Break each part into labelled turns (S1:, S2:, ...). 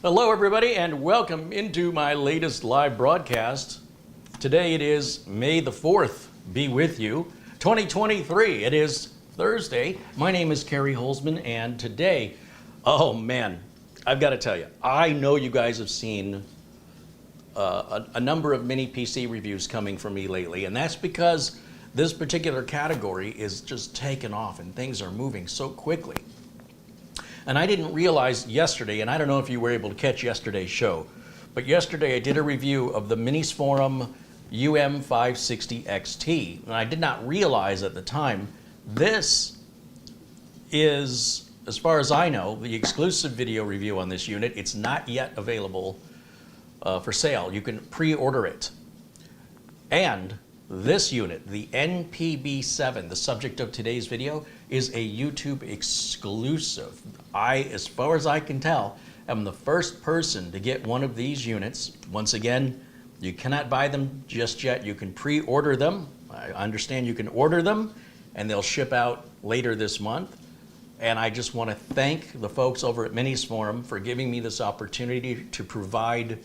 S1: Hello everybody and welcome into my latest live broadcast. Today it is May the 4th, be with you, 2023. It is Thursday. My name is CareyHolzman and today, oh man, I've got to tell you, I know you guys have seen a number of mini PC reviews coming from me lately, and that's because this particular category is just taken off and things are moving so quickly. And I didn't realize yesterday, and I don't know if you were able to catch yesterday's show, but yesterday I did a review of the Minisforum UM560XT, and I did not realize at the time this is, as far as I know, the exclusive video review on this unit. It's not yet available for sale. You can pre-order it. And this unit, the NPB7, the subject of today's video, is a YouTube exclusive. I, as far as I can tell, am the first person to get one of these units. Once again, you cannot buy them just yet. You can pre-order them. I understand you can order them and they'll ship out later this month. And I just want to thank the folks over at Minisforum for giving me this opportunity to provide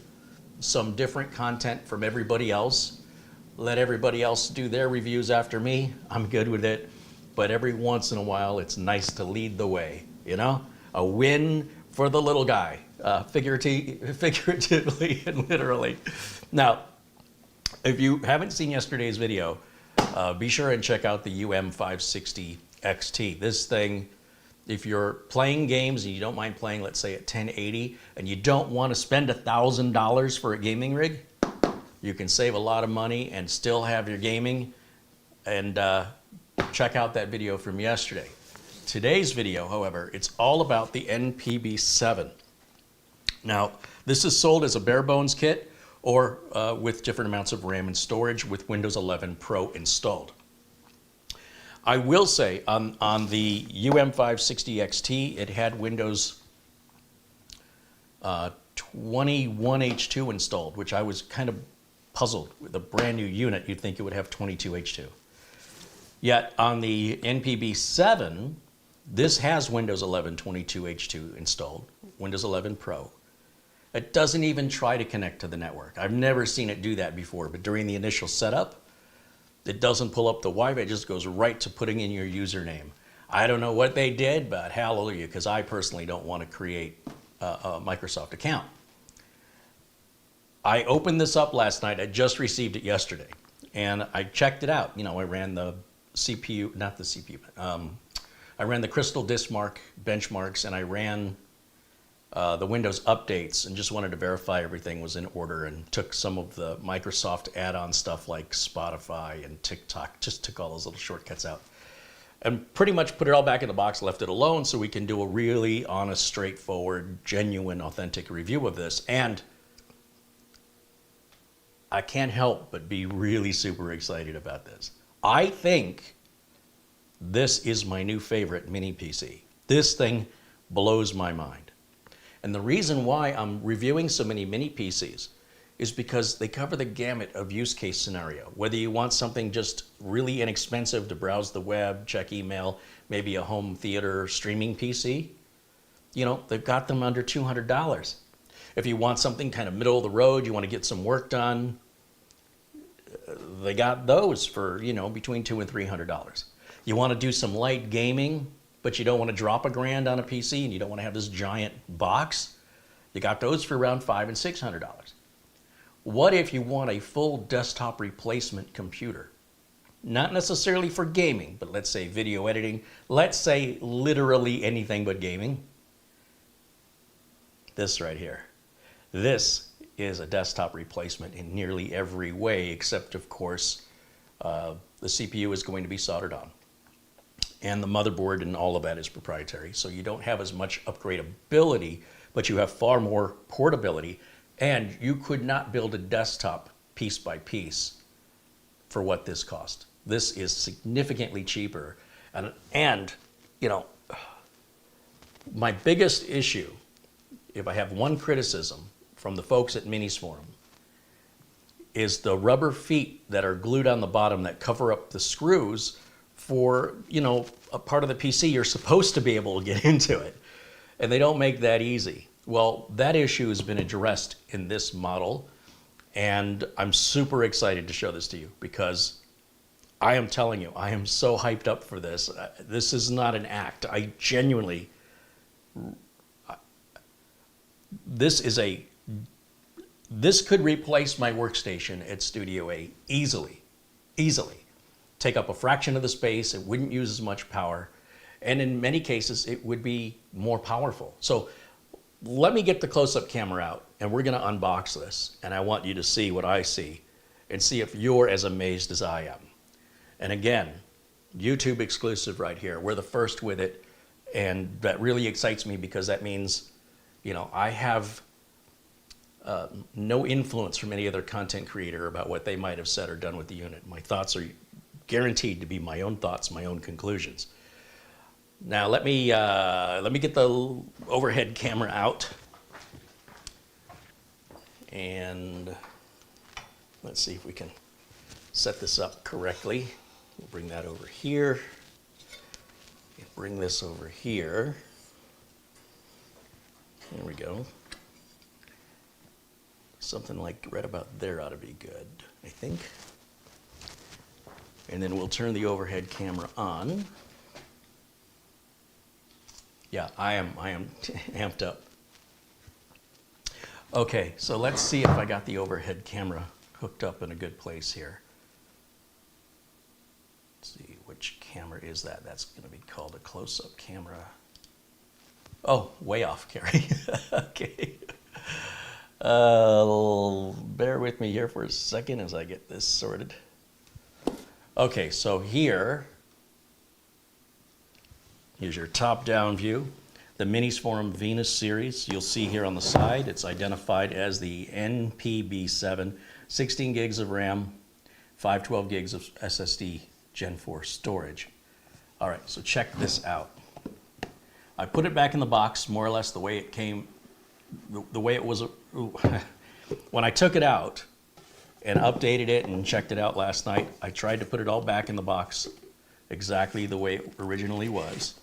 S1: some different content from everybody else. Let everybody else do their reviews after me. I'm good with it. But every once in a while, it's nice to lead the way, you know? A win for the little guy, figuratively and literally. Now, if you haven't seen yesterday's video, be sure and check out the UM560XT. This thing, if you're playing games and you don't mind playing, let's say at 1080, and you don't want to spend $1,000 for a gaming rig, you can save a lot of money and still have your gaming. And check out that video from yesterday. Today's video, however, it's all about the NPB7. Now, this is sold as a bare bones kit or with different amounts of RAM and storage with Windows 11 Pro installed. I will say on the UM560XT, it had Windows 21H2 installed, which I was kind of puzzled. With a brand new unit, you'd think it would have 22H2. Yet on the NPB7, this has Windows 11 22H2 installed, Windows 11 Pro. It doesn't even try to connect to the network. I've never seen it do that before, but during the initial setup, it doesn't pull up the Wi-Fi, it just goes right to putting in your username. I don't know what they did, but hallelujah, because I personally don't want to create a Microsoft account. I opened this up last night. I just received it yesterday, and I checked it out. You know, I ran the CPU, not the CPU, I ran the Crystal Disk Mark benchmarks, and I ran the Windows updates, and just wanted to verify everything was in order, and took some of the Microsoft add-on stuff like Spotify and TikTok, just took all those little shortcuts out, and pretty much put it all back in the box, left it alone, so we can do a really honest, straightforward, genuine, authentic review of this. And I can't help but be really super excited about this. I think this is my new favorite mini PC. This thing blows my mind. And the reason why I'm reviewing so many mini PCs is because they cover the gamut of use case scenario. Whether you want something just really inexpensive to browse the web, check email, maybe a home theater streaming PC, you know, they've got them under $200. If you want something kind of middle of the road, you want to get some work done, they got those for, you know, between $200 and $300. You want to do some light gaming, but you don't want to drop $1,000 on a PC and you don't want to have this giant box, you got those for around $500 and $600. What if you want a full desktop replacement computer? Not necessarily for gaming, but let's say video editing, let's say literally anything but gaming. This right here. This is a desktop replacement in nearly every way, except of course, the CPU is going to be soldered on. And the motherboard and all of that is proprietary. So you don't have as much upgradability, but you have far more portability. And you could not build a desktop piece by piece for what this cost. This is significantly cheaper. And you know, my biggest issue, if I have one criticism from the folks at Minisforum, is the rubber feet that are glued on the bottom that cover up the screws for, you know, a part of the PC you're supposed to be able to get into it. And they don't make that easy. Well, that issue has been addressed in this model, and I'm super excited to show this to you because I am telling you, I am so hyped up for this. This is not an act. I genuinely, this could replace my workstation at Studio A easily, easily. Take up a fraction of the space, it wouldn't use as much power, and in many cases, it would be more powerful. So let me get the close-up camera out, and we're gonna unbox this, and I want you to see what I see, and see if you're as amazed as I am. And again, YouTube exclusive right here. We're the first with it, and that really excites me because that means, you know, I have no influence from any other content creator about what they might have said or done with the unit. My thoughts are guaranteed to be my own thoughts, my own conclusions. Now let me get the overhead camera out, and let's see if we can set this up correctly. We'll bring that over here. Bring this over here. There we go. Something like right about there ought to be good, I think. And then we'll turn the overhead camera on. Yeah, I am amped up. Okay, so let's see if I got the overhead camera hooked up in a good place here. Let's see, which camera is that? That's going to be called a close-up camera. Oh, way off, Carey. Okay. Bear with me here for a second as I get this sorted. Okay, so here's your top-down view. The Minisforum Venus series, you'll see here on the side, it's identified as the NPB7, 16 gigs of RAM, 512 gigs of SSD Gen 4 storage. All right, so check this out. I put it back in the box more or less the way it came, the way it was. When I took it out and updated it and checked it out last night, I tried to put it all back in the box exactly the way it originally was.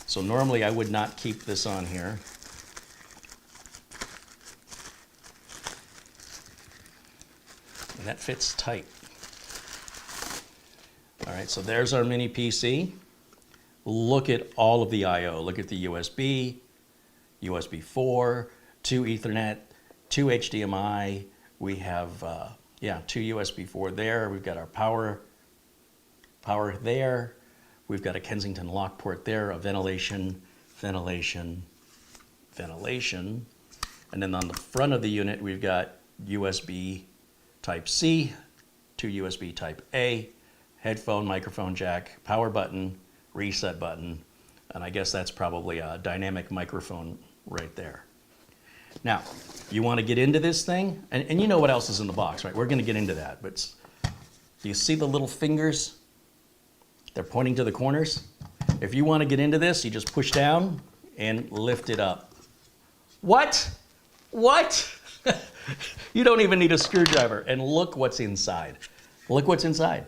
S1: So normally I would not keep this on here. And that fits tight. All right, so there's our mini PC. Look at all of the I/O. Look at the USB, USB4, 2 Ethernet, 2 HDMI. We have, 2 USB4 there. We've got our power there. We've got a Kensington lock port there, a ventilation. And then on the front of the unit, we've got USB Type-C, 2 USB Type-A, headphone, microphone jack, power button, reset button, and I guess that's probably a dynamic microphone right there. Now, you want to get into this thing, and you know what else is in the box, right? We're going to get into that, but do you see the little fingers? They're pointing to the corners. If you want to get into this, you just push down and lift it up. What? What? You don't even need a screwdriver, and look what's inside. Look what's inside.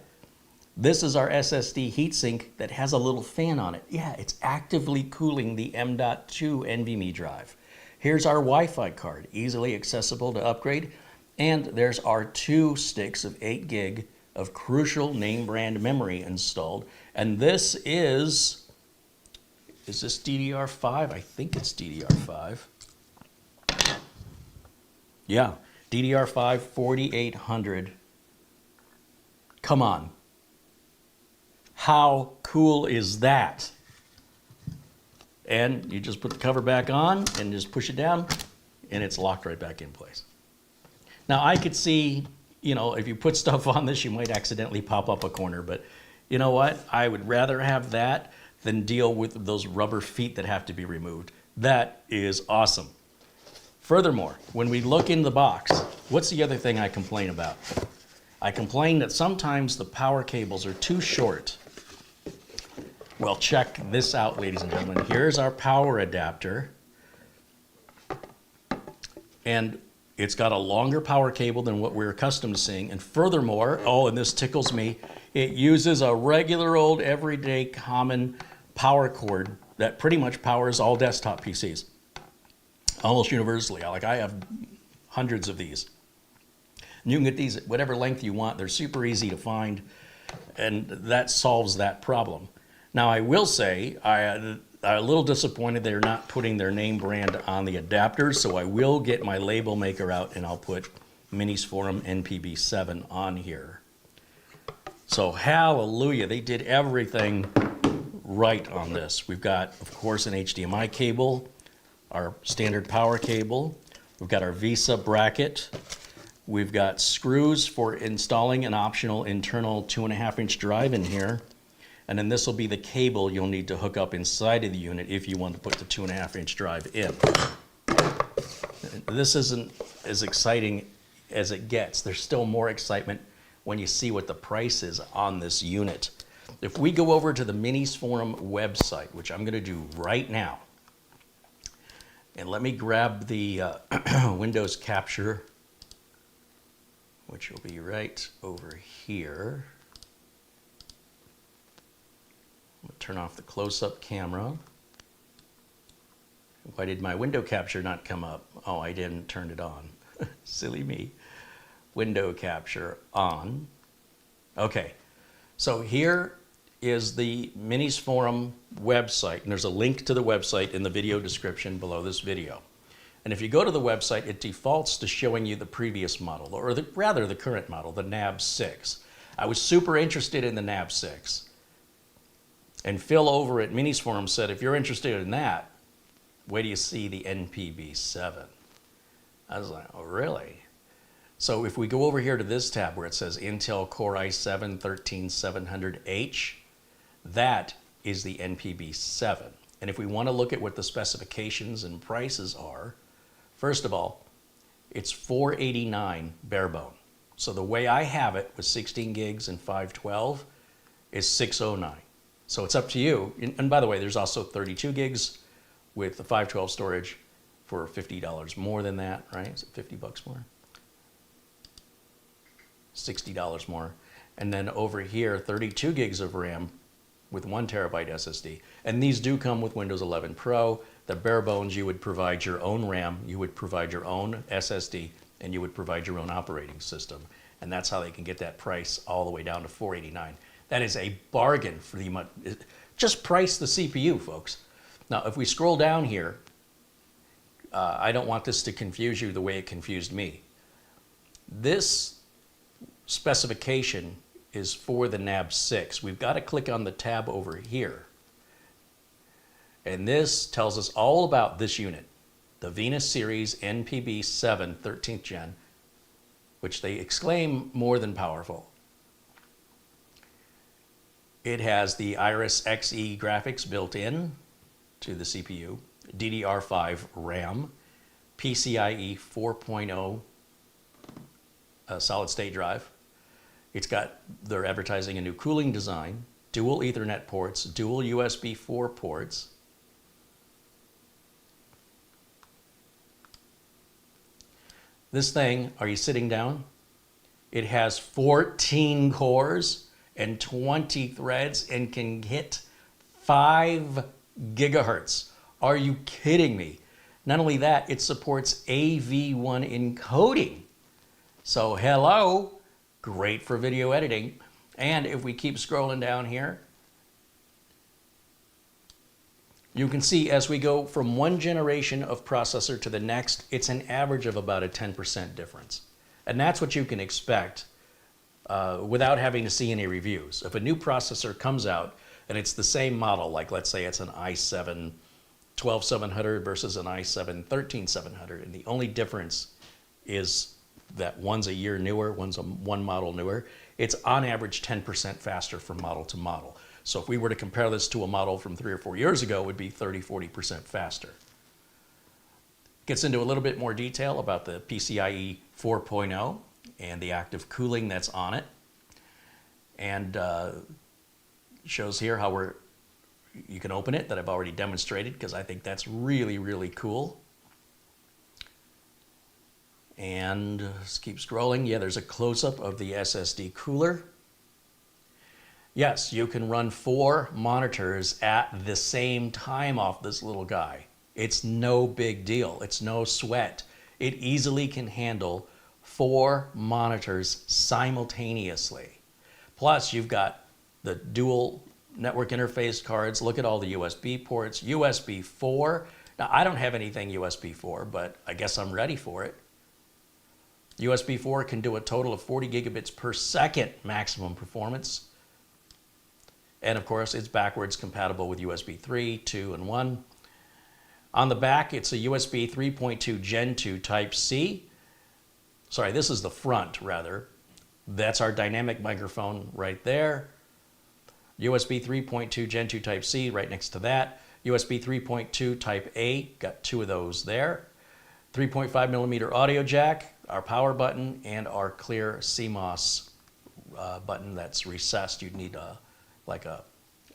S1: This is our SSD heatsink that has a little fan on it. Yeah, it's actively cooling the M.2 NVMe drive. Here's our Wi-Fi card, easily accessible to upgrade. And there's our 2 sticks of 8 gig of crucial name brand memory installed. And this is this DDR5? I think it's DDR5. Yeah, DDR5 4800. Come on. How cool is that? And you just put the cover back on and just push it down and it's locked right back in place. Now I could see, you know, if you put stuff on this, you might accidentally pop up a corner, but you know what? I would rather have that than deal with those rubber feet that have to be removed. That is awesome. Furthermore, when we look in the box, what's the other thing I complain about? I complain that sometimes the power cables are too short. Well, check this out, ladies and gentlemen. Here's our power adapter. And it's got a longer power cable than what we're accustomed to seeing. And furthermore, oh, and this tickles me, it uses a regular old everyday common power cord that pretty much powers all desktop PCs. almost universally. Like I have hundreds of these. And you can get these at whatever length you want. They're super easy to find, and that solves that problem. Now, I will say, I'm a little disappointed they're not putting their name brand on the adapters, so I will get my label maker out and I'll put Minisforum NPB7 on here. So hallelujah, they did everything right on this. We've got, of course, an HDMI cable, our standard power cable. We've got our VESA bracket. We've got screws for installing an optional internal 2.5-inch drive in here. And then this will be the cable you'll need to hook up inside of the unit if you want to put the 2.5-inch drive in. This isn't as exciting as it gets. There's still more excitement when you see what the price is on this unit. If we go over to the Minisforum website, which I'm going to do right now, and let me grab the Windows capture, which will be right over here. I'm going to turn off the close-up camera. Why did my window capture not come up? Oh, I didn't turn it on. Silly me. Window capture on. Okay, so here is the Minisforum website, and there's a link to the website in the video description below this video. And if you go to the website, it defaults to showing you the previous model, or rather the current model, the NAB6. I was super interested in the NAB6. And Phil over at Minisforum said, if you're interested in that, wait till you see the NPB7. I was like, oh, really? So if we go over here to this tab where it says Intel Core i7-13700H, that is the NPB7. And if we want to look at what the specifications and prices are, first of all, it's $489 bare bone. So the way I have it with 16 gigs and 512 is $609. So it's up to you. And by the way, there's also 32 gigs with the 512 storage for $50 more than that, right? Is it 50 bucks more? $60 more. And then over here, 32 gigs of RAM with 1 terabyte SSD. And these do come with Windows 11 Pro. The bare bones, you would provide your own RAM, you would provide your own SSD, and you would provide your own operating system. And that's how they can get that price all the way down to $489. That is a bargain for the amount. Just price the CPU, folks. Now, if we scroll down here, I don't want this to confuse you the way it confused me. This specification is for the NAB6. We've got to click on the tab over here. And this tells us all about this unit, the Venus Series NPB7 13th Gen, which they exclaim more than powerful. It has the Iris Xe graphics built in to the CPU, DDR5 RAM, PCIe 4.0 solid state drive. It's got, they're advertising a new cooling design, dual Ethernet ports, dual USB4 ports. This thing, are you sitting down? It has 14 cores and 20 threads and can hit 5 gigahertz. Are you kidding me? Not only that, it supports AV1 encoding. So hello, great for video editing. And if we keep scrolling down here, you can see as we go from one generation of processor to the next, it's an average of about a 10% difference. And that's what you can expect without having to see any reviews. If a new processor comes out and it's the same model, like let's say it's an i7-12700 versus an i7-13700, and the only difference is that one's a year newer, one's one model newer, it's on average 10% faster from model to model. So if we were to compare this to a model from 3 or 4 years ago, it would be 30-40% faster. Gets into a little bit more detail about the PCIe 4.0 and the active cooling that's on it. And shows here how you can open it, that I've already demonstrated, because I think that's really, really cool. And let's keep scrolling. Yeah, there's a close-up of the SSD cooler. Yes, you can run 4 monitors at the same time off this little guy. It's no big deal. It's no sweat. It easily can handle 4 monitors simultaneously. Plus, you've got the dual network interface cards. Look at all the USB ports, USB 4. Now, I don't have anything USB 4, but I guess I'm ready for it. USB 4 can do a total of 40 gigabits per second maximum performance. And of course, it's backwards compatible with USB 3, 2, and 1. On the back, it's a USB 3.2 Gen 2 Type-C. Sorry, this is the front, rather. That's our dynamic microphone right there. USB 3.2 Gen 2 Type-C right next to that. USB 3.2 Type-A, got 2 of those there. 3.5 millimeter audio jack, our power button, and our clear CMOS button that's recessed. You'd need like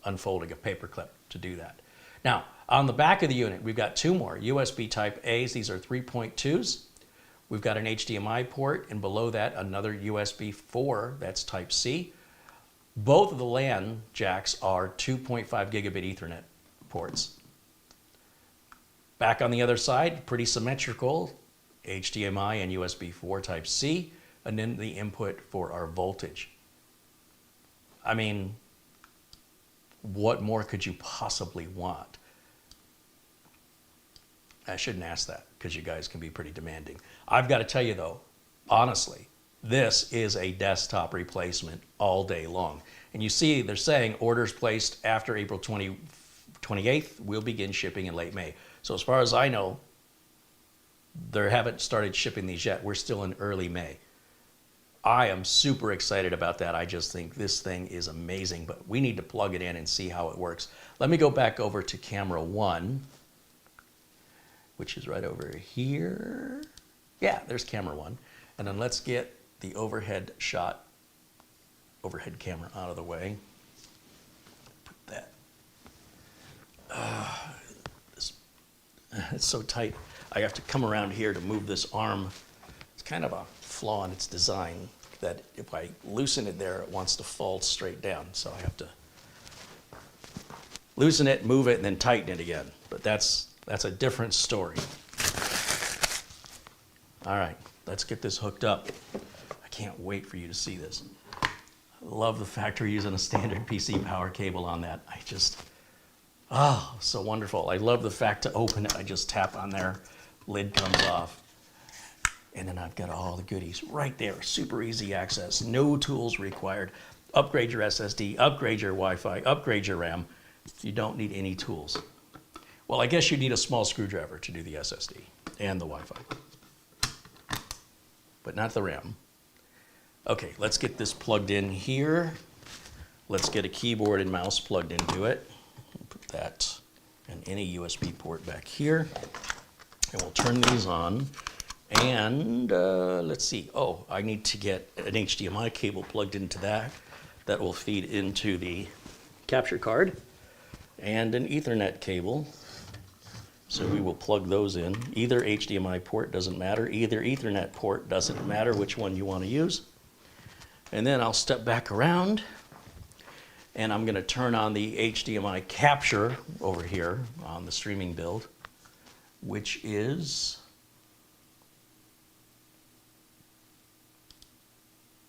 S1: unfolding a paper clip to do that. Now, on the back of the unit, we've got 2 more USB Type-A's. These are 3.2s. We've got an HDMI port, and below that, another USB 4, that's Type-C. Both of the LAN jacks are 2.5 gigabit Ethernet ports. Back on the other side, pretty symmetrical, HDMI and USB 4 Type-C, and then the input for our voltage. I mean, what more could you possibly want? I shouldn't ask that because you guys can be pretty demanding. I've got to tell you though, honestly, this is a desktop replacement all day long. And you see they're saying orders placed after April 28th will begin shipping in late May. So as far as I know, they haven't started shipping these yet. We're still in early May. I am super excited about that. I just think this thing is amazing, but we need to plug it in and see how it works. Let me go back over to camera 1, which is right over here. Yeah, there's camera 1. And then let's get the overhead camera out of the way. Put that. It's so tight. I have to come around here to move this arm. It's kind of a flaw in its design that if I loosen it there, it wants to fall straight down. So I have to loosen it, move it, and then tighten it again. But that's a different story. All right, let's get this hooked up. I can't wait for you to see this. I love the fact we're using a standard PC power cable on that. Oh, so wonderful. I love the fact to open it, I just tap on there, lid comes off. And then I've got all the goodies right there. Super easy access, no tools required. Upgrade your SSD, upgrade your Wi-Fi, upgrade your RAM. You don't need any tools. Well, I guess you need a small screwdriver to do the SSD and the Wi-Fi, but not the RAM. Okay, let's get this plugged in here. Let's get a keyboard and mouse plugged into it. Put that and any USB port back here. And we'll turn these on. And let's see. Oh, I need to get an HDMI cable plugged into that. That will feed into the capture card. And an Ethernet cable. So we will plug those in. Either HDMI port doesn't matter. Either Ethernet port doesn't matter which one you want to use. And then I'll step back around. And I'm going to turn on the HDMI capture over here on the streaming build, which is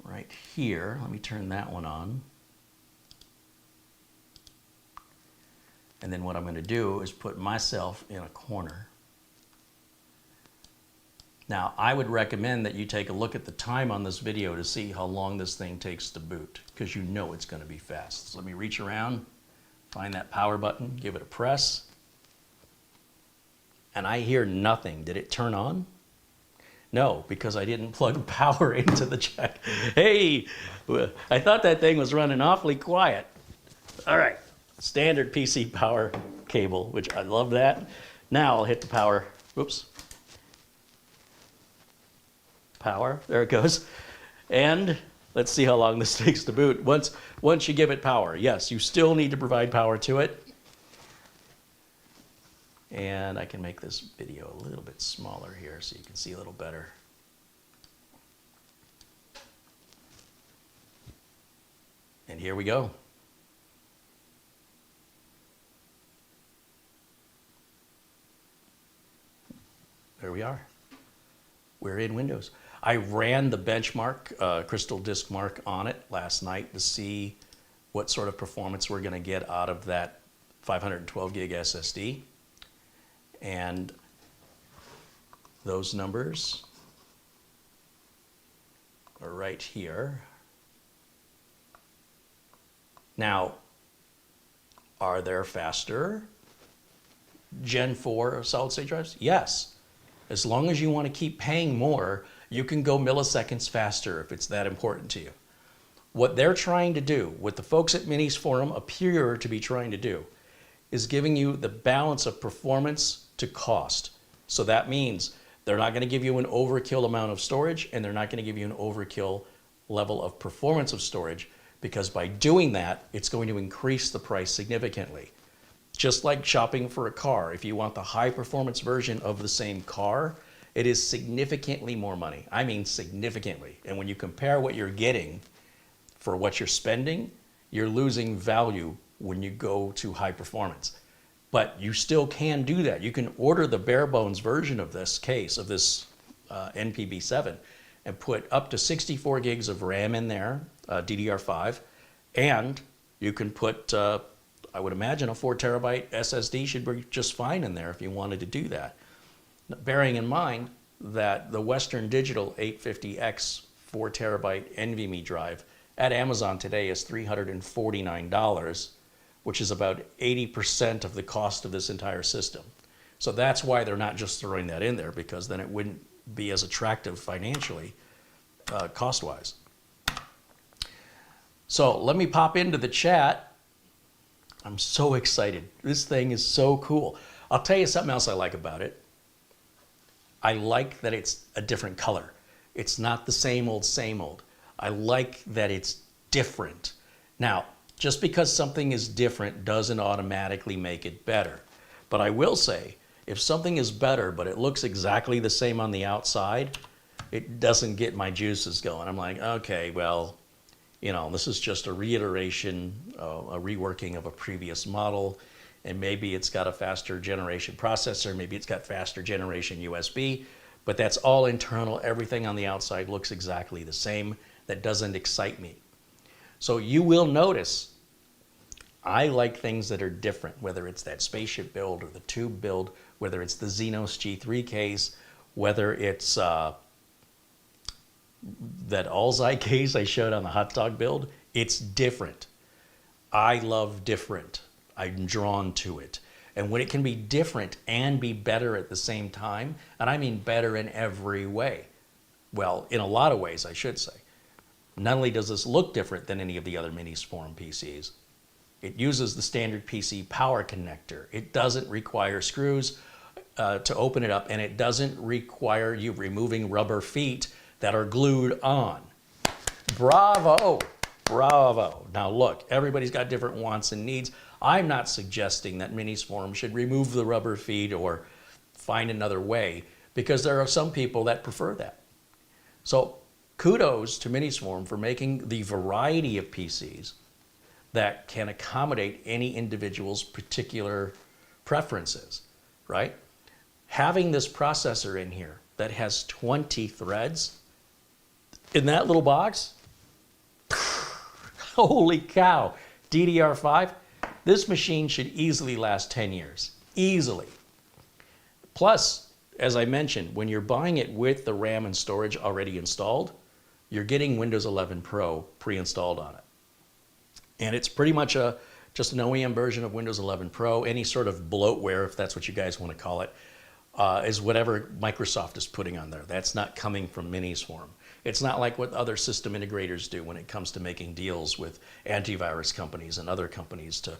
S1: right here. Let me turn that one on. And then what I'm going to do is put myself in a corner. Now, I would recommend that you take a look at the time on this video to see how long this thing takes to boot, because you know it's going to be fast. So let me reach around, find that power button, give it a press. And I hear nothing. Did it turn on? No, because I didn't plug power into the jack. Hey, I thought that thing was running awfully quiet. All right, standard PC power cable, which I love that. Now I'll hit the power. Whoops. Power, there it goes. And let's see how long this takes to boot. Once you give it power, yes, you still need to provide power to it. And I can make this video a little bit smaller here so you can see a little better. And here we go. there we are. We're in Windows. I ran the benchmark, Crystal Disk Mark on it last night to see what sort of performance we're going to get out of that 512 gig SSD. And those numbers are right here. Now, are there faster Gen 4 solid state drives? Yes. As long as you want to keep paying more, you can go milliseconds faster if it's that important to you. What they're trying to do, what the folks at Minisforum appear to be trying to do, is giving you the balance of performance to cost. So that means they're not going to give you an overkill amount of storage, and they're not going to give you an overkill level of performance of storage, because by doing that, it's going to increase the price significantly. Just like shopping for a car, if you want the high performance version of the same car, it is significantly more money. I mean significantly. And when you compare what you're getting for what you're spending, you're losing value when you go to high performance. But you still can do that. You can order the bare bones version of this case, of this NPB7, and put up to 64 gigs of RAM in there, DDR5, and you can put, I would imagine, a 4 terabyte SSD should be just fine in there if you wanted to do that. Bearing in mind that the Western Digital 850X 4 terabyte NVMe drive at Amazon today is $349, which is about 80% of the cost of this entire system. So that's why they're not just throwing that in there, because then it wouldn't be as attractive financially, cost-wise. So let me pop into the chat. I'm so excited. This thing is so cool. I'll tell you something else I like about it. I like that it's a different color. It's not the same old, same old. I like that it's different. Now, just because something is different doesn't automatically make it better. But I will say, if something is better, but it looks exactly the same on the outside, it doesn't get my juices going. I'm like, okay, well, you know, this is just a reiteration, a reworking of a previous model, and maybe it's got a faster generation processor, maybe it's got faster generation USB, but that's all internal. Everything on the outside looks exactly the same. That doesn't excite me. So you will notice I like things that are different, whether it's that spaceship build or the tube build, whether it's the Xenos G3 case, whether it's that Alzheimer's case I showed on the hot dog build. It's different. I love different. I'm drawn to it. And when it can be different and be better at the same time, and I mean better in every way, well, in a lot of ways, I should say. Not only does this look different than any of the other Minisforum PCs, it uses the standard PC power connector. It doesn't require screws to open it up, and it doesn't require you removing rubber feet that are glued on. Bravo, bravo. Now look, everybody's got different wants and needs. I'm not suggesting that Minisforum should remove the rubber feet or find another way, because there are some people that prefer that. So kudos to Minisforum for making the variety of PCs that can accommodate any individual's particular preferences, right? Having this processor in here that has 20 threads in that little box, holy cow, DDR5, this machine should easily last 10 years, easily. Plus, as I mentioned, when you're buying it with the RAM and storage already installed, you're getting Windows 11 Pro pre-installed on it. And it's pretty much just an OEM version of Windows 11 Pro. Any sort of bloatware, if that's what you guys want to call it, is whatever Microsoft is putting on there. That's not coming from Minisforum. It's not like what other system integrators do when it comes to making deals with antivirus companies and other companies to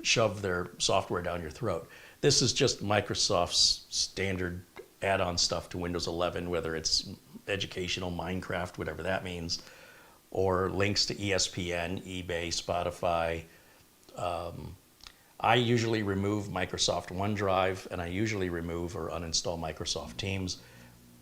S1: shove their software down your throat. This is just Microsoft's standard add-on stuff to Windows 11, whether it's educational, Minecraft, whatever that means, or links to ESPN, eBay, Spotify. I usually remove Microsoft OneDrive, and I usually remove or uninstall Microsoft Teams.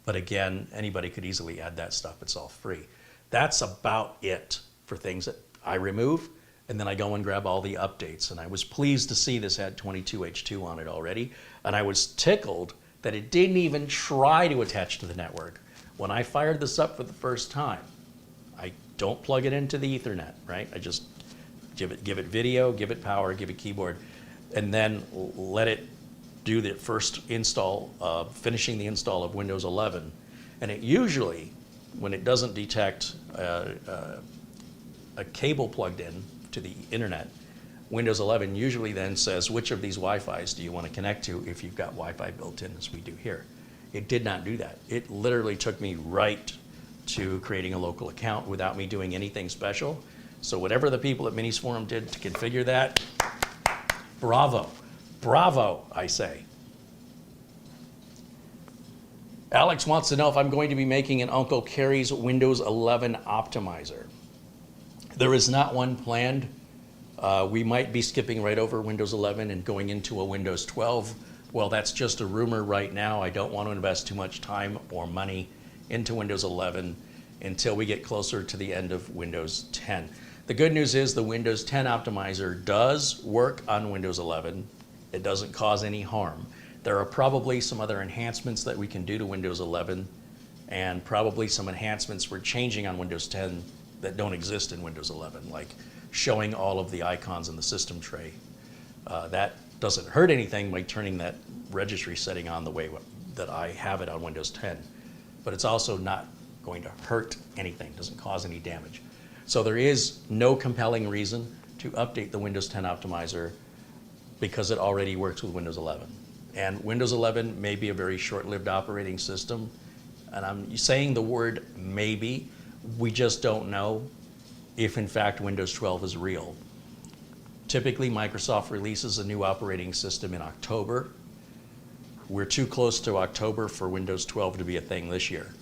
S1: But again, anybody could easily add that stuff. It's all free. That's about it for things that I remove, and then I go and grab all the updates. And I was pleased to see this had 22H2 on it already, and I was tickled that it didn't even try to attach to the network. When I fired this up for the first time, I don't plug it into the Ethernet, right? I just give it video, give it power, give it keyboard, and then let it do the first install, finishing the install of Windows 11. And it usually, when it doesn't detect a cable plugged in to the internet, Windows 11 usually then says, which of these Wi-Fis do you want to connect to if you've got Wi-Fi built in, as we do here. It did not do that. It literally took me right to creating a local account without me doing anything special. So whatever the people at Minisforum did to configure that, bravo, bravo, I say. Alex wants to know if I'm going to be making an Uncle Carey's Windows 11 optimizer. There is not one planned. We might be skipping right over Windows 11 and going into a Windows 12. Well, that's just a rumor right now. I don't want to invest too much time or money into Windows 11 until we get closer to the end of Windows 10. The good news is the Windows 10 optimizer does work on Windows 11. It doesn't cause any harm. There are probably some other enhancements that we can do to Windows 11, and probably some enhancements we're changing on Windows 10 that don't exist in Windows 11, like showing all of the icons in the system tray. That doesn't hurt anything by turning that registry setting on the way that I have it on Windows 10. But it's also not going to hurt anything, doesn't cause any damage. So there is no compelling reason to update the Windows 10 optimizer because it already works with Windows 11. And Windows 11 may be a very short-lived operating system. And I'm saying the word maybe. We just don't know if in fact Windows 12 is real. Typically, Microsoft releases a new operating system in October. We're too close to October for Windows 12 to be a thing this year.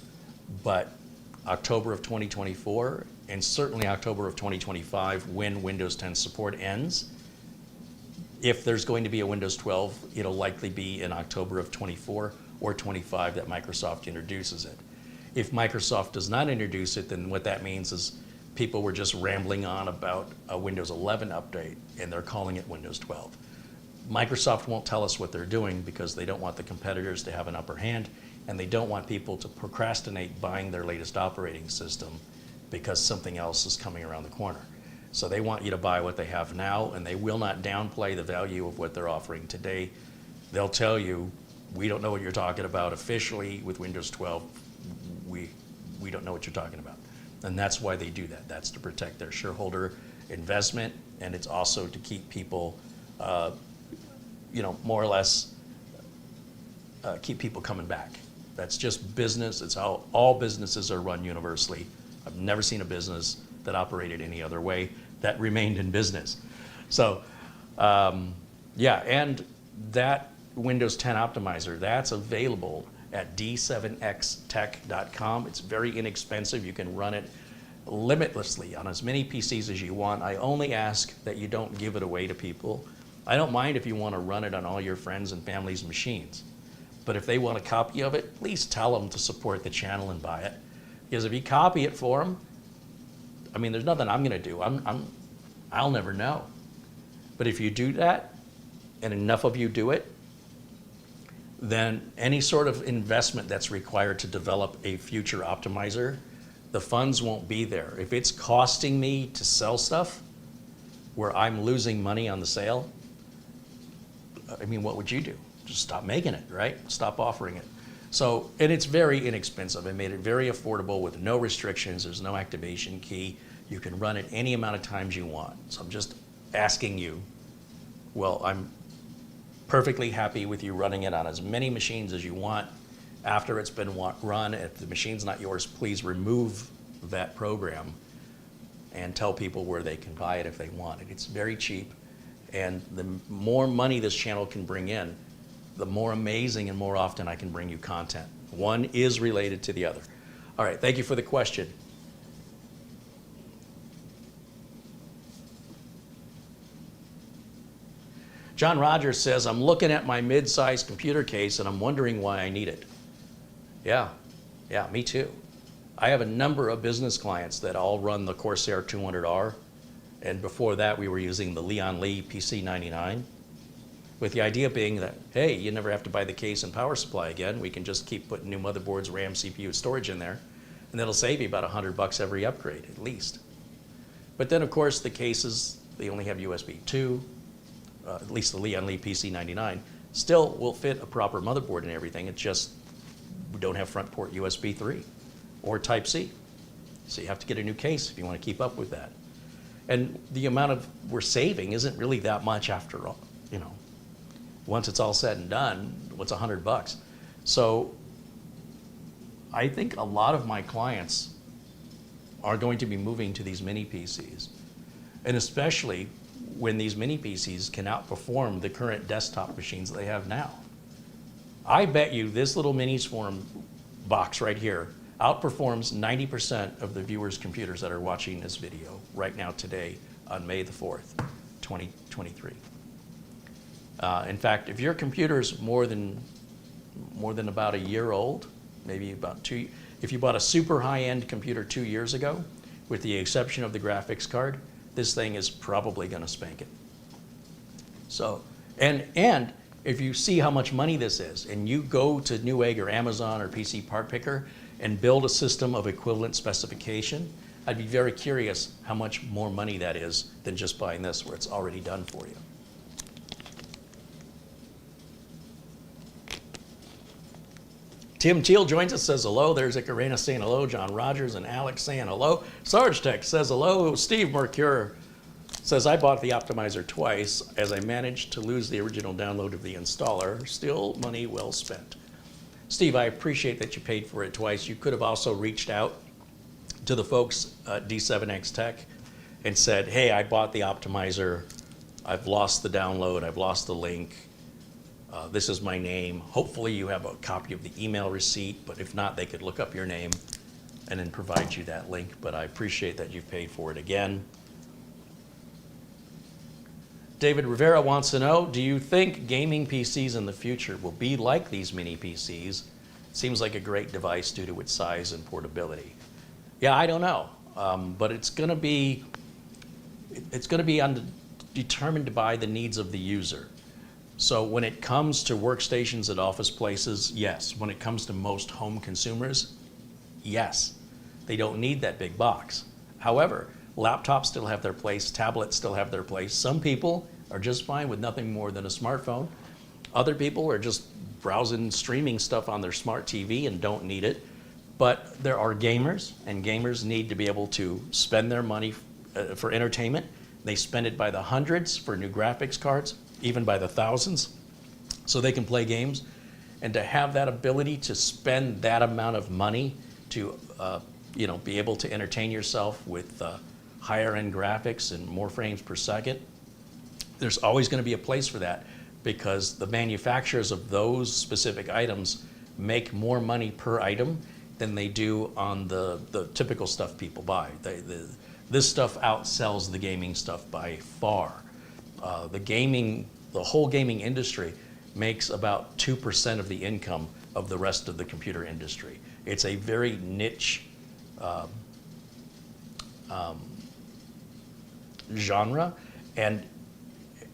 S1: But October of 2024, and certainly October of 2025, when Windows 10 support ends, if there's going to be a Windows 12, it'll likely be in October of 24 or 25 that Microsoft introduces it. If Microsoft does not introduce it, then what that means is people were just rambling on about a Windows 11 update, and they're calling it Windows 12. Microsoft won't tell us what they're doing because they don't want the competitors to have an upper hand, and they don't want people to procrastinate buying their latest operating system because something else is coming around the corner. So they want you to buy what they have now, and they will not downplay the value of what they're offering today. They'll tell you, we don't know what you're talking about officially with Windows 12. We don't know what you're talking about. And that's why they do that. That's to protect their shareholder investment, and it's also to keep people, more or less keep people coming back. That's just business. It's how all businesses are run universally. I've never seen a business that operated any other way that remained in business. So, and that Windows 10 optimizer, that's available at d7xtech.com. It's very inexpensive. You can run it limitlessly on as many PCs as you want. I only ask that you don't give it away to people. I don't mind if you want to run it on all your friends and family's machines. But if they want a copy of it, please tell them to support the channel and buy it. Because if you copy it for them, I mean, there's nothing I'm going to do. I'll never know. But if you do that, and enough of you do it, then any sort of investment that's required to develop a future optimizer, the funds won't be there. If it's costing me to sell stuff where I'm losing money on the sale, I mean, what would you do? Just stop making it, right? Stop offering it. So, and it's very inexpensive. I made it very affordable with no restrictions. There's no activation key. You can run it any amount of times you want. So I'm just asking you, well, I'm perfectly happy with you running it on as many machines as you want. After it's been run, if the machine's not yours, please remove that program and tell people where they can buy it if they want it. It's very cheap, and the more money this channel can bring in, the more amazing and more often I can bring you content. One is related to the other. All right, thank you for the question. John Rogers says, I'm looking at my mid-sized computer case and I'm wondering why I need it. Yeah, me too. I have a number of business clients that all run the Corsair 200R, and before that we were using the Leon Lee PC99. with the idea being that, hey, you never have to buy the case and power supply again. We can just keep putting new motherboards, RAM, CPU, storage in there, and that'll save you about $100 every upgrade, at least. But then, of course, the cases, they only have USB 2, at least the Leon Lee PC99, still will fit a proper motherboard and everything. It's just we don't have front port USB 3 or Type-C. So you have to get a new case if you want to keep up with that. And the amount of we're saving isn't really that much after all, you know. Once it's all said and done, what's $100? So I think a lot of my clients are going to be moving to these mini PCs. And especially when these mini PCs can outperform the current desktop machines they have now. I bet you this little Minisforum box right here outperforms 90% of the viewers' computers that are watching this video right now today on May the 4th, 2023. In fact, if your computer's more than about a year old, maybe about if you bought a super high-end computer 2 years ago, with the exception of the graphics card, this thing is probably going to spank it. So, and if you see how much money this is, and you go to Newegg or Amazon or PC Part Picker and build a system of equivalent specification, I'd be very curious how much more money that is than just buying this where it's already done for you. Tim Teal joins us, says hello. There's Icarena saying hello. John Rogers and Alex saying hello. Sarge Tech says hello. Steve Mercure says, I bought the optimizer twice as I managed to lose the original download of the installer. Still money well spent. Steve, I appreciate that you paid for it twice. You could have also reached out to the folks at D7X Tech and said, hey, I bought the optimizer. I've lost the download. I've lost the link. This is my name. Hopefully you have a copy of the email receipt, but if not, they could look up your name and then provide you that link. But I appreciate that you've paid for it again. David Rivera wants to know, do you think gaming PCs in the future will be like these mini PCs? Seems like a great device due to its size and portability. Yeah, I don't know, but it's going to be determined by the needs of the user. So when it comes to workstations at office places, yes. When it comes to most home consumers, yes. They don't need that big box. However, laptops still have their place, tablets still have their place. Some people are just fine with nothing more than a smartphone. Other people are just browsing, streaming stuff on their smart TV and don't need it. But there are gamers, and gamers need to be able to spend their money for entertainment. They spend it by the hundreds for new graphics cards, even by the thousands, so they can play games. And to have that ability to spend that amount of money to be able to entertain yourself with higher end graphics and more frames per second, there's always going to be a place for that, because the manufacturers of those specific items make more money per item than they do on the typical stuff people buy. This stuff outsells the gaming stuff by far. The whole gaming industry makes about 2% of the income of the rest of the computer industry. It's a very niche genre, and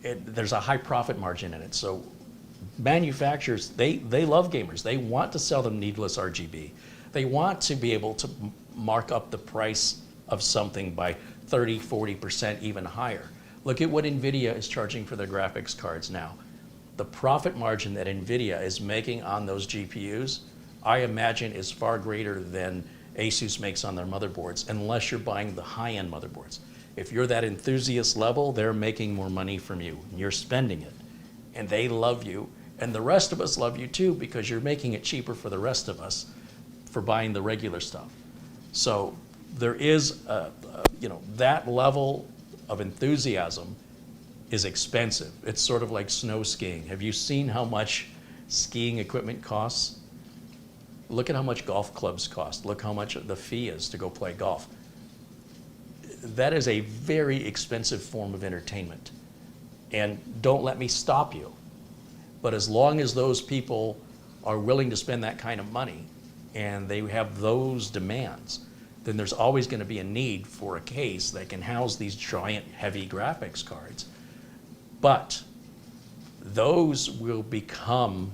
S1: there's a high profit margin in it. So manufacturers, they love gamers. They want to sell them needless RGB. They want to be able to mark up the price of something by 30, 40%, even higher. Look at what NVIDIA is charging for their graphics cards now. The profit margin that NVIDIA is making on those GPUs, I imagine, is far greater than Asus makes on their motherboards, unless you're buying the high-end motherboards. If you're that enthusiast level, they're making more money from you, and you're spending it. And they love you, and the rest of us love you too, because you're making it cheaper for the rest of us for buying the regular stuff. So there is, that level of enthusiasm is expensive. It's sort of like snow skiing. Have you seen how much skiing equipment costs? Look at how much golf clubs cost. Look how much the fee is to go play golf. That is a very expensive form of entertainment. And don't let me stop you. But as long as those people are willing to spend that kind of money and they have those demands, then there's always going to be a need for a case that can house these giant, heavy graphics cards. But those will become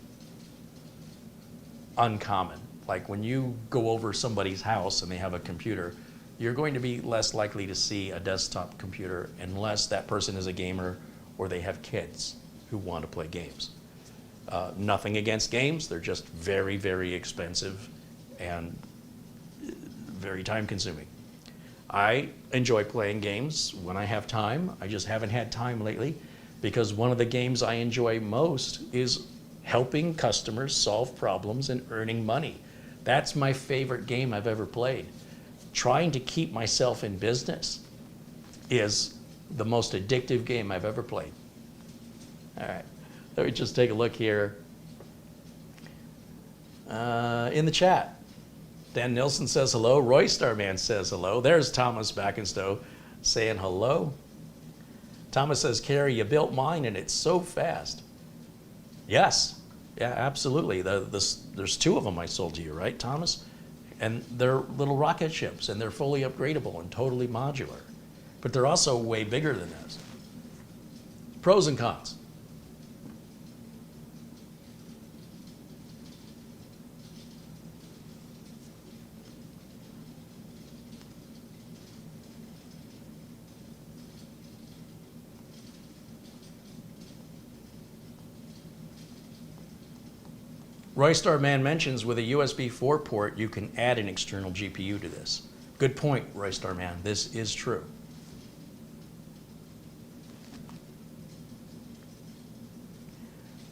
S1: uncommon. Like when you go over somebody's house and they have a computer, you're going to be less likely to see a desktop computer unless that person is a gamer or they have kids who want to play games. Nothing against games, they're just very, very expensive and very time consuming. I enjoy playing games when I have time. I just haven't had time lately because one of the games I enjoy most is helping customers solve problems and earning money. That's my favorite game I've ever played. Trying to keep myself in business is the most addictive game I've ever played. All right, let me just take a look here. In the chat, Dan Nilsson says hello. Roy Starman says hello. There's Thomas Backenstow saying hello. Thomas says, Carey, you built mine and it's so fast. Yes, yeah, absolutely. There's two of them I sold to you, right, Thomas? And they're little rocket ships and they're fully upgradable and totally modular. But they're also way bigger than this. Pros and cons. Roy Starman mentions with a USB4 port, you can add an external GPU to this. Good point, Roy Starman. This is true.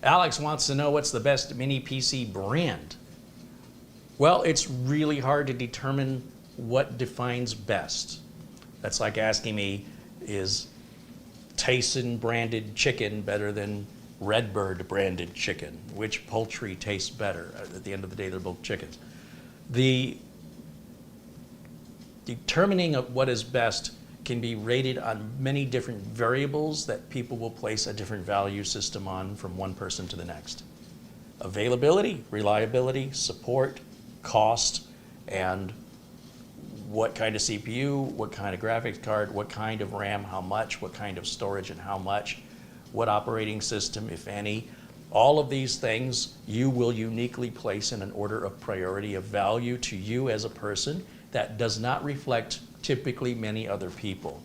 S1: Alex wants to know what's the best mini PC brand. Well, it's really hard to determine what defines best. That's like asking me, is Tyson branded chicken better than Redbird branded chicken? Which poultry tastes better? At the end of the day, they're both chickens. The determining of what is best can be rated on many different variables that people will place a different value system on from one person to the next. Availability, reliability, support, cost, and what kind of CPU, what kind of graphics card, what kind of RAM, how much, what kind of storage and how much, what operating system, if any. All of these things you will uniquely place in an order of priority of value to you as a person that does not reflect typically many other people.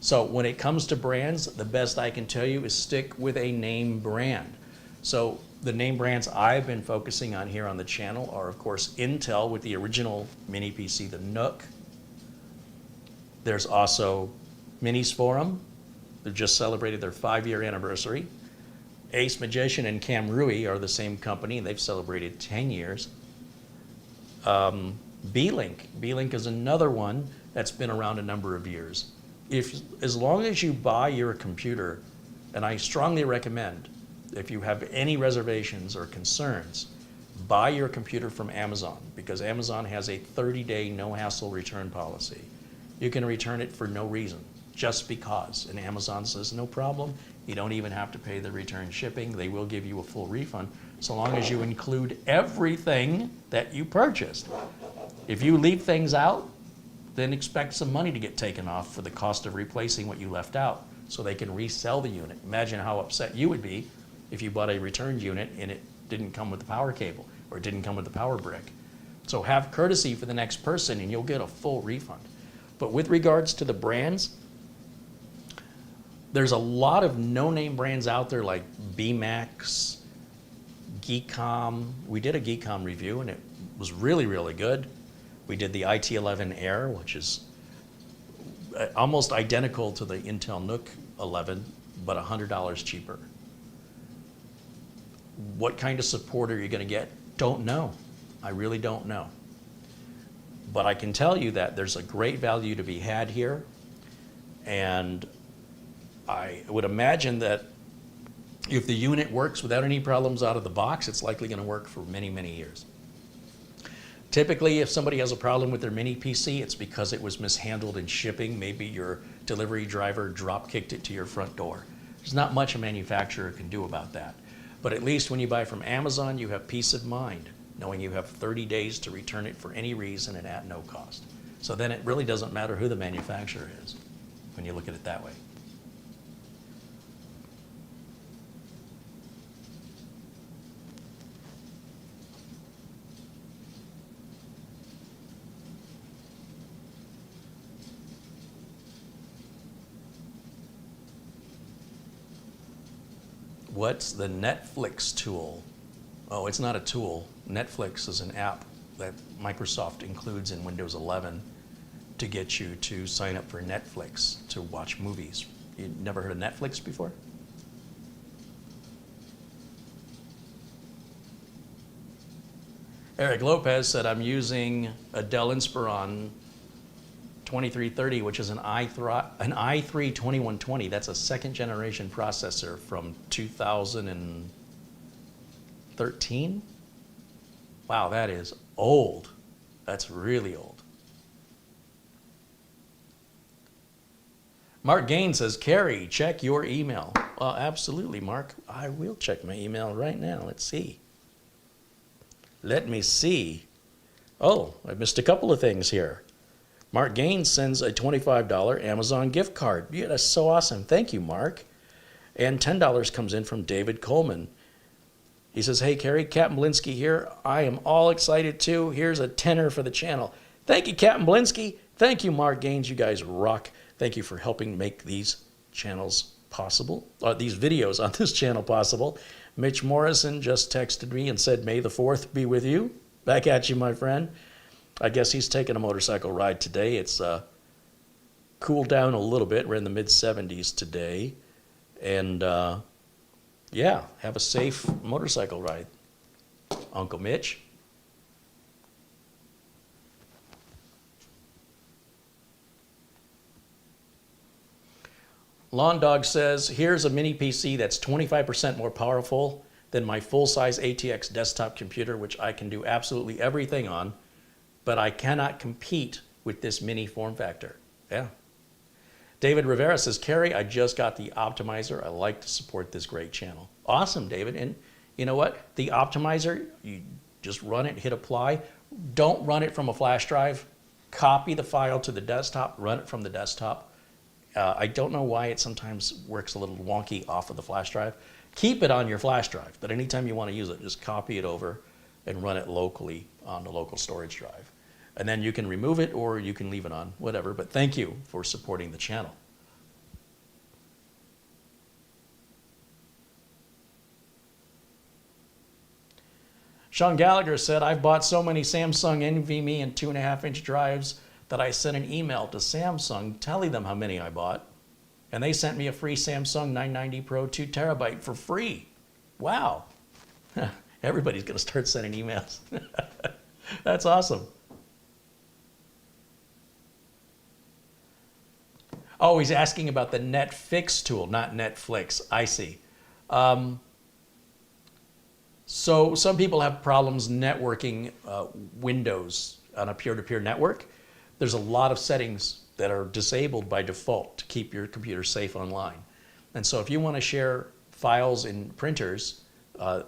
S1: So when it comes to brands, the best I can tell you is stick with a name brand. So the name brands I've been focusing on here on the channel are, of course, Intel with the original mini PC, the Nook. There's also Minisforum. They've just celebrated their 5-year anniversary. Ace Magician and Cam Rui are the same company. They've celebrated 10 years. B-Link. B-Link is another one that's been around a number of years. As long as you buy your computer, and I strongly recommend, if you have any reservations or concerns, buy your computer from Amazon, because Amazon has a 30-day no-hassle return policy. You can return it for no reason, just because. And Amazon says, no problem. You don't even have to pay the return shipping. They will give you a full refund, so long as you include everything that you purchased. If you leave things out, then expect some money to get taken off for the cost of replacing what you left out, so they can resell the unit. Imagine how upset you would be if you bought a returned unit and it didn't come with the power cable or it didn't come with the power brick. So have courtesy for the next person and you'll get a full refund. But with regards to the brands, there's a lot of no-name brands out there like BMax, Geekom. We did a Geekom review and it was really, really good. We did the IT11 Air, which is almost identical to the Intel Nook 11, but $100 cheaper. What kind of support are you going to get? Don't know. I really don't know. But I can tell you that there's a great value to be had here. And I would imagine that if the unit works without any problems out of the box, it's likely going to work for many, many years. Typically, if somebody has a problem with their mini PC, it's because it was mishandled in shipping. Maybe your delivery driver drop-kicked it to your front door. There's not much a manufacturer can do about that. But at least when you buy from Amazon, you have peace of mind, knowing you have 30 days to return it for any reason and at no cost. So then it really doesn't matter who the manufacturer is when you look at it that way. What's the Netflix tool? Oh, it's not a tool. Netflix is an app that Microsoft includes in Windows 11 to get you to sign up for Netflix to watch movies. You never heard of Netflix before? Eric Lopez said, I'm using a Dell Inspiron 2330, which is an i3-2120. That's a second generation processor from 2013. Wow, that is old. That's really old. Mark Gaines says, Carey, check your email. Well, absolutely, Mark. I will check my email right now. Let's see. Let me see. Oh, I missed a couple of things here. Mark Gaines sends a $25 Amazon gift card. Yeah, that's so awesome. Thank you, Mark. And $10 comes in from David Coleman. He says, hey, Carey, Captain Blinsky here. I am all excited too. Here's a tenner for the channel. Thank you, Captain Blinsky. Thank you, Mark Gaines. You guys rock. Thank you for helping make these channels possible, or these videos on this channel possible. Mitch Morrison just texted me and said, May the 4th be with you. Back at you, my friend. I guess he's taking a motorcycle ride today. It's cooled down a little bit. We're in the mid-70s today. And yeah, have a safe motorcycle ride, Uncle Mitch. Lawn Dog says, here's a mini PC that's 25% more powerful than my full-size ATX desktop computer, which I can do absolutely everything on, but I cannot compete with this mini form factor. Yeah. David Rivera says, Carey, I just got the optimizer. I like to support this great channel. Awesome, David. And you know what? The optimizer, you just run it, hit apply. Don't run it from a flash drive. Copy the file to the desktop, run it from the desktop. I don't know why it sometimes works a little wonky off of the flash drive. Keep it on your flash drive, but anytime you want to use it, just copy it over and run it locally on the local storage drive. And then you can remove it or you can leave it on, whatever. But thank you for supporting the channel. Sean Gallagher said, I've bought so many Samsung NVMe and 2.5-inch drives that I sent an email to Samsung telling them how many I bought. And they sent me a free Samsung 990 Pro 2 terabyte for free. Wow. Everybody's going to start sending emails. That's awesome. Oh, he's asking about the Netflix tool, not Netflix. I see. So some people have problems networking Windows on a peer-to-peer network. There's a lot of settings that are disabled by default to keep your computer safe online. And so if you want to share files in printers,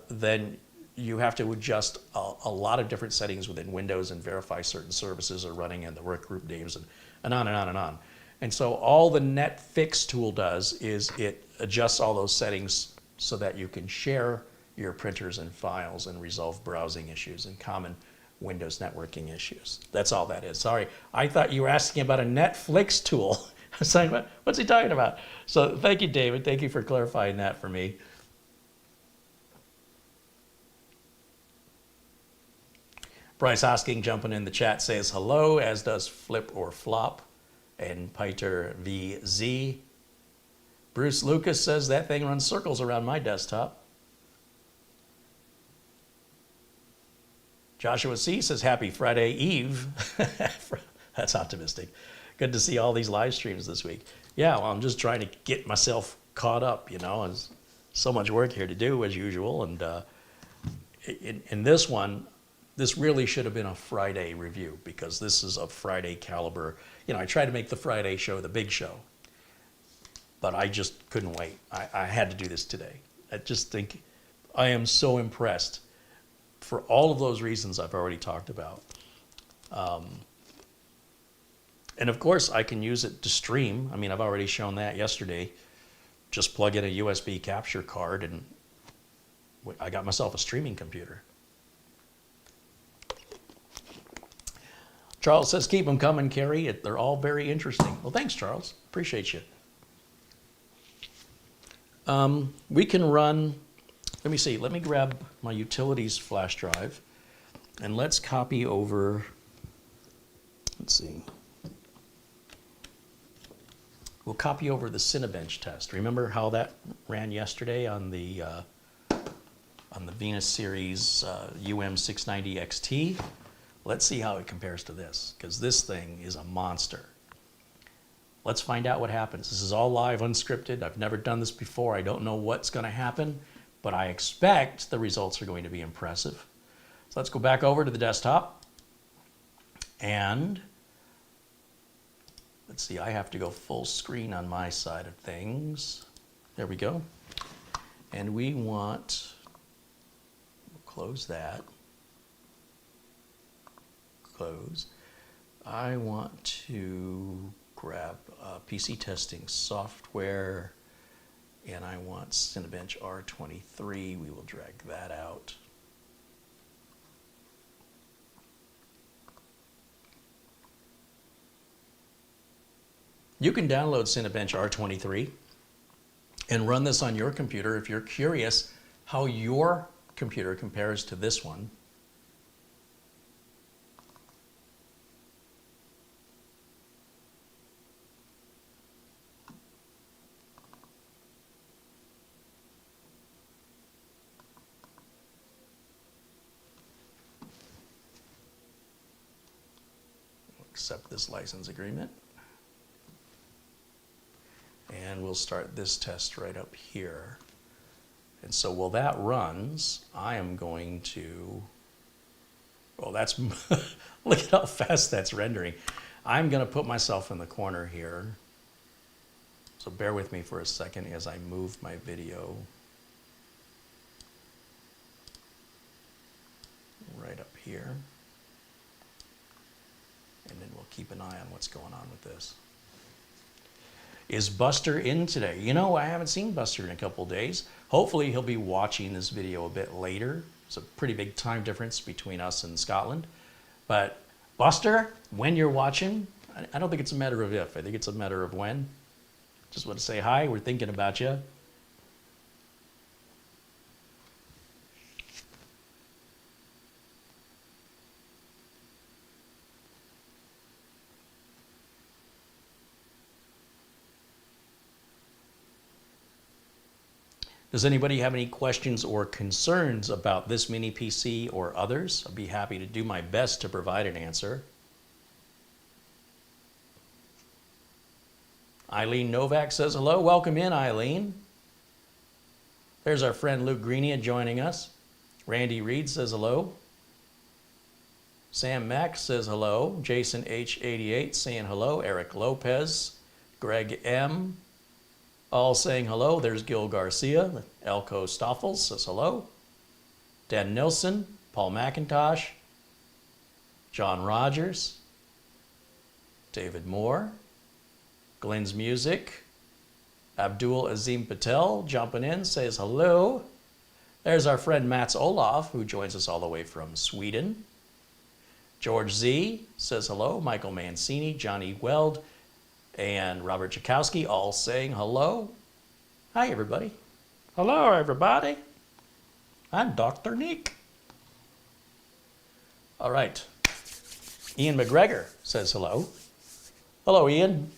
S1: then you have to adjust a lot of different settings within Windows and verify certain services are running and the workgroup names and on and on and on. And so all the Netflix tool does is it adjusts all those settings so that you can share your printers and files and resolve browsing issues and common Windows networking issues. That's all that is. Sorry, I thought you were asking about a Netflix tool. I was saying, what's he talking about? So thank you, David. Thank you for clarifying that for me. Bryce Hosking jumping in the chat says hello, as does Flip or Flop and Piter VZ. Bruce Lucas says that thing runs circles around my desktop. Joshua C. says, happy Friday Eve. That's optimistic. Good to see all these live streams this week. Yeah, well, I'm just trying to get myself caught up, you know. There's so much work here to do as usual. And in this one, this really should have been a Friday review because this is a Friday caliber. You know, I tried to make the Friday show the big show, but I just couldn't wait. I had to do this today. I just think I am so impressed for all of those reasons I've already talked about. And of course, I can use it to stream. I mean, I've already shown that yesterday. Just plug in a USB capture card and I got myself a streaming computer. Charles says, keep them coming, Carey. They're all very interesting. Well, thanks, Charles. Appreciate you. We can run, let me see, let me grab my utilities flash drive and let's copy over, let's see. We'll copy over the Cinebench test. Remember how that ran yesterday on the Venus Series UM690 XT? Let's see how it compares to this, because this thing is a monster. Let's find out what happens. This is all live, unscripted. I've never done this before. I don't know what's going to happen, but I expect the results are going to be impressive. So let's go back over to the desktop. And let's see, I have to go full screen on my side of things. There we go. And we want, we'll close that. Close. I want to grab PC testing software, and I want Cinebench R23. We will drag that out. You can download Cinebench R23 and run this on your computer if you're curious how your computer compares to this one. Accept this license agreement. And we'll start this test right up here. And so while that runs, I am going to, well, that's, look at how fast that's rendering. I'm going to put myself in the corner here. So bear with me for a second as I move my video right up here. And then we'll keep an eye on what's going on with this. Is Buster in today? You know, I haven't seen Buster in a couple days. Hopefully he'll be watching this video a bit later. It's a pretty big time difference between us and Scotland. But Buster, when you're watching, I don't think it's a matter of if, I think it's a matter of when. Just want to say hi, we're thinking about you. Does anybody have any questions or concerns about this mini PC or others? I'll be happy to do my best to provide an answer. Eileen Novak says hello. Welcome in, Eileen. There's our friend Luke Greenia joining us. Randy Reed says hello. Sam Mack says hello. Jason H88 saying hello. Eric Lopez. Greg M. All saying hello. There's Gil Garcia. Elko Stoffels says hello. Dan Nilsson. Paul McIntosh. John Rogers. David Moore. Glenn's Music. Abdul Azim Patel jumping in says hello. There's our friend Mats Olaf, who joins us all the way from Sweden. George Z says hello. Michael Mancini, Johnny Weld, and Robert Chakowski all saying hello. Hi, everybody. Hello, everybody. I'm Dr. Neek. All right. Ian McGregor says hello. Hello, Ian.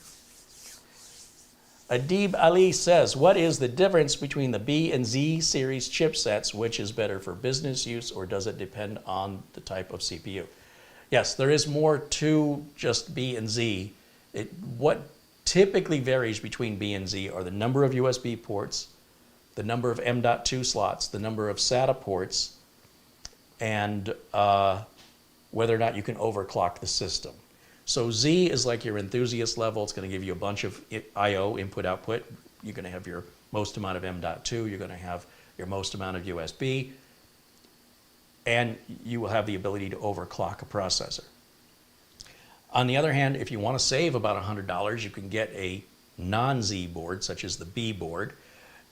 S1: Adib Ali says, what is the difference between the B and Z series chipsets? Which is better for business use, or does it depend on the type of CPU? Yes, there is more to just B and Z. What typically varies between B and Z are the number of USB ports, the number of M.2 slots, the number of SATA ports, and whether or not you can overclock the system. So Z is like your enthusiast level. It's going to give you a bunch of I/O, input, output. You're going to have your most amount of M.2. You're going to have your most amount of USB. And you will have the ability to overclock a processor. On the other hand, if you want to save about $100, you can get a non-Z board, such as the B board.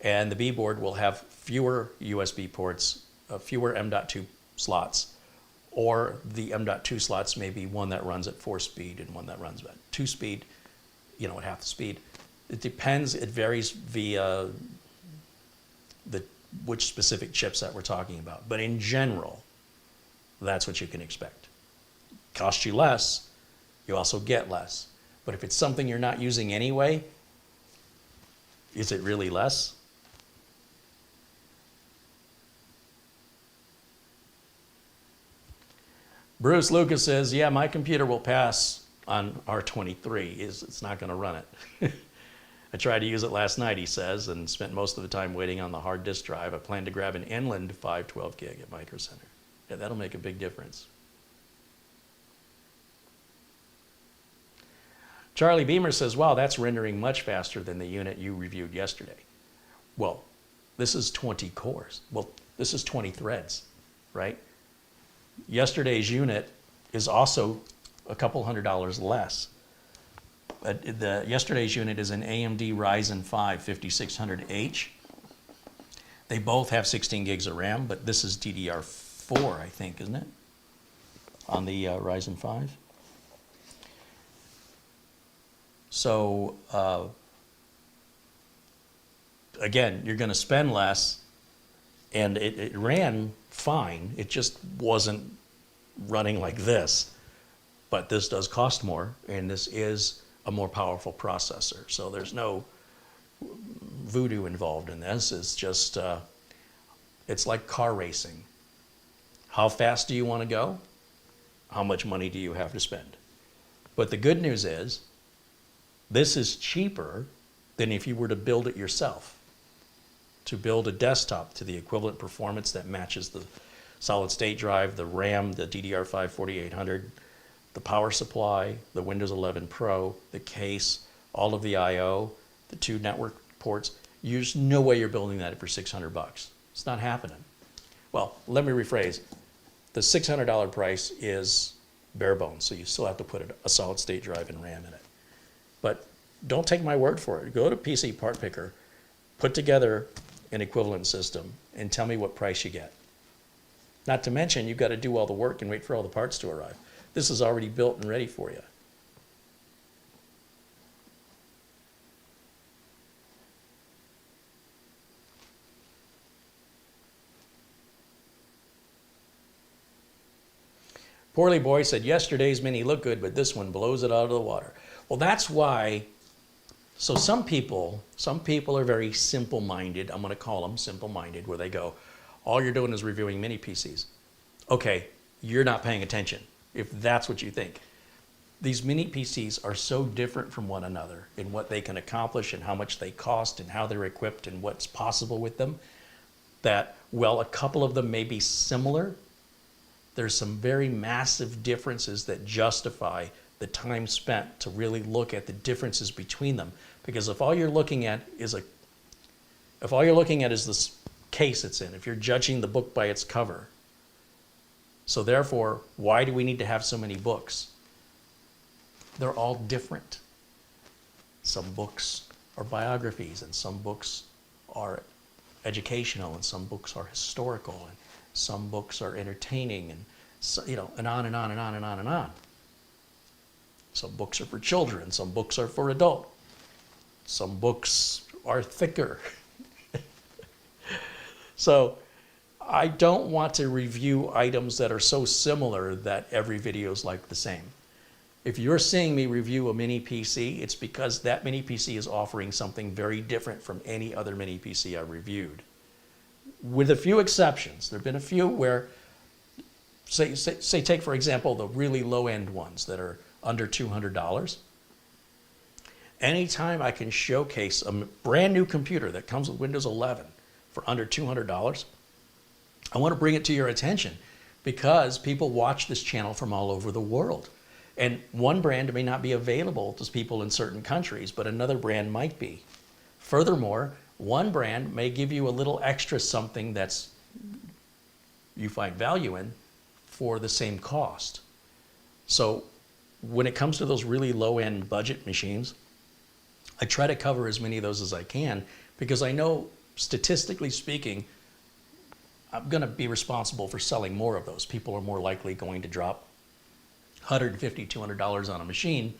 S1: And the B board will have fewer USB ports, fewer M.2 slots. Or the M.2 slots may be one that runs at 4 speed and one that runs at 2 speed, at half the speed. It depends, it varies via which specific chipset we're talking about. But in general, that's what you can expect. Costs you less, you also get less. But if it's something you're not using anyway, is it really less? Bruce Lucas says, yeah, my computer will pass on R23. It's not going to run it. I tried to use it last night, he says, and spent most of the time waiting on the hard disk drive. I plan to grab an Inland 512 gig at Micro Center. Yeah, that'll make a big difference. Charlie Beamer says, wow, that's rendering much faster than the unit you reviewed yesterday. Well, this is 20 cores. Well, this is 20 threads, right? Yesterday's unit is also a couple $100 less. Yesterday's unit is an AMD Ryzen 5 5600H. They both have 16 gigs of RAM, but this is DDR4, I think, isn't it? On the Ryzen 5. So, again, you're going to spend less, and it ran fine. It just wasn't running like this. But this does cost more, and this is a more powerful processor. So there's no voodoo involved in this. It's just, it's like car racing. How fast do you want to go? How much money do you have to spend? But the good news is, this is cheaper than if you were to build it yourself. To build a desktop to the equivalent performance that matches the solid state drive, the RAM, the DDR5 4800, the power supply, the Windows 11 Pro, the case, all of the I/O, the 2 network ports. There's no way you're building that for $600. It's not happening. Well, let me rephrase. The $600 price is bare bones, so you still have to put a solid state drive and RAM in it. But don't take my word for it. Go to PC Part Picker, put together an equivalent system, and tell me what price you get. Not to mention, you've got to do all the work and wait for all the parts to arrive. This is already built and ready for you. Poorly Boy said, yesterday's Mini looked good, but this one blows it out of the water. Well, that's why, so some people are very simple-minded. I'm going to call them simple-minded, where they go, all you're doing is reviewing Mini PCs. Okay, you're not paying attention, if that's what you think. These Mini PCs are so different from one another in what they can accomplish and how much they cost and how they're equipped and what's possible with them, that, well, a couple of them may be similar. There's some very massive differences that justify the time spent to really look at the differences between them. Because if all you're looking at is this case it's in, if you're judging the book by its cover, so therefore, why do we need to have so many books? They're all different. Some books are biographies, and some books are educational, and some books are historical, and some books are entertaining, and so, and on and on and on and on and on. Some books are for children, some books are for adults. Some books are thicker. So I don't want to review items that are so similar that every video is like the same. If you're seeing me review a Mini PC, it's because that Mini PC is offering something very different from any other Mini PC I've reviewed. With a few exceptions. There have been a few where, say take for example the really low-end ones that are under $200. Anytime I can showcase a brand new computer that comes with Windows 11 for under $200, I want to bring it to your attention because people watch this channel from all over the world. And one brand may not be available to people in certain countries, but another brand might be. Furthermore, one brand may give you a little extra something that's you find value in for the same cost. So when it comes to those really low-end budget machines, I try to cover as many of those as I can because I know, statistically speaking, I'm going to be responsible for selling more of those. People are more likely going to drop $150, $200 on a machine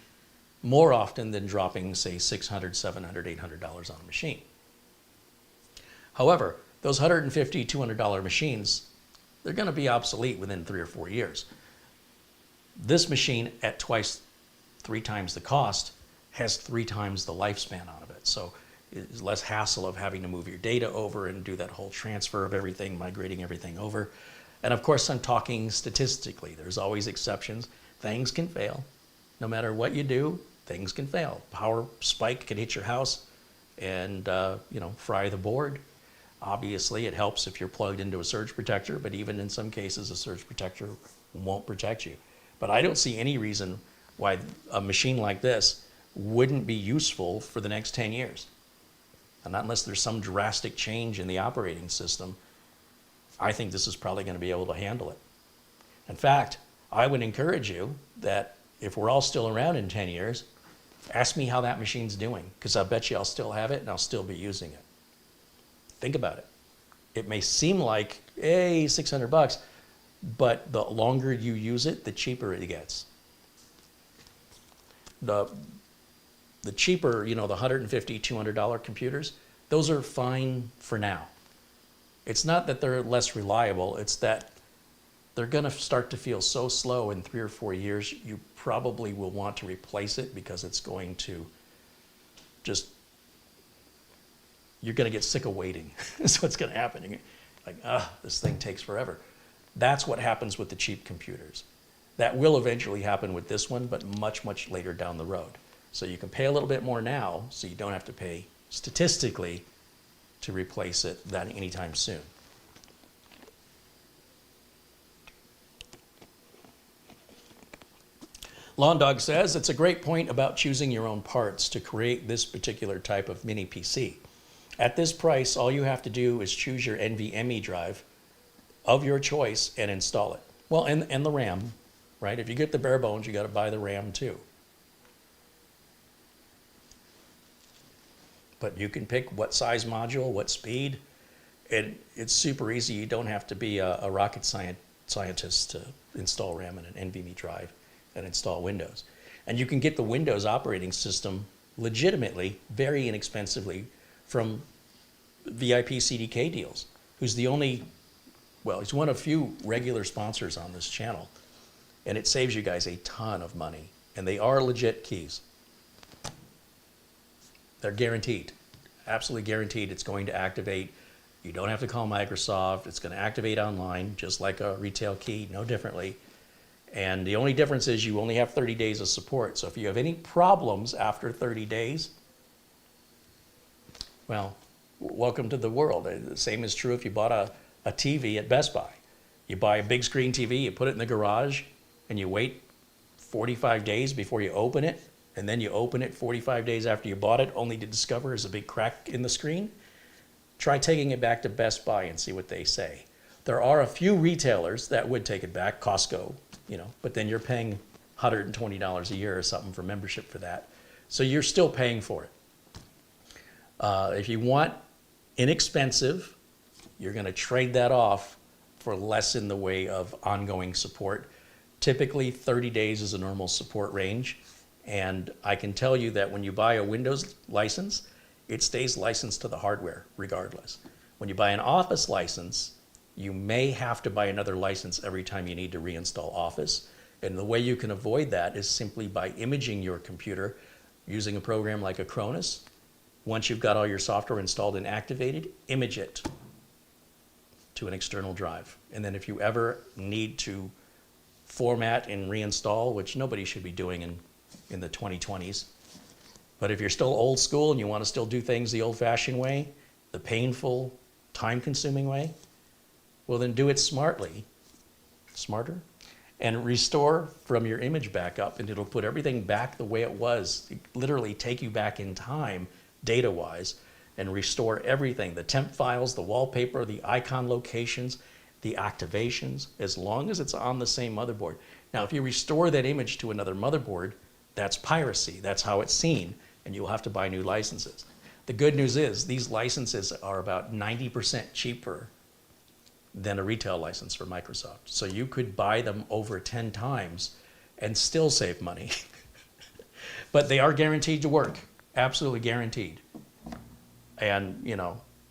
S1: more often than dropping, say, $600, $700, $800 on a machine. However, those $150, $200 machines, they're going to be obsolete within 3 or 4 years. This machine at twice, 3 times the cost has 3 times the lifespan out of it. So it's less hassle of having to move your data over and do that whole transfer of everything, migrating everything over. And of course, I'm talking statistically. There's always exceptions. Things can fail. No matter what you do, things can fail. Power spike can hit your house and fry the board. Obviously, it helps if you're plugged into a surge protector, but even in some cases, a surge protector won't protect you. But I don't see any reason why a machine like this wouldn't be useful for the next 10 years. And not unless there's some drastic change in the operating system, I think this is probably going to be able to handle it. In fact, I would encourage you that if we're all still around in 10 years, ask me how that machine's doing, because I bet you I'll still have it and I'll still be using it. Think about it. It may seem like, hey, $600, but the longer you use it, the cheaper it gets. The cheaper, the $150, $200 computers, those are fine for now. It's not that they're less reliable, it's that they're going to start to feel so slow in 3 or 4 years, you probably will want to replace it because it's going to you're going to get sick of waiting. That's what's going to happen. You're like, this thing takes forever. That's what happens with the cheap computers. That will eventually happen with this one, but much, much later down the road. So you can pay a little bit more now, so you don't have to pay statistically to replace it that anytime soon. Lawn Dog says, it's a great point about choosing your own parts to create this particular type of mini PC. At this price, all you have to do is choose your NVMe drive of your choice and install it. Well, and the RAM, right? If you get the bare bones, you got to buy the RAM too. But you can pick what size module, what speed, and it's super easy. You don't have to be a rocket scientist to install RAM in an NVMe drive and install Windows. And you can get the Windows operating system legitimately, very inexpensively, from VIP CDK Deals, who's the only, he's one of few regular sponsors on this channel. And it saves you guys a ton of money. And they are legit keys. They're guaranteed, absolutely guaranteed it's going to activate. You don't have to call Microsoft. It's going to activate online, just like a retail key, no differently. And the only difference is you only have 30 days of support. So if you have any problems after 30 days, well, welcome to the world. The same is true if you bought a TV at Best Buy. You buy a big screen TV, you put it in the garage, and you wait 45 days before you open it, and then you open it 45 days after you bought it, only to discover there's a big crack in the screen. Try taking it back to Best Buy and see what they say. There are a few retailers that would take it back, Costco, but then you're paying $120 a year or something for membership for that. So you're still paying for it. If you want inexpensive, you're going to trade that off for less in the way of ongoing support. Typically 30 days is a normal support range. And I can tell you that when you buy a Windows license, it stays licensed to the hardware regardless. When you buy an Office license, you may have to buy another license every time you need to reinstall Office. And the way you can avoid that is simply by imaging your computer using a program like Acronis. Once you've got all your software installed and activated, image it to an external drive. And then if you ever need to format and reinstall, which nobody should be doing in the 2020s, but if you're still old school and you want to still do things the old-fashioned way, the painful, time-consuming way, well then do it smarter, and restore from your image backup, and it'll put everything back the way it was, literally take you back in time, data-wise, and restore everything, the temp files, the wallpaper, the icon locations, the activations, as long as it's on the same motherboard. Now, if you restore that image to another motherboard, that's piracy. That's how it's seen, and you'll have to buy new licenses. The good news is these licenses are about 90% cheaper than a retail license for Microsoft. So you could buy them over 10 times and still save money. But they are guaranteed to work, absolutely guaranteed. And,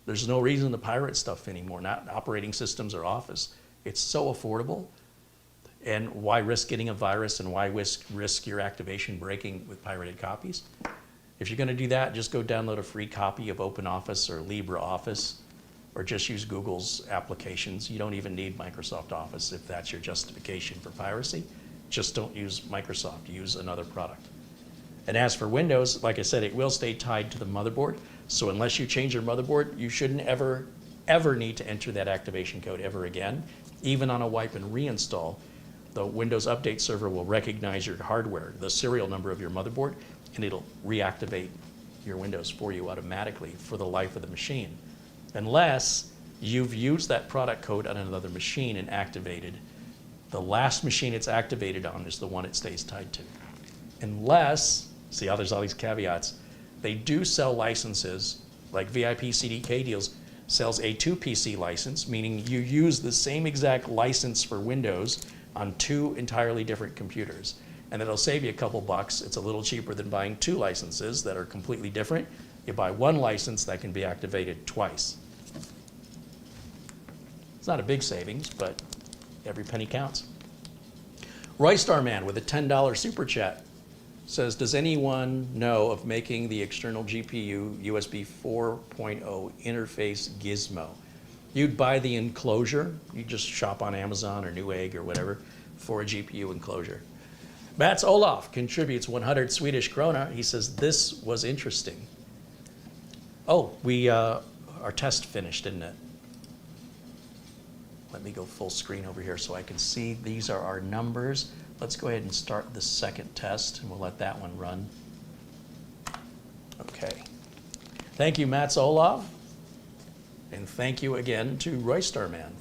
S1: There's no reason to pirate stuff anymore, not operating systems or Office. It's so affordable. And why risk getting a virus, and why risk your activation breaking with pirated copies? If you're going to do that, just go download a free copy of OpenOffice or LibreOffice, or just use Google's applications. You don't even need Microsoft Office if that's your justification for piracy. Just don't use Microsoft, use another product. And as for Windows, like I said, it will stay tied to the motherboard. So unless you change your motherboard, you shouldn't ever need to enter that activation code ever again. Even on a wipe and reinstall, the Windows Update Server will recognize your hardware, the serial number of your motherboard, and it'll reactivate your Windows for you automatically for the life of the machine. Unless you've used that product code on another machine and activated, the last machine it's activated on is the one it stays tied to. Unless, see how there's all these caveats, they do sell licenses, like VIP CDK Deals sells a 2PC license, meaning you use the same exact license for Windows on 2 entirely different computers. And it'll save you a couple bucks. It's a little cheaper than buying 2 licenses that are completely different. You buy 1 license that can be activated twice. It's not a big savings, but every penny counts. Roy Starman with a $10 super chat says, does anyone know of making the external GPU USB 4.0 interface gizmo? You'd buy the enclosure. You just shop on Amazon or Newegg or whatever for a GPU enclosure. Mats Olof contributes 100 Swedish krona. He says, this was interesting. Oh, our test finished, didn't it? Let me go full screen over here so I can see. These are our numbers. Let's go ahead and start the second test, and we'll let that one run. Okay. Thank you, Mats Olof. And thank you again to Roy Starman.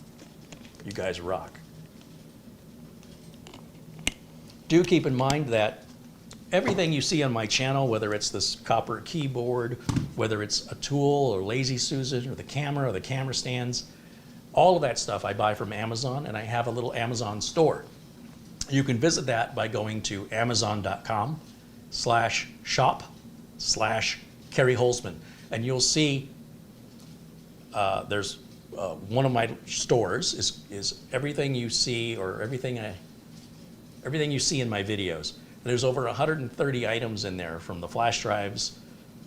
S1: You guys rock. Do keep in mind that everything you see on my channel, whether it's this copper keyboard, whether it's a tool or Lazy Susan or the camera stands, all of that stuff I buy from Amazon, and I have a little Amazon store. You can visit that by going to amazon.com/shop/CareyHolzman, and you'll see there's one of my stores is everything you see, or everything you see in my videos. There's over 130 items in there, from the flash drives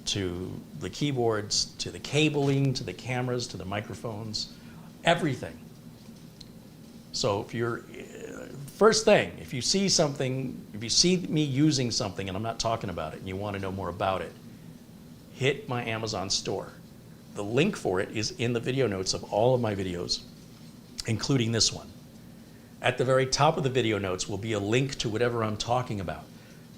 S1: to the keyboards to the cabling to the cameras to the microphones, everything. So if you're first thing, if you see something, if you see me using something and I'm not talking about it and you want to know more about it, hit my Amazon store. The link for it is in the video notes of all of my videos, including this one. At the very top of the video notes will be a link to whatever I'm talking about.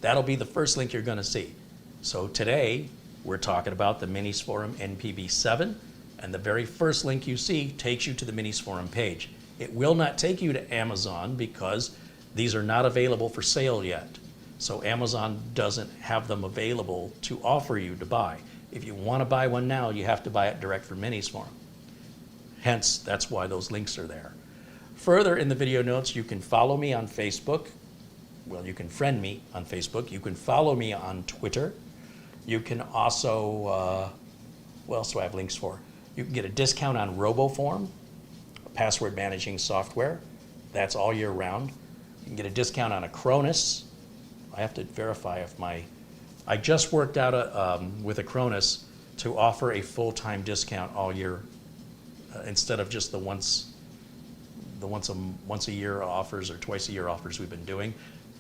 S1: That'll be the first link you're going to see. So today, we're talking about the Minisforum NPB7, and the very first link you see takes you to the Minisforum page. It will not take you to Amazon because these are not available for sale yet. So Amazon doesn't have them available to offer you to buy. If you want to buy one now, you have to buy it direct from Minisforum. Hence, that's why those links are there. Further in the video notes, you can follow me on Facebook. Well, you can friend me on Facebook. You can follow me on Twitter. You can also, what else do I have links for? You can get a discount on RoboForm, password managing software. That's all year round. You can get a discount on Acronis. I have to verify if I just worked out with Acronis to offer a full-time discount all year instead of just the once a year offers or twice a year offers we've been doing.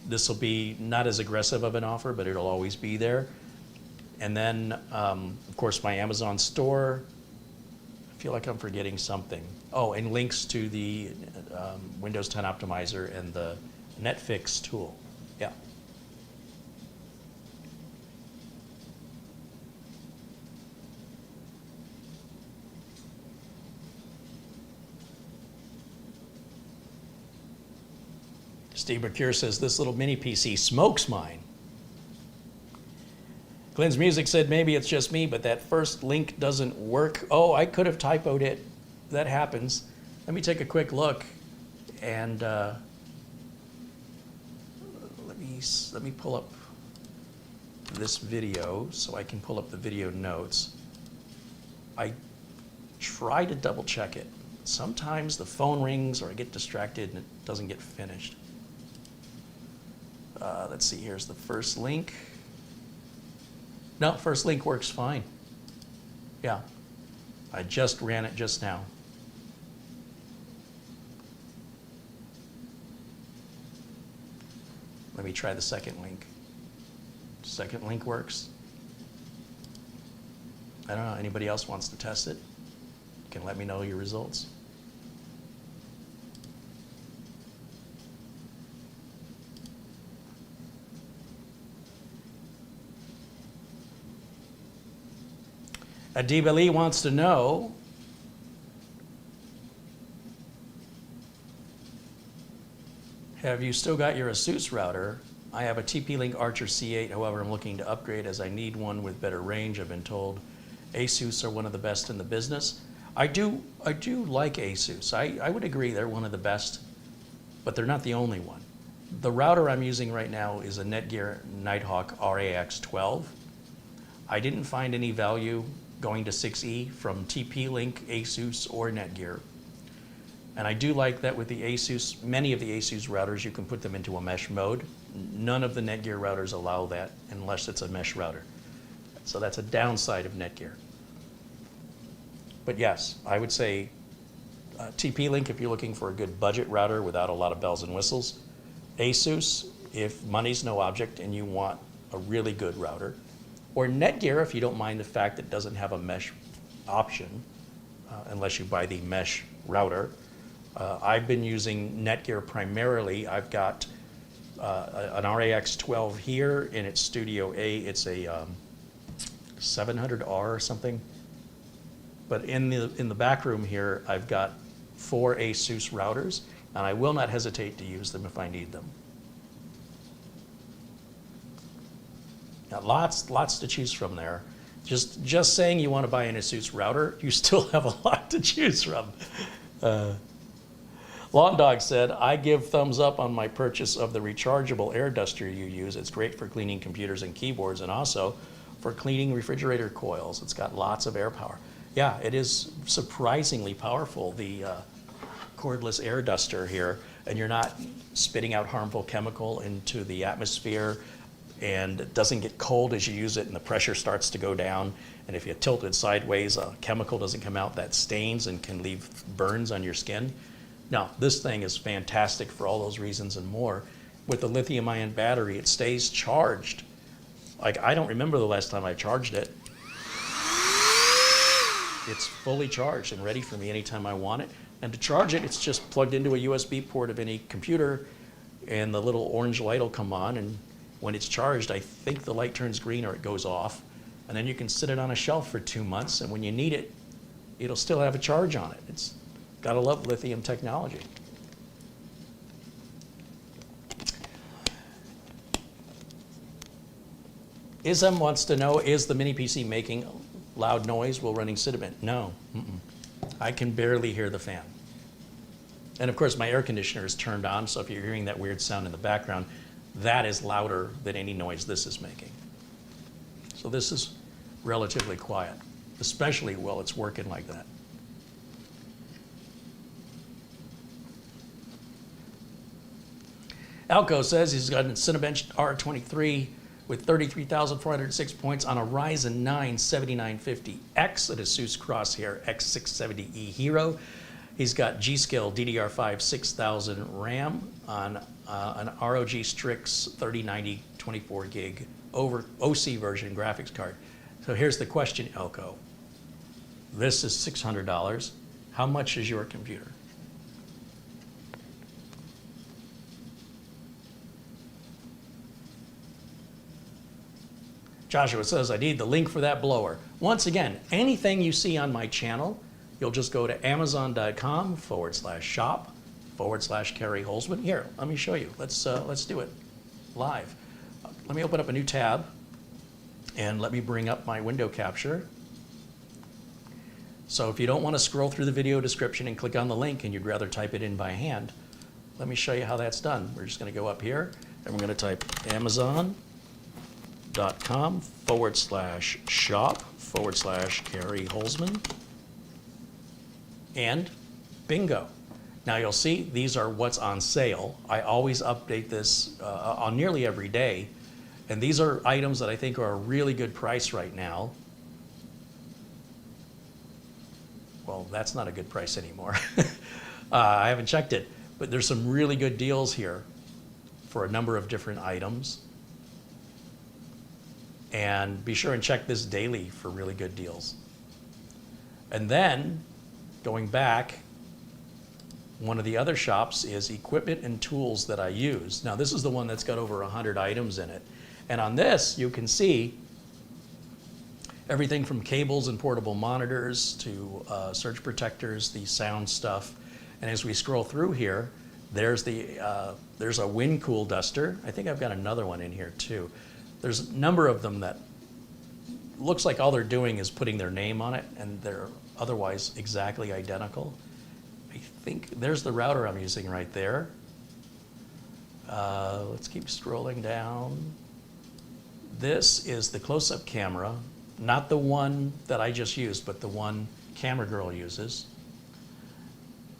S1: This will be not as aggressive of an offer, but it'll always be there. And then, of course, my Amazon store. I feel like I'm forgetting something. Oh, and links to the Windows 10 Optimizer and the Netflix tool. Yeah. Steve McCure says, this little mini PC smokes mine. Glenn's Music said, maybe it's just me, but that first link doesn't work. Oh, I could have typoed it. That happens. Let me take a quick look, and let me pull up this video so I can pull up the video notes. try to double check it. Sometimes the phone rings or I get distracted and it doesn't get finished. Let's see, here's the first link. No, first link works fine. Yeah, I just ran it just now. Let me try the second link. Second link works. I don't know, anybody else wants to test it? You can let me know your results. Adiba Lee wants to know, have you still got your ASUS router? I have a TP-Link Archer C8, however, I'm looking to upgrade as I need one with better range. I've been told ASUS are one of the best in the business. I do like ASUS. I would agree they're one of the best, but they're not the only one. The router I'm using right now is a Netgear Nighthawk RAX12. I didn't find any value going to 6E from TP-Link, ASUS, or Netgear. And I do like that with the ASUS, many of the ASUS routers, you can put them into a mesh mode. None of the Netgear routers allow that unless it's a mesh router. So that's a downside of Netgear. But yes, I would say TP-Link if you're looking for a good budget router without a lot of bells and whistles. ASUS if money's no object and you want a really good router. Or Netgear if you don't mind the fact that it doesn't have a mesh option unless you buy the mesh router. I've been using Netgear primarily. I've got an RAX12 here in its Studio A. It's a 700R or something. But in the back room here, I've got 4 ASUS routers, and I will not hesitate to use them if I need them. Now, lots to choose from there. Just saying you want to buy an ASUS router, you still have a lot to choose from. Lawn Dog said, I give thumbs up on my purchase of the rechargeable air duster you use. It's great for cleaning computers and keyboards and also for cleaning refrigerator coils. It's got lots of air power. Yeah, it is surprisingly powerful, the cordless air duster here, and you're not spitting out harmful chemical into the atmosphere, and it doesn't get cold as you use it and the pressure starts to go down. And if you tilt it sideways, a chemical doesn't come out that stains and can leave burns on your skin. Now, this thing is fantastic for all those reasons and more. With the lithium-ion battery, it stays charged. Like, I don't remember the last time I charged it. It's fully charged and ready for me anytime I want it. And to charge it, it's just plugged into a USB port of any computer, and the little orange light will come on, and when it's charged, I think the light turns green or it goes off. And then you can sit it on a shelf for 2 months, and when you need it, it'll still have a charge on it. It's gotta love lithium technology. Ism wants to know, is the Mini PC making loud noise while running Cinnamon? No, I can barely hear the fan. And of course my air conditioner is turned on, so if you're hearing that weird sound in the background, that is louder than any noise this is making. So this is relatively quiet, especially while it's working like that. Alco says he's got a Cinebench R23 with 33,406 points on a Ryzen 9 7950X at ASUS Crosshair X670E Hero. He's got G-Skill DDR5 6000 RAM on an ROG Strix 3090 24 gig over OC version graphics card. So here's the question, Elko. This is $600. How much is your computer? Joshua says, I need the link for that blower. Once again, anything you see on my channel, you'll just go to amazon.com/shop/CareyHolzman. Here, let me show you. Let's do it live. Let me open up a new tab and let me bring up my window capture. So if you don't want to scroll through the video description and click on the link and you'd rather type it in by hand, let me show you how that's done. We're just going to go up here and we're going to type amazon.com/shop/CareyHolzman. And bingo. Now you'll see these are what's on sale. I always update this on nearly every day. And these are items that I think are a really good price right now. Well, that's not a good price anymore. I haven't checked it, but there's some really good deals here for a number of different items. And be sure and check this daily for really good deals. And then, going back, one of the other shops is equipment and tools that I use. Now this is the one that's got over 100 items in it. And on this, you can see everything from cables and portable monitors to surge protectors, the sound stuff. And as we scroll through here, there's a wind cool duster. I think I've got another one in here too. There's a number of them that looks like all they're doing is putting their name on it, and they're otherwise exactly identical. I think there's the router I'm using right there. Let's keep scrolling down. This is the close-up camera, not the one that I just used, but the one Camera Girl uses.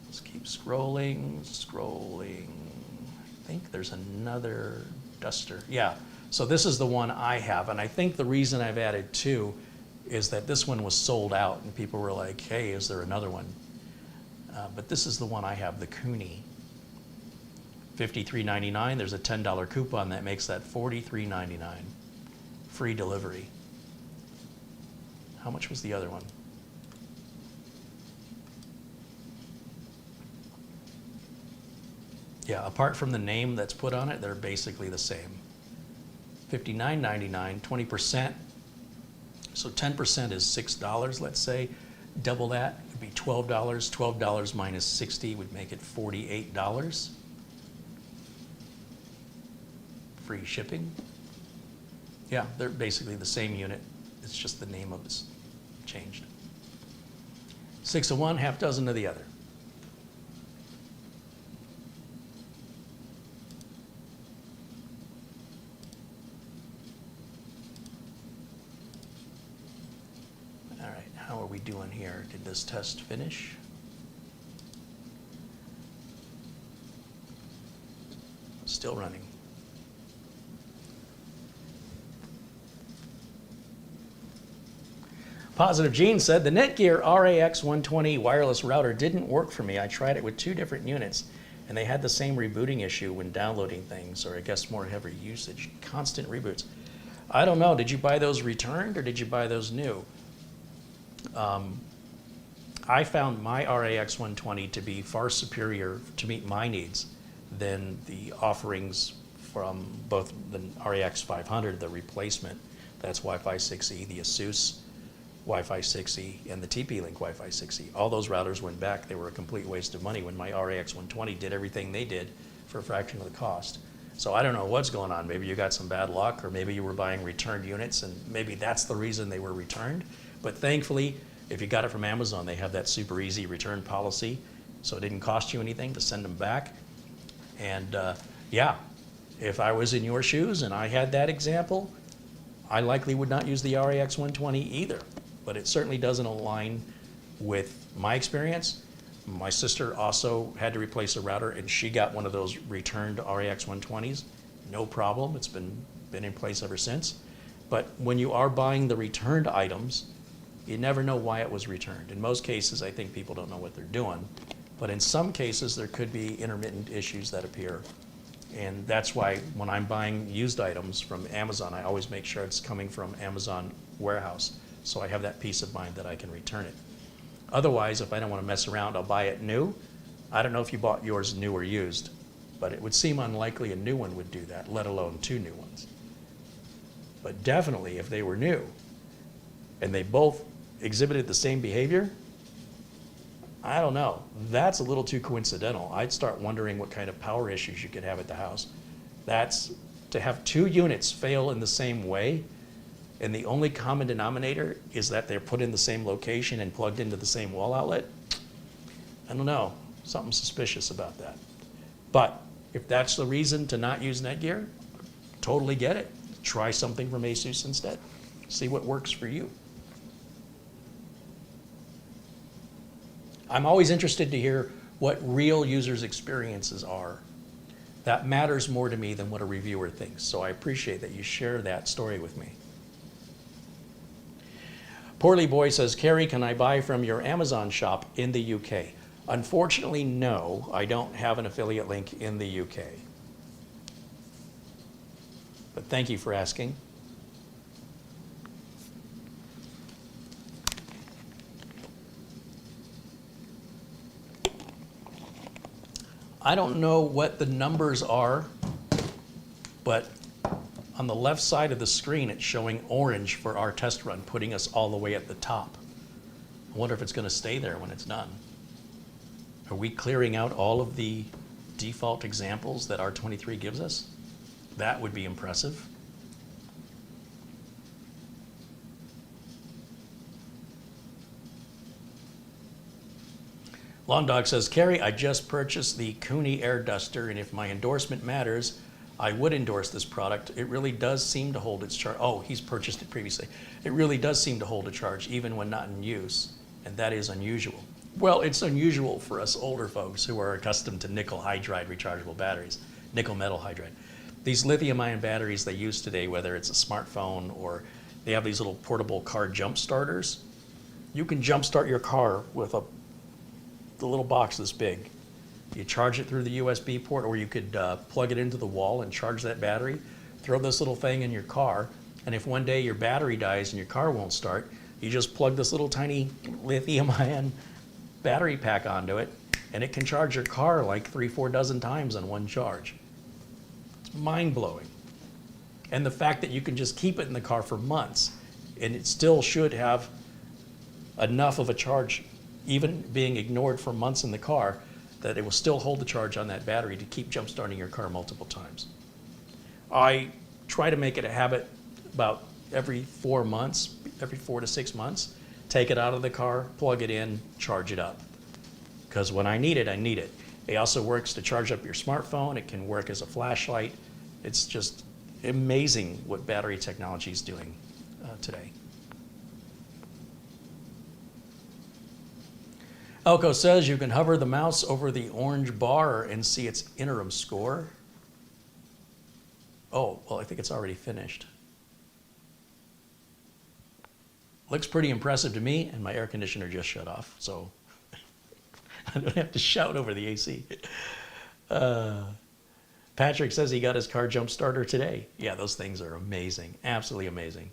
S1: Let's keep scrolling. I think there's another duster. Yeah, so this is the one I have, and I think the reason I've added two is that this one was sold out, and people were like, hey, is there another one? But this is the one I have, the Cooney. $53.99. There's a $10 coupon that makes that $43.99. Free delivery. How much was the other one? Yeah, apart from the name that's put on it, they're basically the same. $59.99, 20%. So 10% is $6, let's say. Double that would be $12. $12 minus 60 would make it $48. Free shipping. Yeah, they're basically the same unit. It's just the name of it's changed. 6 of one, half dozen of the other. All right, how are we doing here? Did this test finish? Still running. Positive Gene said, the Netgear RAX 120 wireless router didn't work for me. I tried it with 2 different units, and they had the same rebooting issue when downloading things, or I guess more heavy usage, constant reboots. I don't know, did you buy those returned or did you buy those new? I found my RAX 120 to be far superior to meet my needs than the offerings from both the RAX 500, the replacement, that's Wi-Fi 6E, the ASUS Wi-Fi 6E, and the TP-Link Wi-Fi 6E. All those routers went back. They were a complete waste of money when my RAX 120 did everything they did for a fraction of the cost. So I don't know what's going on. Maybe you got some bad luck, or maybe you were buying returned units, and maybe that's the reason they were returned. But thankfully, if you got it from Amazon, they have that super easy return policy, so it didn't cost you anything to send them back. And yeah, if I was in your shoes and I had that example, I likely would not use the RAX 120 either. But it certainly doesn't align with my experience. My sister also had to replace a router, and she got one of those returned RAX 120s. No problem, it's been in place ever since. But when you are buying the returned items, you never know why it was returned. In most cases, I think people don't know what they're doing. But in some cases, there could be intermittent issues that appear. And that's why when I'm buying used items from Amazon, I always make sure it's coming from Amazon warehouse, so I have that peace of mind that I can return it. Otherwise, if I don't want to mess around, I'll buy it new. I don't know if you bought yours new or used, but it would seem unlikely a new one would do that, let alone 2 new ones. But definitely, if they were new, and they both exhibited the same behavior, I don't know. That's a little too coincidental. I'd start wondering what kind of power issues you could have at the house. That's, to have 2 units fail in the same way, and the only common denominator is that they're put in the same location and plugged into the same wall outlet. I don't know, something suspicious about that. But if that's the reason to not use Netgear, totally get it. Try something from ASUS instead. See what works for you. I'm always interested to hear what real users' experiences are. That matters more to me than what a reviewer thinks. So I appreciate that you share that story with me. Poorly Boy says, Carey, can I buy from your Amazon shop in the UK? Unfortunately, no. I don't have an affiliate link in the UK. But thank you for asking. I don't know what the numbers are, but on the left side of the screen, it's showing orange for our test run, putting us all the way at the top. I wonder if it's going to stay there when it's done. Are we clearing out all of the default examples that R23 gives us? That would be impressive. Lawn Dog says, Carey, I just purchased the Cooney Air Duster, and if my endorsement matters, I would endorse this product. It really does seem to hold its charge. Oh, he's purchased it previously. It really does seem to hold a charge, even when not in use, and that is unusual. Well, it's unusual for us older folks who are accustomed to nickel hydride rechargeable batteries, nickel metal hydride. These lithium-ion batteries they use today, whether it's a smartphone or they have these little portable car jump starters. You can jump start your car with the little box this big. You charge it through the USB port, or you could plug it into the wall and charge that battery. Throw this little thing in your car, and if one day your battery dies and your car won't start, you just plug this little tiny lithium-ion battery pack onto it, and it can charge your car like 3-4 dozen times on one charge. It's mind-blowing. And the fact that you can just keep it in the car for months, and it still should have enough of a charge, even being ignored for months in the car, that it will still hold the charge on that battery to keep jump-starting your car multiple times. I try to make it a habit about every 4 months, every 4 to 6 months, take it out of the car, plug it in, charge it up. Because when I need it, I need it. It also works to charge up your smartphone. It can work as a flashlight. It's just amazing what battery technology is doing today. Elko says you can hover the mouse over the orange bar and see its interim score. Oh, well, I think it's already finished. Looks pretty impressive to me, and my air conditioner just shut off, so I don't have to shout over the AC. Patrick says he got his car jump starter today. Yeah, those things are amazing, absolutely amazing.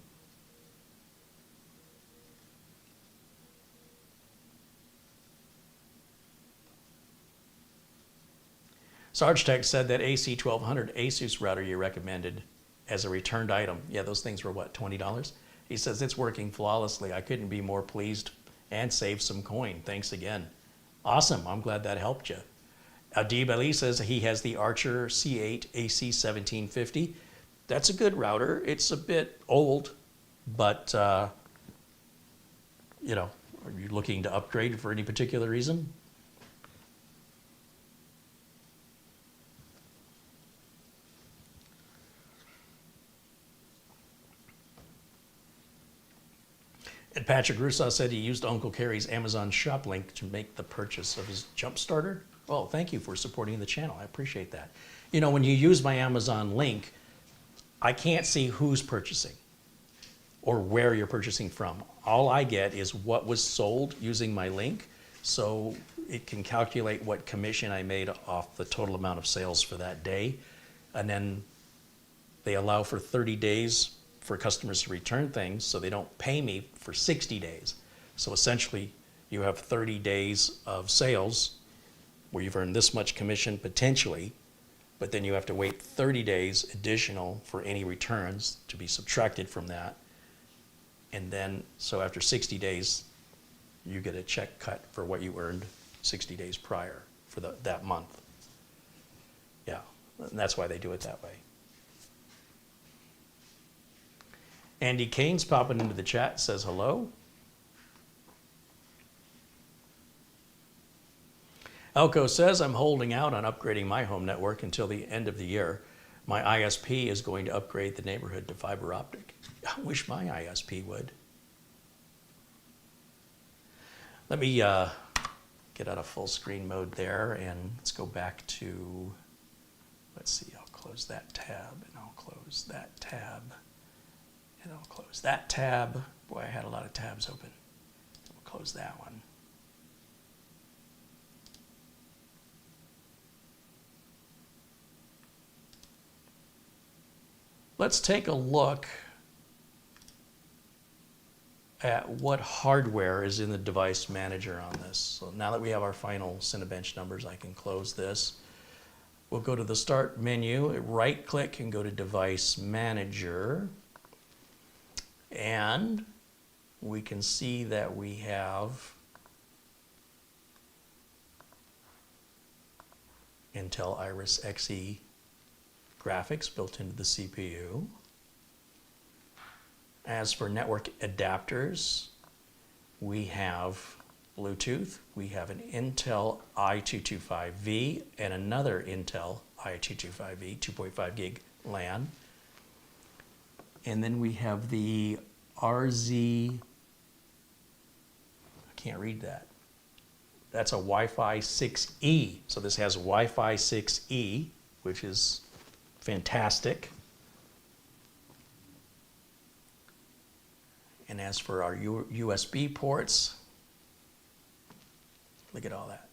S1: Sarge Tech said that AC1200 Asus router you recommended as a returned item. Yeah, those things were what, $20? He says it's working flawlessly. I couldn't be more pleased and save some coin. Thanks again. Awesome, I'm glad that helped you. Adib Ali says he has the Archer C8 AC1750. That's a good router. It's a bit old, but you know, are you looking to upgrade for any particular reason? And Patrick Rousseau said he used Uncle Carey's Amazon shop link to make the purchase of his jump starter. Well, thank you for supporting the channel. I appreciate that. You know, when you use my Amazon link, I can't see who's purchasing or where you're purchasing from. All I get is what was sold using my link, so it can calculate what commission I made off the total amount of sales for that day. And then they allow for 30 days for customers to return things, so they don't pay me for 60 days. So essentially, you have 30 days of sales where you've earned this much commission potentially, but then you have to wait 30 days additional for any returns to be subtracted from that. And then, so after 60 days, you get a check cut for what you earned 60 days prior for that month. Yeah, and that's why they do it that way. Andy Kane's popping into the chat, says hello. Elko says, I'm holding out on upgrading my home network until the end of the year. My ISP is going to upgrade the neighborhood to fiber optic. I wish my ISP would. Let me get out of full screen mode there, and let's go back to, let's see, I'll close that tab, and I'll close that tab, and I'll close that tab. Boy, I had a lot of tabs open. We'll close that one. Let's take a look at what hardware is in the device manager on this. So now that we have our final Cinebench numbers, I can close this. We'll go to the Start menu, right click and go to Device Manager. And we can see that we have Intel Iris Xe graphics built into the CPU. As for network adapters, we have Bluetooth, we have an Intel i225V and another Intel i225V, 2.5 gig LAN. And then we have the RZ, I can't read that. That's a Wi-Fi 6E. So this has Wi-Fi 6E, which is fantastic. And as for our USB ports, look at all that.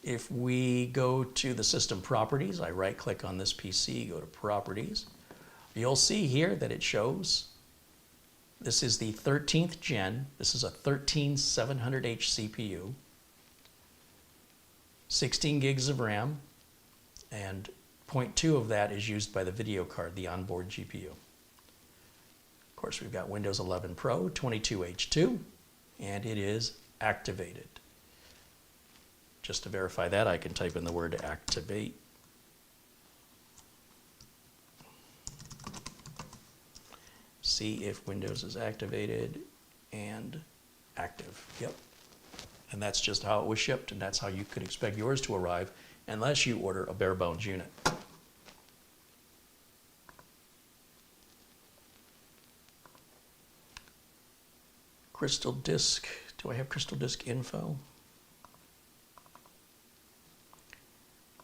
S1: If we go to the system properties, I right click on this PC, go to properties, you'll see here that it shows this is the 13th gen. This is a 13700H CPU, 16 gigs of RAM, and 0.2 of that is used by the video card, the onboard GPU. Of course, we've got Windows 11 Pro, 22H2, and it is activated. Just to verify that, I can type in the word activate. See if Windows is activated and active. Yep. And that's just how it was shipped, and that's how you could expect yours to arrive unless you order a bare bones unit. Crystal disk. Do I have crystal disk info?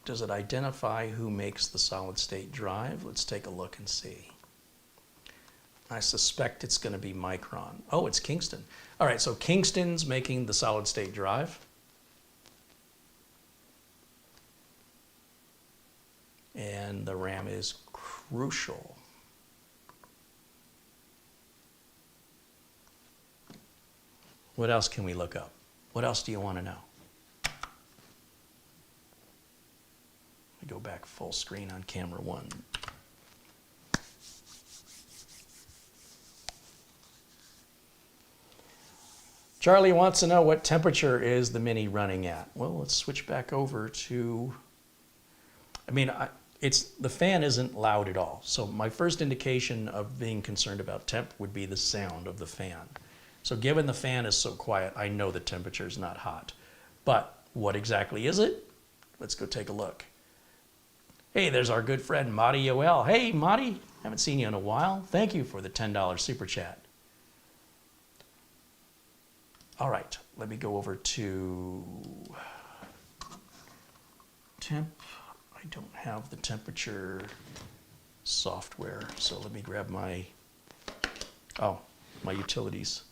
S1: Does it identify who makes the solid state drive? Let's take a look and see. I suspect it's going to be Micron. Oh, it's Kingston. All right, so Kingston's making the solid state drive. And the RAM is Crucial. What else can we look up? What else do you want to know? I go back full screen on camera one. Charlie wants to know what temperature is the Mini running at. Well, let's switch back over to, the fan isn't loud at all. So my first indication of being concerned about temp would be the sound of the fan. So given the fan is so quiet, I know the temperature is not hot. But what exactly is it? Let's go take a look. Hey, there's our good friend Madi Yoel. Hey, Madi, haven't seen you in a while. Thank you for the $10 super chat. All right, let me go over to temp. I don't have the temperature software, so let me grab my utilities.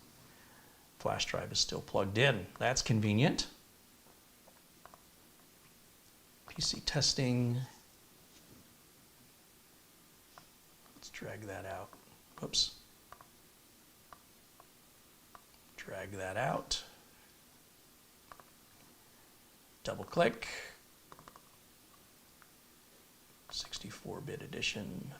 S1: Flash drive is still plugged in. That's convenient. PC testing. Let's drag that out. Whoops. Drag that out. Double click. 64-bit edition.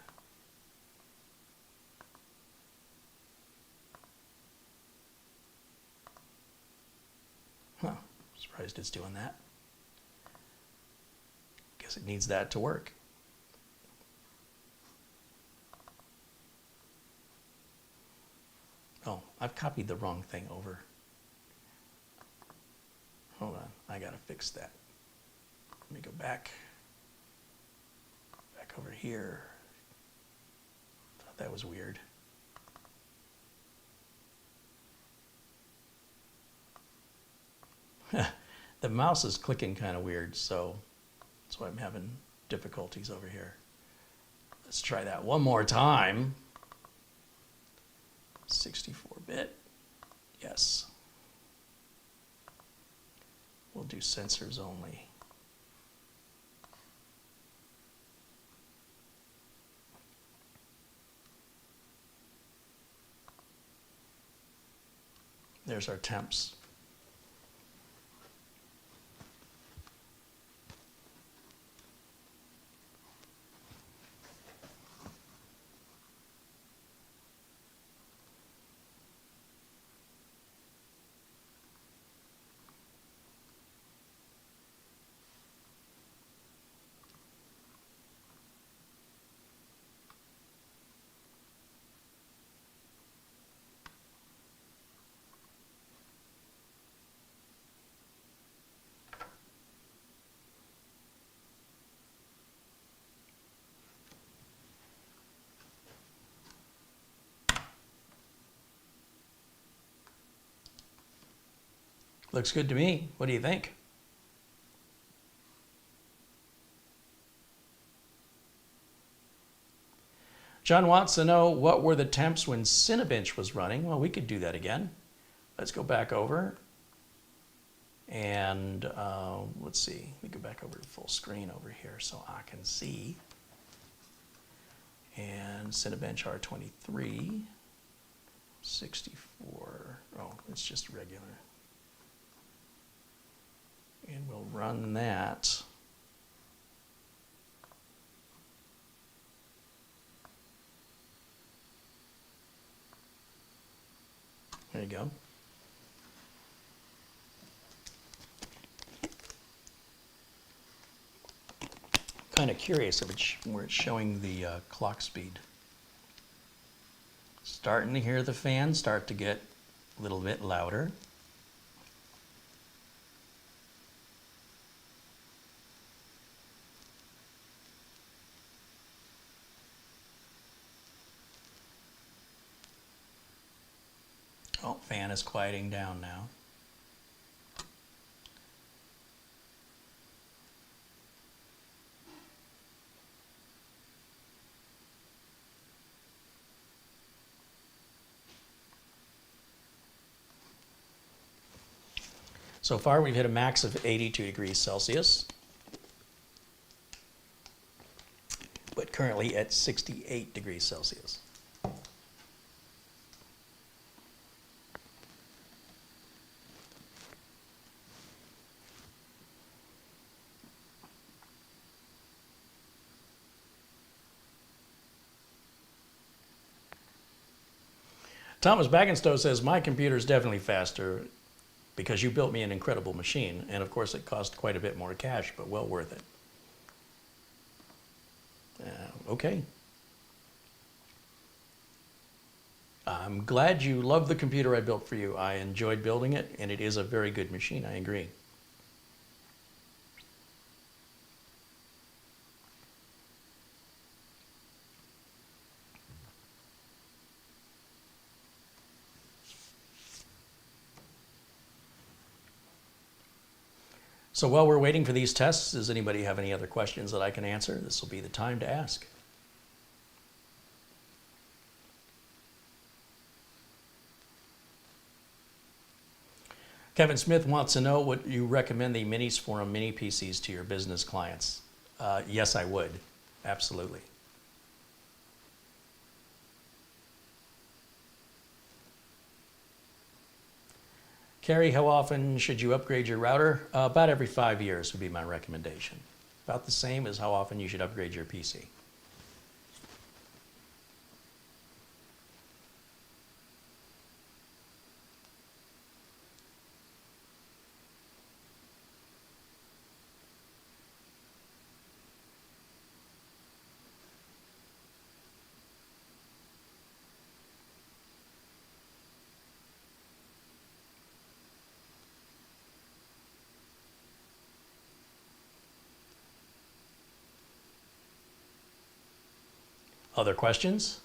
S1: Huh, surprised it's doing that. Guess it needs that to work. Oh, I've copied the wrong thing over. Hold on, I gotta fix that. Let me go back over here. Thought that was weird. The mouse is clicking kind of weird, so that's why I'm having difficulties over here. Let's try that one more time. 64-bit. Yes. We'll do sensors only. There's our temps. Looks good to me. What do you think? John wants to know, what were the temps when Cinebench was running? Well, we could do that again. Let's go back over. And let's see. We go back over to full screen over here so I can see. And Cinebench R23, 64. Oh, it's just regular. And we'll run that. There you go. Kind of curious if where it's showing the clock speed. Starting to hear the fan start to get a little bit louder. Oh, fan is quieting down now. So far, we've hit a max of 82 degrees Celsius, but currently at 68 degrees Celsius. Thomas Bagenstow says, my computer is definitely faster because you built me an incredible machine. And of course, it cost quite a bit more cash, but well worth it. Okay. I'm glad you love the computer I built for you. I enjoyed building it, and it is a very good machine. I agree. So while we're waiting for these tests, does anybody have any other questions that I can answer? This will be the time to ask. Kevin Smith wants to know, would you recommend the Minisforum Mini PCs to your business clients? Yes, I would. Absolutely. Carey, how often should you upgrade your router? About every 5 years would be my recommendation. About the same as how often you should upgrade your PC. Other questions?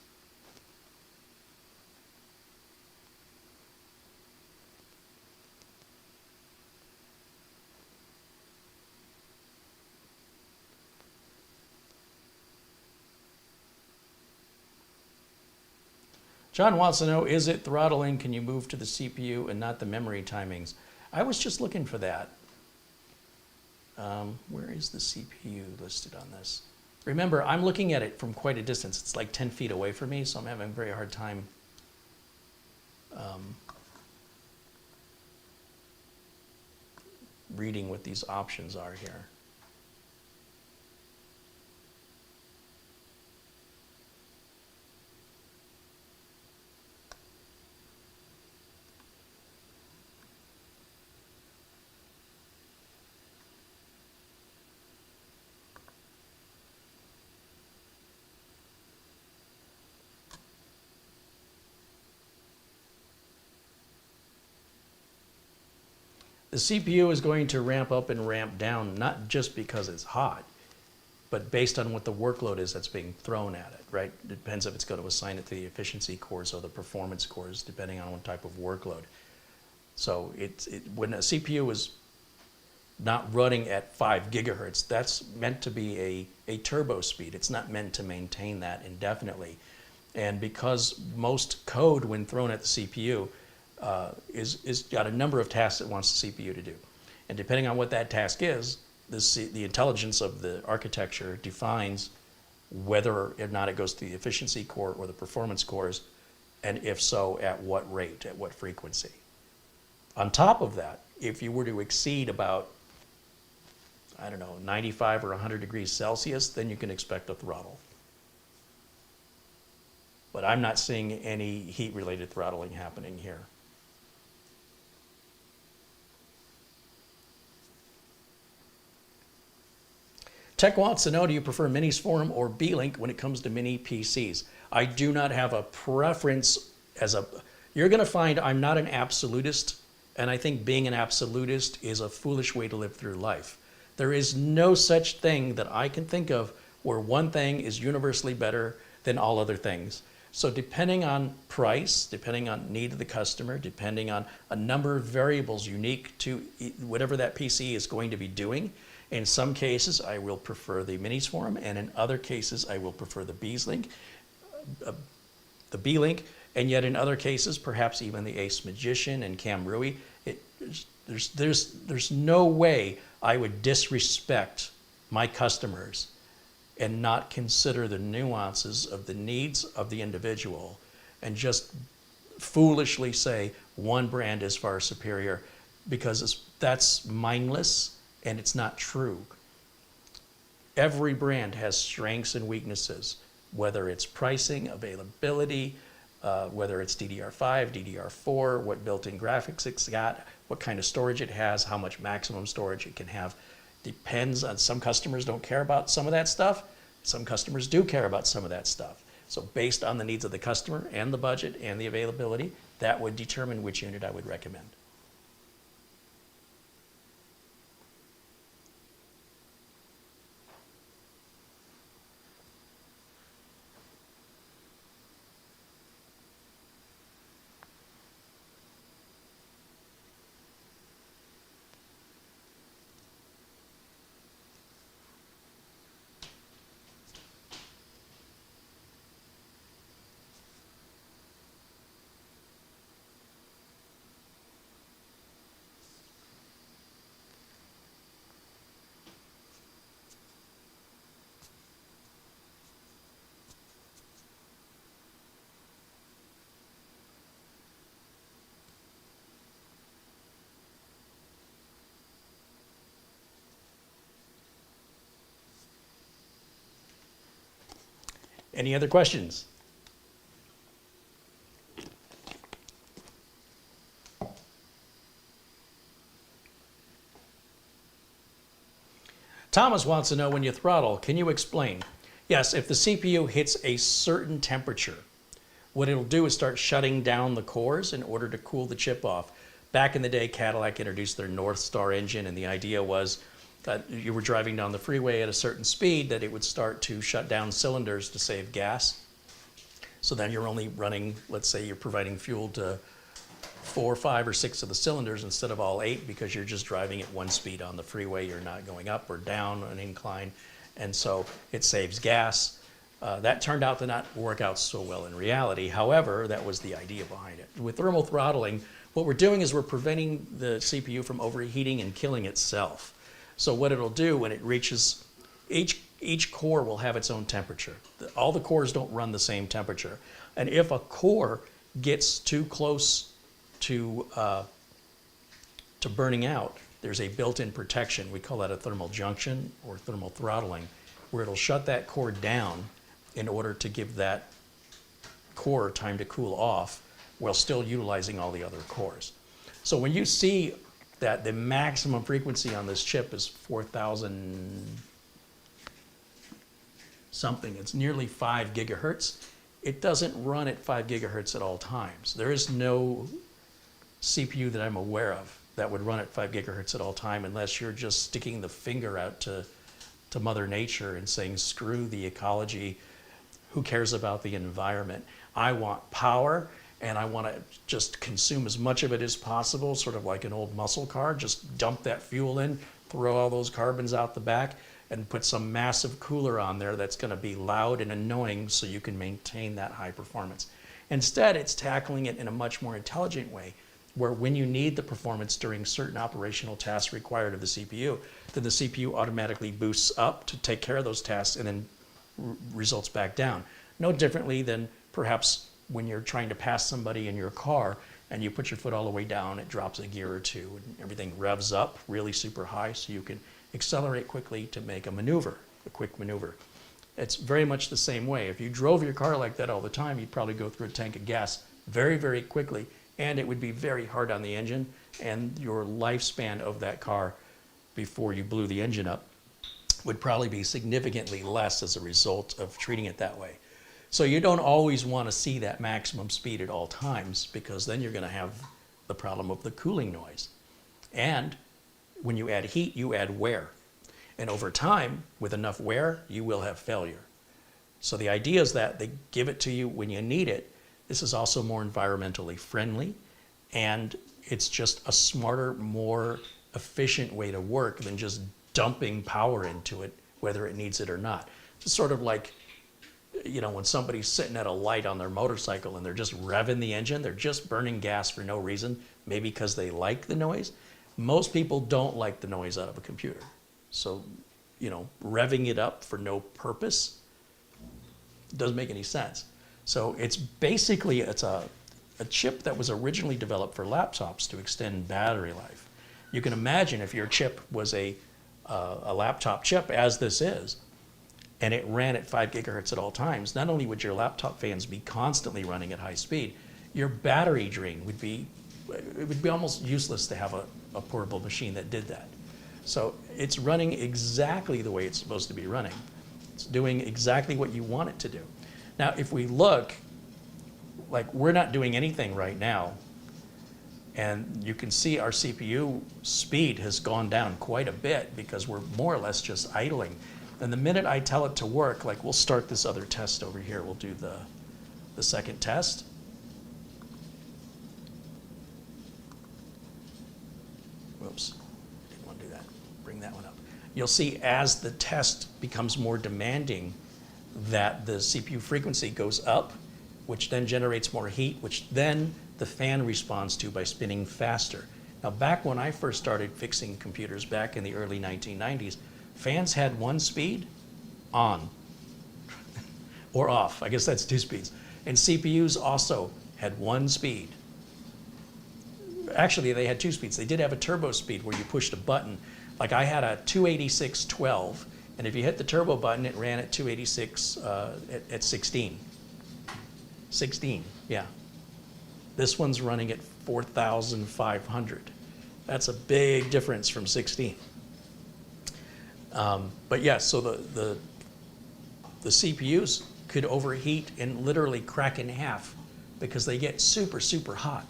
S1: John wants to know, is it throttling? Can you move to the CPU and not the memory timings? I was just looking for that. Where is the CPU listed on this? Remember, I'm looking at it from quite a distance. It's like 10 feet away from me, so I'm having a very hard time reading what these options are here. The CPU is going to ramp up and ramp down, not just because it's hot, but based on what the workload is that's being thrown at it, right? It depends if it's going to assign it to the efficiency cores or the performance cores, depending on what type of workload. So when a CPU is not running at 5 gigahertz, that's meant to be a turbo speed. It's not meant to maintain that indefinitely. And because most code, when thrown at the CPU, is got a number of tasks it wants the CPU to do. And depending on what that task is, the intelligence of the architecture defines whether or not it goes to the efficiency core or the performance cores, and if so, at what rate, at what frequency. On top of that, if you were to exceed about, I don't know, 95 or 100 degrees Celsius, then you can expect a throttle. But I'm not seeing any heat-related throttling happening here. Tech wants to know, do you prefer Minisforum or B-Link when it comes to mini PCs? I do not have a preference you're going to find I'm not an absolutist, and I think being an absolutist is a foolish way to live through life. There is no such thing that I can think of where one thing is universally better than all other things. So depending on price, depending on need of the customer, depending on a number of variables unique to whatever that PC is going to be doing, in some cases I will prefer the Minisforum, and in other cases I will prefer the B-Link, and yet in other cases perhaps even the Ace Magician and Cam Rui. There's no way I would disrespect my customers and not consider the nuances of the needs of the individual and just foolishly say one brand is far superior, because that's mindless and it's not true. Every brand has strengths and weaknesses, whether it's pricing, availability, whether it's DDR5, DDR4, what built-in graphics it's got, what kind of storage it has, how much maximum storage it can have. Depends on, some customers don't care about some of that stuff. Some customers do care about some of that stuff. So based on the needs of the customer and the budget and the availability, that would determine which unit I would recommend. Any other questions? Thomas wants to know, when you throttle, can you explain? Yes, if the CPU hits a certain temperature, what it'll do is start shutting down the cores in order to cool the chip off. Back in the day, Cadillac introduced their North Star engine, and the idea was that you were driving down the freeway at a certain speed, that it would start to shut down cylinders to save gas. So then you're only running, let's say you're providing fuel to 4, 5, or 6 of the cylinders instead of all 8, because you're just driving at one speed on the freeway. You're not going up or down an incline, and so it saves gas. That turned out to not work out so well in reality. However, that was the idea behind it. With thermal throttling, what we're doing is we're preventing the CPU from overheating and killing itself. So what it'll do when it reaches, each core will have its own temperature. All the cores don't run the same temperature. And if a core gets too close to burning out, there's a built-in protection. We call that a thermal junction or thermal throttling, where it'll shut that core down in order to give that core time to cool off while still utilizing all the other cores. So when you see that the maximum frequency on this chip is 4,000 something, it's nearly 5 gigahertz, it doesn't run at 5 gigahertz at all times. There is no CPU that I'm aware of that would run at 5 gigahertz at all time unless you're just sticking the finger out to Mother Nature and saying, screw the ecology, who cares about the environment? I want power, and I want to just consume as much of it as possible, sort of like an old muscle car. Just dump that fuel in, throw all those carbons out the back, and put some massive cooler on there that's going to be loud and annoying so you can maintain that high performance. Instead, it's tackling it in a much more intelligent way, where when you need the performance during certain operational tasks required of the CPU, then the CPU automatically boosts up to take care of those tasks and then results back down. No differently than perhaps when you're trying to pass somebody in your car and you put your foot all the way down, it drops a gear or two and everything revs up really super high so you can accelerate quickly to make a maneuver, a quick maneuver. It's very much the same way. If you drove your car like that all the time, you'd probably go through a tank of gas very, very quickly, and it would be very hard on the engine, and your lifespan of that car before you blew the engine up would probably be significantly less as a result of treating it that way. So you don't always want to see that maximum speed at all times, because then you're going to have the problem of the cooling noise. And when you add heat, you add wear. And over time, with enough wear, you will have failure. So the idea is that they give it to you when you need it. This is also more environmentally friendly, and it's just a smarter, more efficient way to work than just dumping power into it, whether it needs it or not. It's sort of like, you know, when somebody's sitting at a light on their motorcycle and they're just revving the engine, they're just burning gas for no reason, maybe because they like the noise. Most people don't like the noise out of a computer. So, you know, revving it up for no purpose doesn't make any sense. So it's basically, it's a chip that was originally developed for laptops to extend battery life. You can imagine if your chip was a laptop chip, as this is, and it ran at 5 gigahertz at all times, not only would your laptop fans be constantly running at high speed, your battery drain would be, it would be almost useless to have a portable machine that did that. So it's running exactly the way it's supposed to be running. It's doing exactly what you want it to do. Now, if we look, like, we're not doing anything right now, and you can see our CPU speed has gone down quite a bit because we're more or less just idling. And the minute I tell it to work, like, we'll start this other test over here. We'll do the second test. Whoops, didn't want to do that. Bring that one up. You'll see as the test becomes more demanding that the CPU frequency goes up, which then generates more heat, which then the fan responds to by spinning faster. Now, back when I first started fixing computers back in the early 1990s, fans had one speed, on, or off. I guess that's two speeds. And CPUs also had one speed. Actually, they had two speeds. They did have a turbo speed where you pushed a button. Like, I had a 286-12, and if you hit the turbo button, it ran at 286 at 16. 16, yeah. This one's running at 4,500. That's a big difference from 16. But yes, so the CPUs could overheat and literally crack in half because they get super, super hot.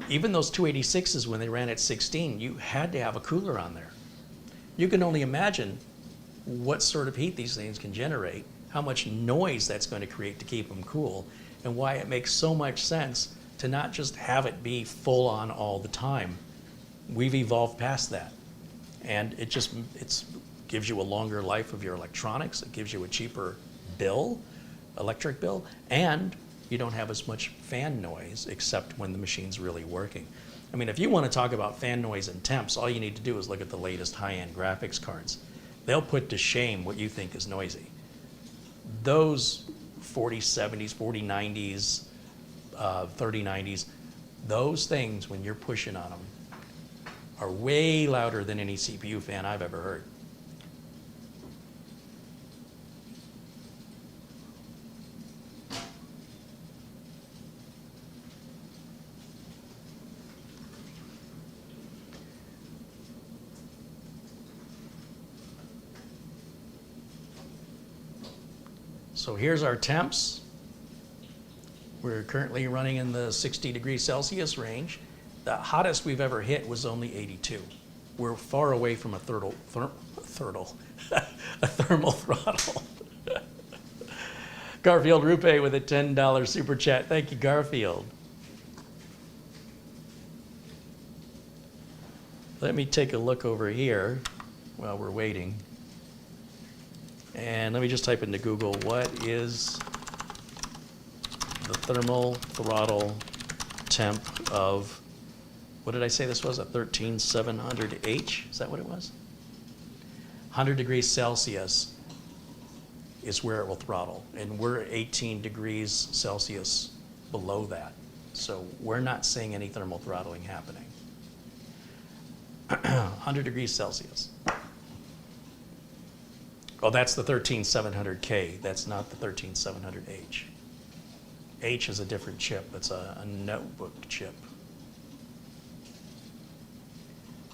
S1: Even those 286s, when they ran at 16, you had to have a cooler on there. You can only imagine what sort of heat these things can generate, how much noise that's going to create to keep them cool, and why it makes so much sense to not just have it be full on all the time. We've evolved past that. And it's gives you a longer life of your electronics. It gives you a cheaper electric bill, and you don't have as much fan noise except when the machine's really working. I mean, if you want to talk about fan noise and temps, all you need to do is look at the latest high-end graphics cards. They'll put to shame what you think is noisy. Those 4070s, 4090s, 3090s, those things, when you're pushing on them, are way louder than any CPU fan I've ever heard. So here's our temps. We're currently running in the 60 degrees Celsius range. The hottest we've ever hit was only 82. We're far away from a thermal throttle. Garfield Rupe with a $10 super chat. Thank you, Garfield. Let me take a look over here while we're waiting. And let me just type into Google, what is the thermal throttle temp of, what did I say this was, a 13700H? Is that what it was? 100 degrees Celsius is where it will throttle. And we're 18 degrees Celsius below that. So we're not seeing any thermal throttling happening. 100 degrees Celsius. Oh, that's the 13700K. That's not the 13700H. H is a different chip. It's a notebook chip.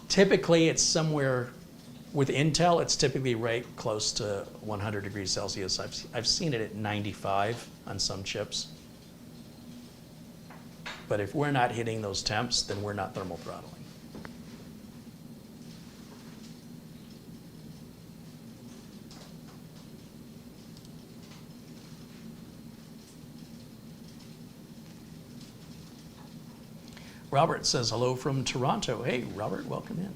S1: Typically, it's somewhere, with Intel, it's typically right close to 100 degrees Celsius. I've seen it at 95 on some chips. But if we're not hitting those temps, then we're not thermal throttling. Robert says hello from Toronto. Hey, Robert, welcome in.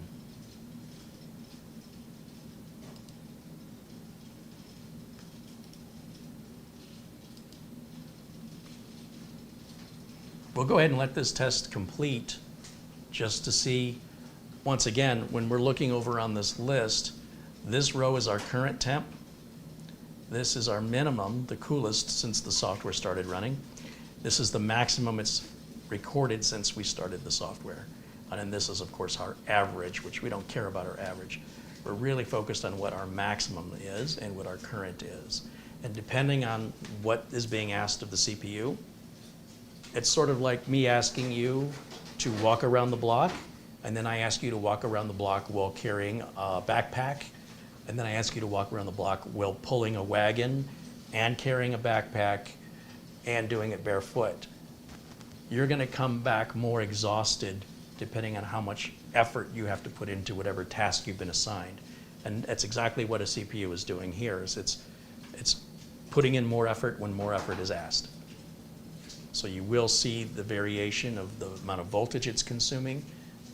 S1: We'll go ahead and let this test complete just to see, once again, when we're looking over on this list, this row is our current temp. This is our minimum, the coolest since the software started running. This is the maximum it's recorded since we started the software. And then this is, of course, our average, which we don't care about our average. We're really focused on what our maximum is and what our current is. And depending on what is being asked of the CPU, it's sort of like me asking you to walk around the block, and then I ask you to walk around the block while carrying a backpack, and then I ask you to walk around the block while pulling a wagon and carrying a backpack and doing it barefoot. You're going to come back more exhausted depending on how much effort you have to put into whatever task you've been assigned. And that's exactly what a CPU is doing here, is it's putting in more effort when more effort is asked. So you will see the variation of the amount of voltage it's consuming,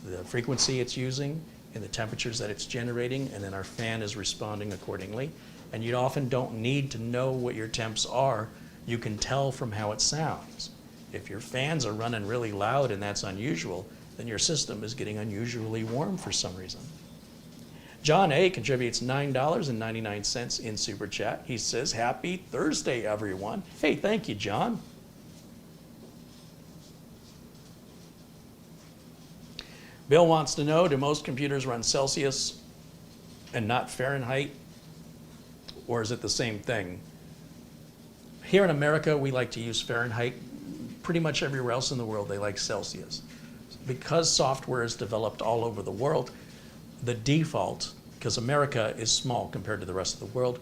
S1: the frequency it's using, and the temperatures that it's generating, and then our fan is responding accordingly. And you often don't need to know what your temps are. You can tell from how it sounds. If your fans are running really loud and that's unusual, then your system is getting unusually warm for some reason. John A. contributes $9.99 in Super Chat. He says, happy Thursday, everyone. Hey, thank you, John. Bill wants to know, do most computers run Celsius and not Fahrenheit? Or is it the same thing? Here in America, we like to use Fahrenheit. Pretty much everywhere else in the world, they like Celsius. Because software is developed all over the world, the default, because America is small compared to the rest of the world,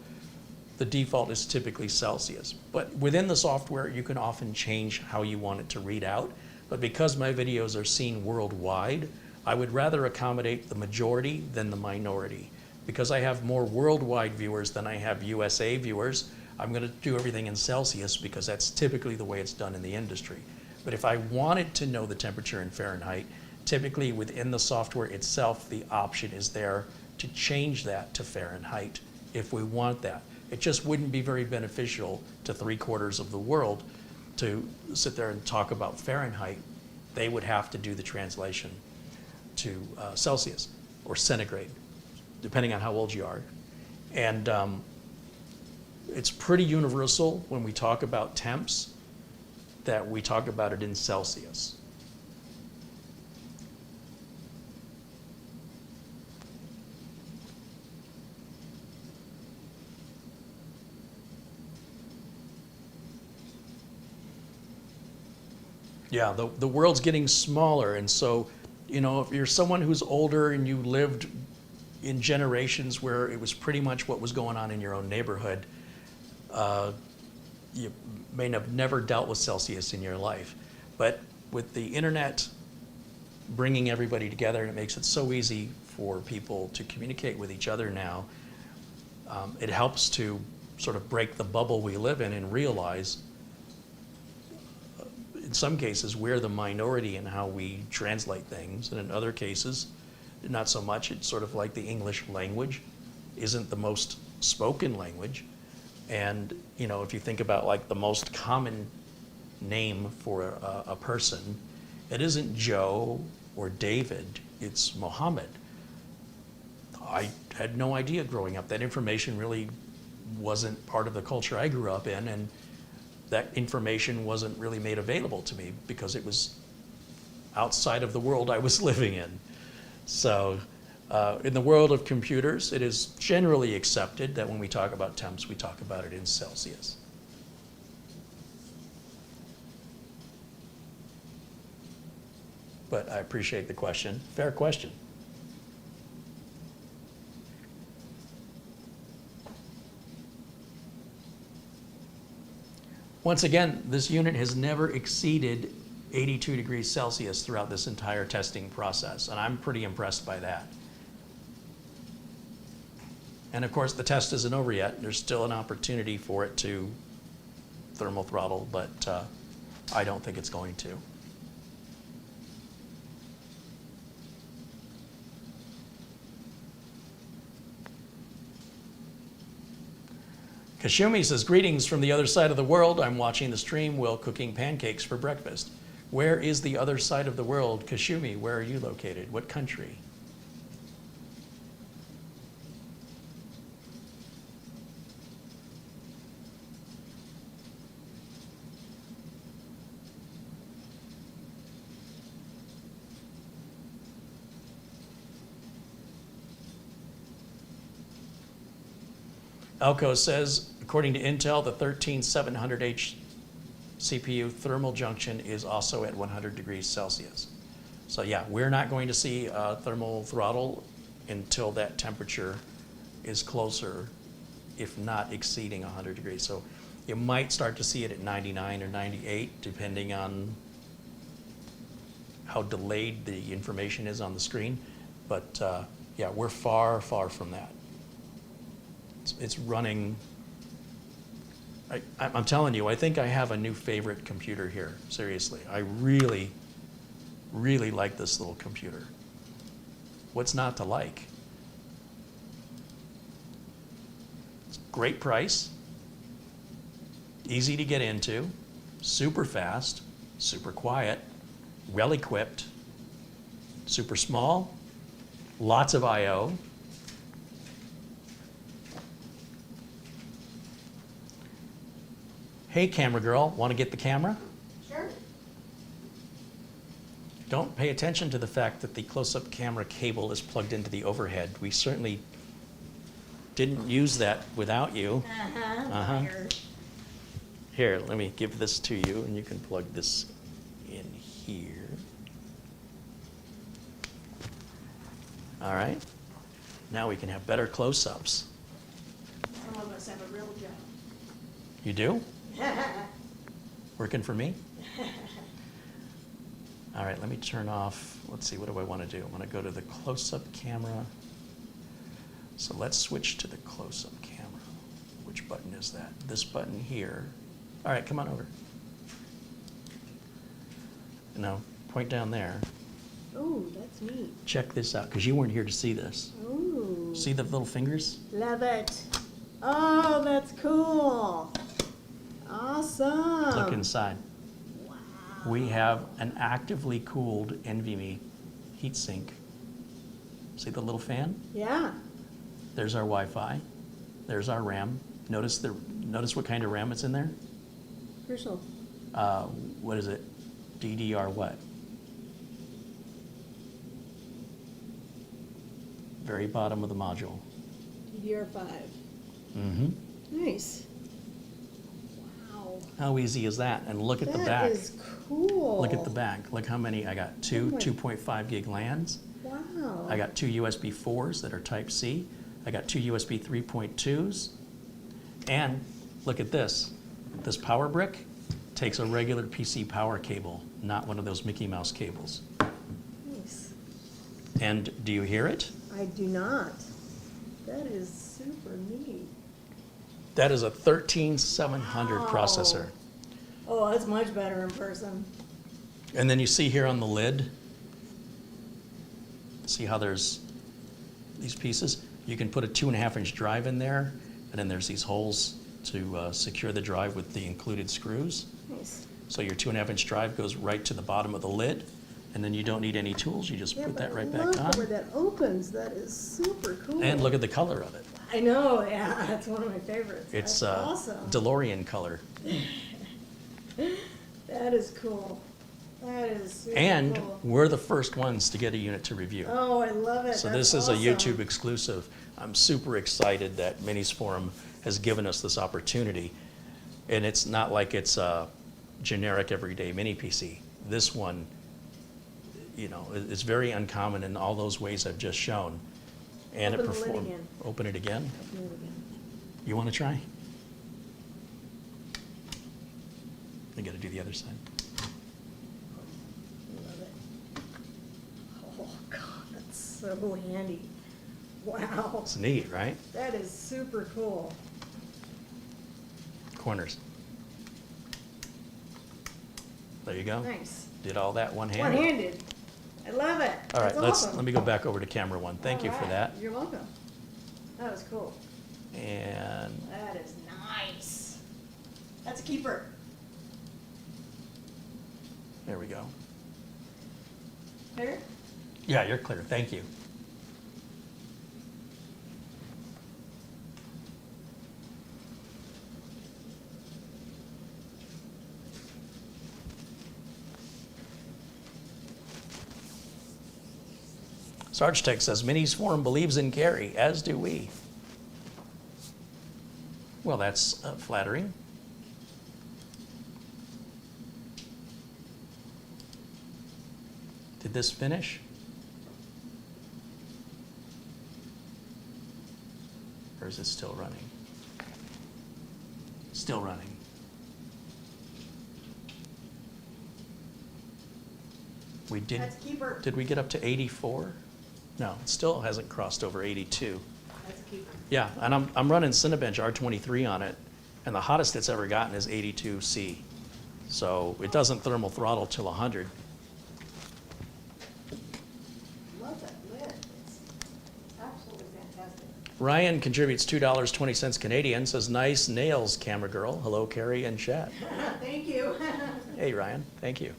S1: the default is typically Celsius. But within the software, you can often change how you want it to read out. But because my videos are seen worldwide, I would rather accommodate the majority than the minority. Because I have more worldwide viewers than I have USA viewers, I'm going to do everything in Celsius because that's typically the way it's done in the industry. But if I wanted to know the temperature in Fahrenheit, typically within the software itself, the option is there to change that to Fahrenheit if we want that. It just wouldn't be very beneficial to 3/4 of the world to sit there and talk about Fahrenheit. They would have to do the translation to Celsius or centigrade, depending on how old you are. And it's pretty universal when we talk about temps that we talk about it in Celsius. Yeah, the world's getting smaller, and so, you know, if you're someone who's older and you lived in generations where it was pretty much what was going on in your own neighborhood, you may have never dealt with Celsius in your life. But with the internet bringing everybody together, and it makes it so easy for people to communicate with each other now, it helps to sort of break the bubble we live in and realize, in some cases, we're the minority in how we translate things, and in other cases, not so much. It's sort of like the English language isn't the most spoken language. And, you know, if you think about like the most common name for a person, it isn't Joe or David, it's Mohammed. I had no idea growing up. That information really wasn't part of the culture I grew up in, and that information wasn't really made available to me because it was outside of the world I was living in. So in the world of computers, it is generally accepted that when we talk about temps, we talk about it in Celsius. But I appreciate the question. Fair question. Once again, this unit has never exceeded 82 degrees Celsius throughout this entire testing process, and I'm pretty impressed by that. And of course, the test isn't over yet. There's still an opportunity for it to thermal throttle, but I don't think it's going to. Kashumi says, greetings from the other side of the world. I'm watching the stream while cooking pancakes for breakfast. Where is the other side of the world? Kashumi, where are you located? What country? Elko says, according to Intel, the 13700H CPU thermal junction is also at 100 degrees Celsius. So yeah, we're not going to see thermal throttle until that temperature is closer, if not exceeding 100 degrees. So you might start to see it at 99 or 98, depending on how delayed the information is on the screen. But yeah, we're far, far from that. It's running, I'm telling you, I think I have a new favorite computer here, seriously. I really, really like this little computer. What's not to like? It's great price, easy to get into, super fast, super quiet, well equipped, super small, lots of I/O. Hey, camera girl, want to get the camera?
S2: Sure.
S1: Don't pay attention to the fact that the close-up camera cable is plugged into the overhead. We certainly didn't use that without you.
S2: Uh-huh.
S1: Here, let me give this to you, and you can plug this in here. All right. Now we can have better close-ups.
S2: Some of us have a real job.
S1: You do? Working for me? All right, let me turn off, let's see, what do I want to do? I want to go to the close-up camera. So let's switch to the close-up camera. Which button is that? This button here. All right, come on over. Now, point down there.
S2: Oh, that's neat.
S1: Check this out, because you weren't here to see this.
S2: Ooh.
S1: See the little fingers?
S2: Love it. Oh, that's cool. Awesome.
S1: Look inside.
S2: Wow.
S1: We have an actively cooled NVMe heatsink. See the little fan?
S2: Yeah.
S1: There's our Wi-Fi. There's our RAM. Notice what kind of RAM it's in there?
S2: Crucial.
S1: What is it? DDR what? Very bottom of the module.
S2: DDR5.
S1: Mm-hmm.
S2: Nice. Wow.
S1: How easy is that? And look at the back.
S2: That is cool.
S1: Look at the back. Look how many. I got two
S2: Oh my-
S1: 2.5 gig LANs.
S2: Wow.
S1: I got two USB 4s that are Type C. I got two USB 3.2s. And look at this. This power brick takes a regular PC power cable, not one of those Mickey Mouse cables.
S2: Nice.
S1: And do you hear it?
S2: I do not. That is super neat.
S1: That is a 13700
S2: Wow.
S1: processor.
S2: Oh, that's much better in person.
S1: And then you see here on the lid, see how there's these pieces? You can put a 2.5-inch drive in there, and then there's these holes to secure the drive with the included screws.
S2: Nice.
S1: So your 2.5-inch drive goes right to the bottom of the lid, and then you don't need any tools. You just
S2: Yeah,
S1: put
S2: but
S1: that right
S2: I
S1: back
S2: love the way
S1: on.
S2: that opens. That is super cool.
S1: And look at the color of it.
S2: I know, yeah, that's one of my favorites.
S1: It's
S2: That's awesome.
S1: DeLorean color.
S2: That is cool. That is super
S1: And
S2: cool.
S1: we're the first ones to get a unit to review.
S2: Oh, I love it.
S1: So
S2: That's
S1: this is a
S2: awesome.
S1: YouTube exclusive. I'm super excited that Minisforum has given us this opportunity. And it's not like it's a generic everyday mini PC. This one, you know, is very uncommon in all those ways I've just shown. And
S2: Open
S1: it
S2: the lid
S1: performed.
S2: again.
S1: Open it again.
S2: Open it again.
S1: You want to try? I got to do the other side.
S2: Love it. Oh, God, that's so handy. Wow.
S1: It's neat, right?
S2: That is super cool.
S1: Corners. There you go.
S2: Nice.
S1: Did all that one-handed.
S2: One-handed. I love it.
S1: All right,
S2: That's awesome.
S1: let me go back over to camera one. Thank you
S2: All
S1: for
S2: right.
S1: that.
S2: You're welcome. That was cool.
S1: And
S2: That is nice. That's a keeper.
S1: there we go.
S2: There?
S1: Yeah, you're clear. Thank you. Sarge Tech says, Minisforum believes in Carey, as do we. Well, that's flattering. Did this finish? Or is it still running? Still running. We did.
S2: That's a keeper.
S1: Did we get up to 84? No, it still hasn't crossed over 82.
S2: That's a keeper.
S1: Yeah, and I'm running Cinebench R23 on it, and the hottest it's ever gotten is 82C. So it doesn't thermal throttle till 100.
S2: Love that lid. It's absolutely fantastic.
S1: Ryan contributes $2.20 Canadian, says, nice nails, camera girl. Hello, Carey and chat.
S2: Thank you.
S1: Hey, Ryan, thank you.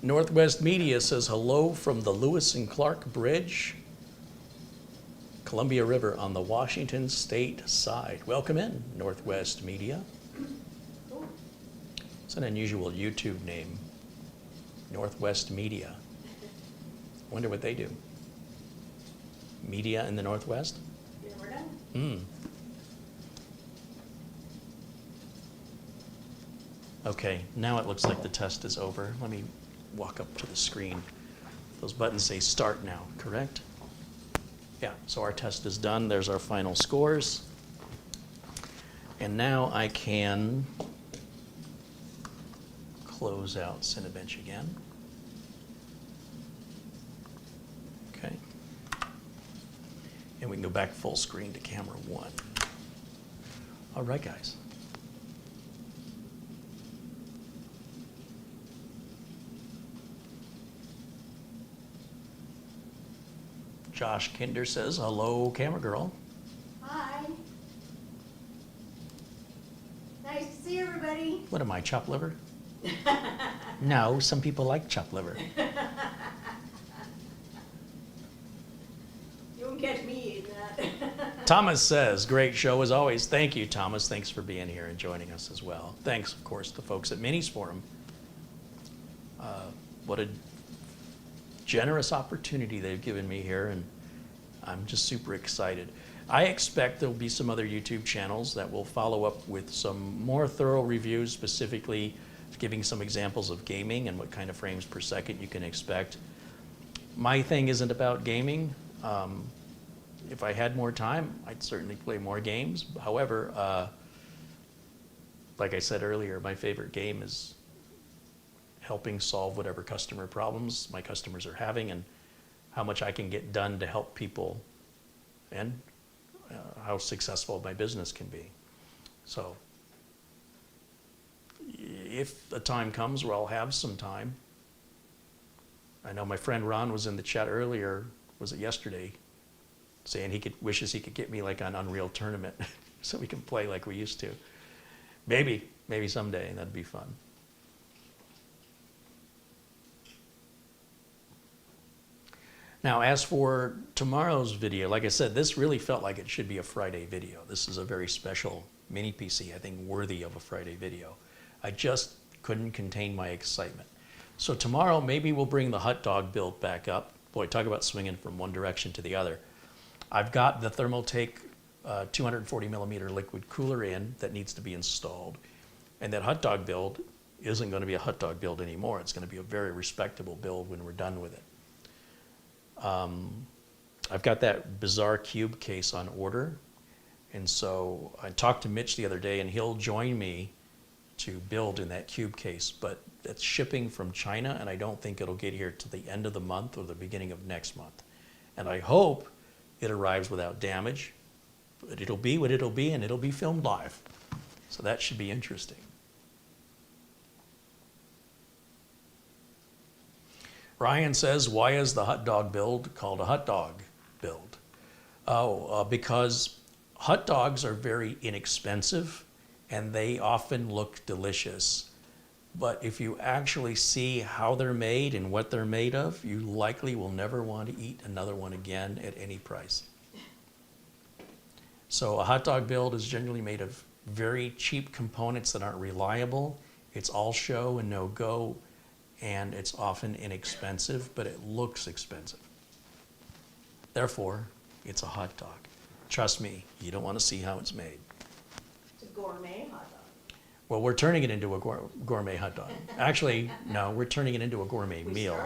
S1: Northwest Media says, hello from the Lewis and Clark Bridge, Columbia River on the Washington State side. Welcome in, Northwest Media.
S2: Cool.
S1: It's an unusual YouTube name, Northwest Media. Wonder what they do. Media in the Northwest?
S2: You never know.
S1: Okay, now it looks like the test is over. Let me walk up to the screen. Those buttons say start now, correct? Yeah, so our test is done. There's our final scores. And now I can close out Cinebench again. Okay. And we can go back full screen to camera one. All right, guys. Josh Kinder says, hello, camera girl.
S2: Hi. Nice to see everybody.
S1: What am I, chopped liver? No, some people like chopped liver.
S2: You won't catch me eating that.
S1: Thomas says, great show as always. Thank you, Thomas. Thanks for being here and joining us as well. Thanks, of course, to folks at Minisforum. What a generous opportunity they've given me here, and I'm just super excited. I expect there'll be some other YouTube channels that will follow up with some more thorough reviews, specifically giving some examples of gaming and what kind of frames per second you can expect. My thing isn't about gaming. If I had more time, I'd certainly play more games. However, like I said earlier, my favorite game is helping solve whatever customer problems my customers are having, and how much I can get done to help people, and how successful my business can be. So if a time comes where I'll have some time, I know my friend Ron was in the chat earlier, was it yesterday, saying he wishes he could get me like on Unreal Tournament so we can play like we used to. Maybe someday, that'd be fun. Now, as for tomorrow's video, like I said, this really felt like it should be a Friday video. This is a very special mini PC, I think worthy of a Friday video. I just couldn't contain my excitement. So tomorrow, maybe we'll bring the hot dog build back up. Boy, talk about swinging from one direction to the other. I've got the Thermaltake 240 millimeter liquid cooler in that needs to be installed. And that hot dog build isn't going to be a hot dog build anymore. It's going to be a very respectable build when we're done with it. I've got that bizarre cube case on order, and so I talked to Mitch the other day, and he'll join me to build in that cube case, but it's shipping from China, and I don't think it'll get here to the end of the month or the beginning of next month. And I hope it arrives without damage, but it'll be what it'll be, and it'll be filmed live. So that should be interesting. Ryan says, why is the hot dog build called a hot dog build? Because hot dogs are very inexpensive and they often look delicious. But if you actually see how they're made and what they're made of, you likely will never want to eat another one again at any price. So a hot dog build is generally made of very cheap components that aren't reliable. It's all show and no go. And it's often inexpensive, but it looks expensive. Therefore, it's a hot dog. Trust me, you don't want to see how it's made.
S2: It's a gourmet hot dog.
S1: Well, we're turning it into a gourmet hot dog. Actually, no, we're turning it into a gourmet meal.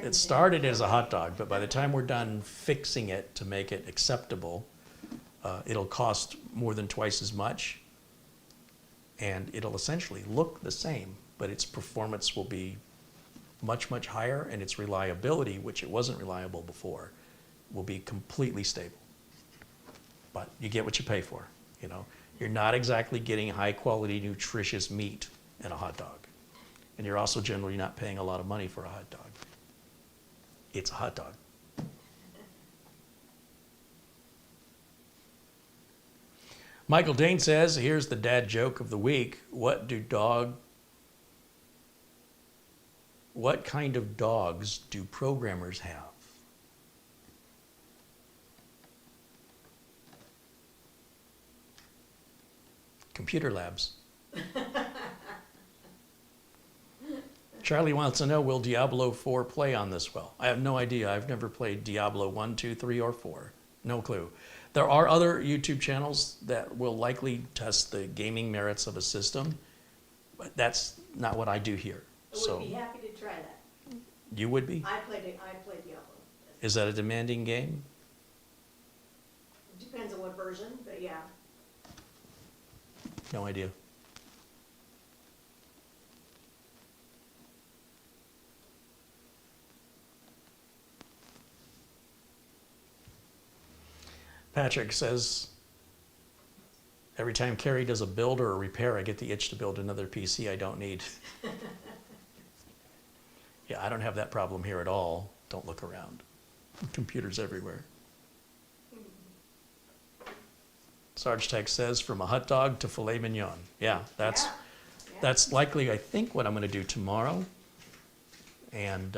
S1: It started as a hot dog, but by the time we're done fixing it to make it acceptable, it'll cost more than twice as much, and it'll essentially look the same, but its performance will be much, much higher, and its reliability, which it wasn't reliable before, will be completely stable. But you get what you pay for, you know. You're not exactly getting high quality, nutritious meat in a hot dog. And you're also generally not paying a lot of money for a hot dog. It's a hot dog. Michael Dane says, here's the dad joke of the week. What kind of dogs do programmers have? Computer labs. Charlie wants to know, will Diablo 4 play on this well? I have no idea. I've never played Diablo 1, 2, 3, or 4. No clue. There are other YouTube channels that will likely test the gaming merits of a system, but that's not what I do here.
S2: I would be happy to try that.
S1: You would be?
S2: I played Diablo.
S1: Is that a demanding game?
S2: Depends on what version, but yeah.
S1: No idea. Patrick says, every time Carey does a build or a repair, I get the itch to build another PC I don't need. Yeah, I don't have that problem here at all. Don't look around. Computers everywhere. Sarge Tech says from a hot dog to filet mignon. Yeah, that's likely, I think, what I'm going to do tomorrow. And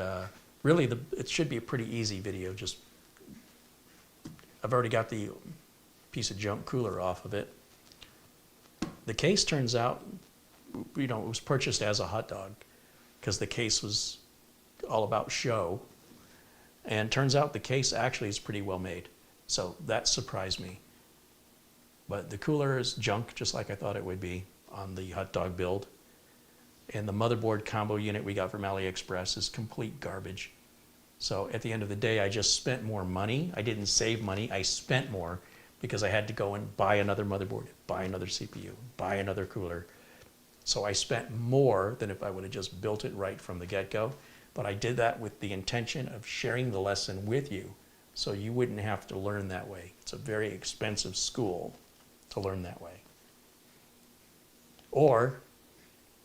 S1: really, it should be a pretty easy video. Just I've already got the piece of junk cooler off of it. The case turns out, it was purchased as a hot dog because the case was all about show. And turns out the case actually is pretty well made. So that surprised me. But the cooler is junk, just like I thought it would be on the hot dog build. And the motherboard combo unit we got from AliExpress is complete garbage. So at the end of the day, I just spent more money. I didn't save money, I spent more because I had to go and buy another motherboard, buy another CPU, buy another cooler. So I spent more than if I would have just built it right from the get-go. But I did that with the intention of sharing the lesson with you so you wouldn't have to learn that way. It's a very expensive school to learn that way. Or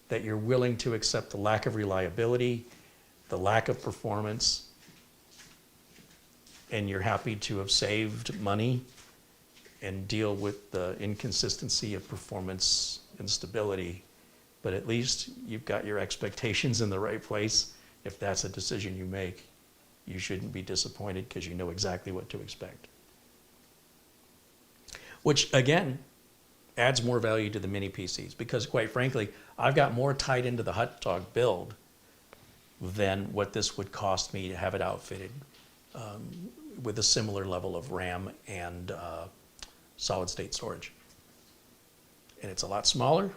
S1: that you're willing to accept the lack of reliability, the lack of performance, and you're happy to have saved money and deal with the inconsistency of performance and stability. But at least you've got your expectations in the right place. If that's a decision you make, you shouldn't be disappointed because you know exactly what to expect. Which, again, adds more value to the mini PCs because, quite frankly, I've got more tied into the hot dog build than what this would cost me to have it outfitted with a similar level of RAM and solid state storage. And it's a lot smaller,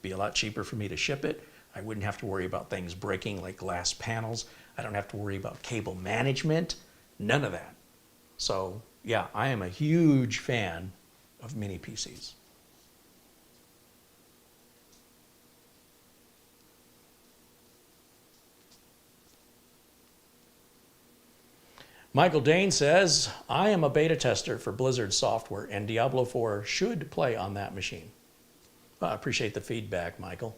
S1: be a lot cheaper for me to ship it. I wouldn't have to worry about things breaking like glass panels. I don't have to worry about cable management, none of that. So yeah, I am a huge fan of mini PCs. Michael Dane says, I am a beta tester for Blizzard software and Diablo 4 should play on that machine. Well, I appreciate the feedback, Michael.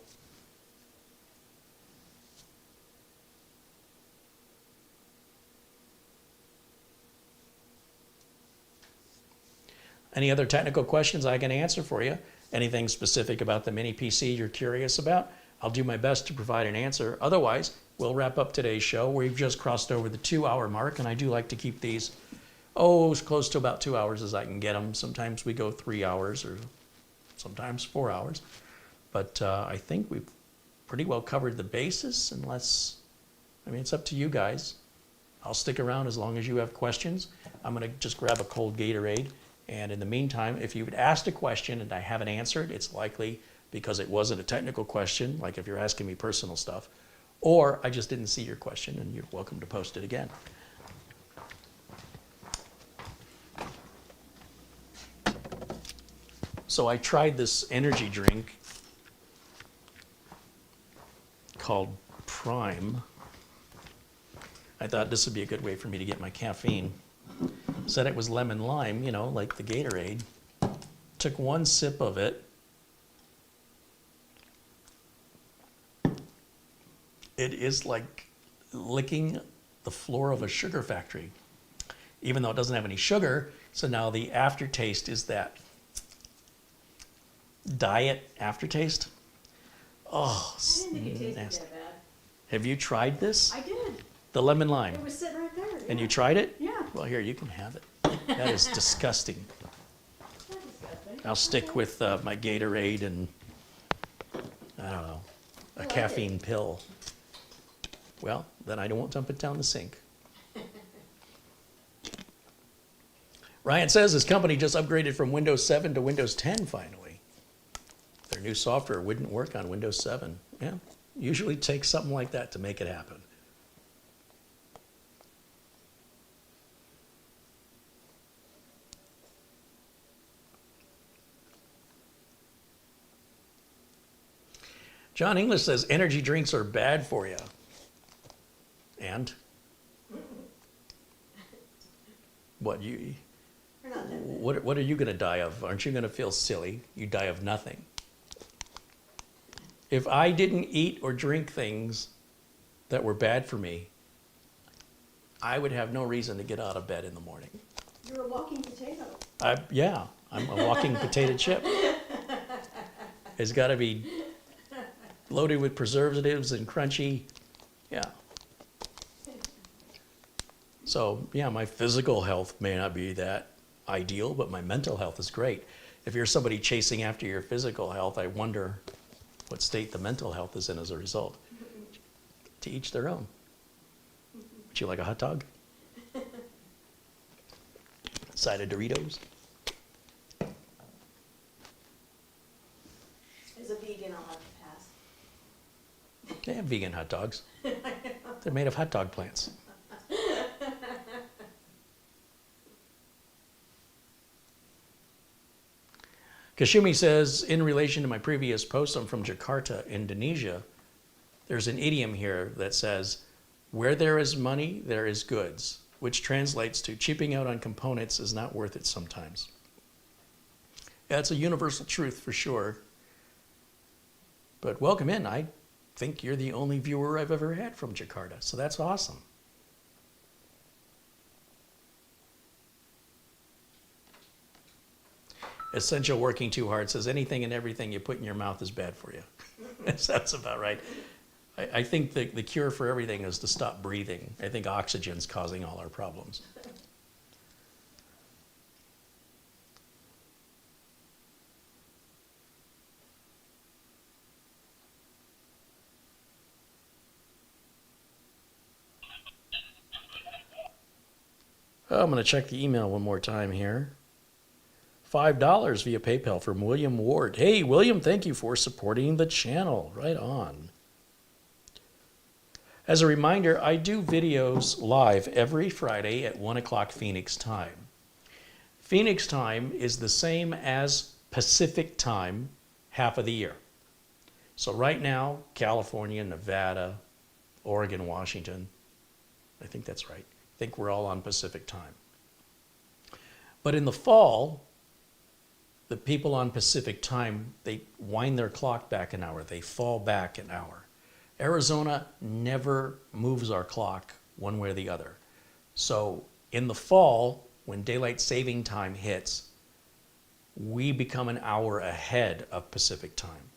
S1: Any other technical questions I can answer for you? Anything specific about the mini PC you're curious about? I'll do my best to provide an answer. Otherwise, we'll wrap up today's show. We've just crossed over the 2-hour mark, and I do like to keep these, as close to about 2 hours as I can get them. Sometimes we go 3 hours or sometimes 4 hours. But I think we've pretty well covered the basis, unless, it's up to you guys. I'll stick around as long as you have questions. I'm going to just grab a cold Gatorade. And in the meantime, if you've asked a question and I haven't answered, it's likely because it wasn't a technical question, like if you're asking me personal stuff, or I just didn't see your question and you're welcome to post it again. So I tried this energy drink called Prime. I thought this would be a good way for me to get my caffeine. Said it was lemon lime, like the Gatorade. Took one sip of it. It is like licking the floor of a sugar factory, even though it doesn't have any sugar. So now the aftertaste is that diet aftertaste. Oh,
S2: I didn't think it tasted
S1: nasty.
S2: that bad.
S1: Have you tried this?
S2: I did.
S1: The lemon lime.
S2: It was sitting right there.
S1: And
S2: yeah.
S1: you tried it?
S2: Yeah.
S1: Well, here, you can have it. That is disgusting.
S2: Not disgusting.
S1: I'll stick with my Gatorade and, I don't know, a
S2: like
S1: caffeine pill. Well, then I won't dump it down the sink. Ryan says his company just upgraded from Windows 7 to Windows 10 finally. Their new software wouldn't work on Windows 7. Yeah, usually takes something like that to make it happen. John English says energy drinks are bad for you. And? What
S2: They're not that bad.
S1: what are you going to die of? Aren't you going to feel silly? You die of nothing. If I didn't eat or drink things that were bad for me, I would have no reason to get out of bed in the morning.
S2: You're a walking potato.
S1: Yeah, I'm a walking potato chip. It's got to be loaded with preservatives and crunchy. Yeah. So, yeah, my physical health may not be that ideal, but my mental health is great. If you're somebody chasing after your physical health, I wonder what state the mental health is in as a result. To each their own. Would you like a hot dog? Side of Doritos?
S2: As a vegan, I'll have to pass.
S1: They have vegan hot dogs. They're made of hot dog plants. Kashumi says, in relation to my previous post, I'm from Jakarta, Indonesia. There's an idiom here that says, where there is money, there is goods, which translates to cheaping out on components is not worth it sometimes. That's a universal truth for sure. But welcome in. I think you're the only viewer I've ever had from Jakarta, so that's awesome. Essential Working Too Hard says anything and everything you put in your mouth is bad for you. That's about right. I think the cure for everything is to stop breathing. I think oxygen's causing all our problems. Oh, I'm going to check the email one more time here. $5 via PayPal from William Ward. Hey, William, thank you for supporting the channel. Right on. As a reminder, I do videos live every Friday at 1 o'clock Phoenix time. Phoenix time is the same as Pacific time half of the year. So right now, California, Nevada, Oregon, Washington, I think that's right. I think we're all on Pacific time. But in the fall, the people on Pacific time, they wind their clock back an hour. They fall back an hour. Arizona never moves our clock one way or the other. So in the fall, when daylight saving time hits, we become an hour ahead of Pacific time.